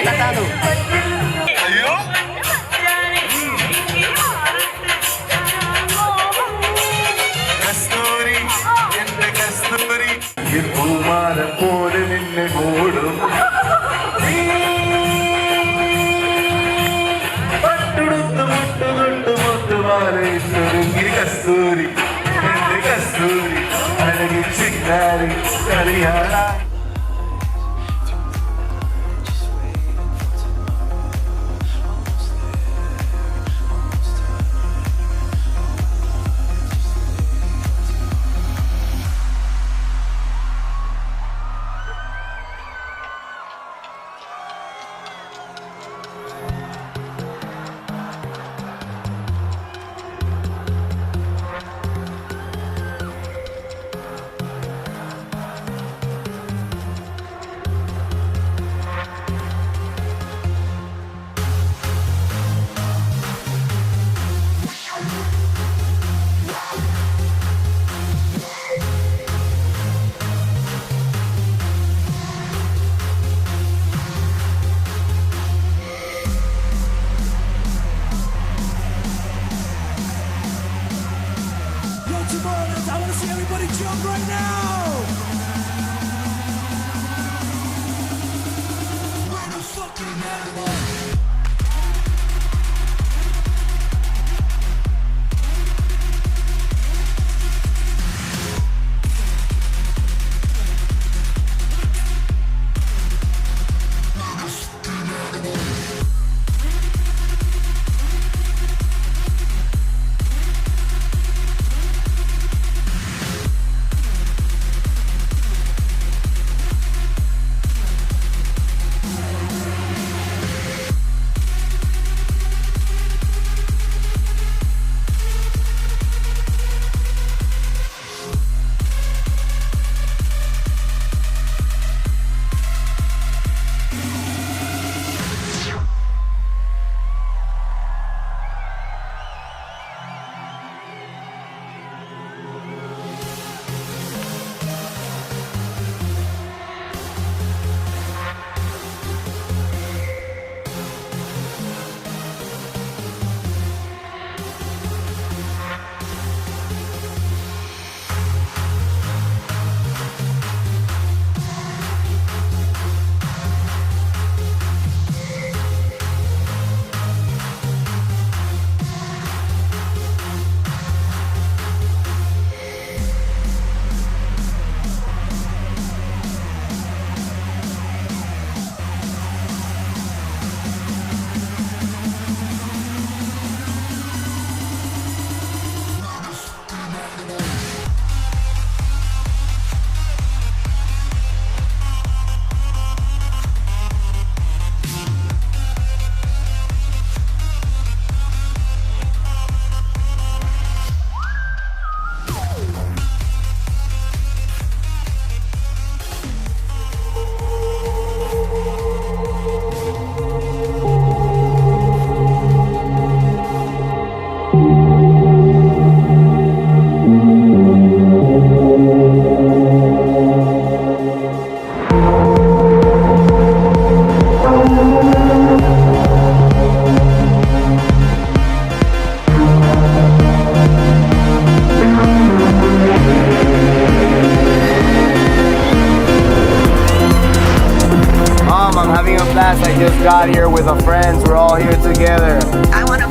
class. I just got here with our friends. We're all here together. I want to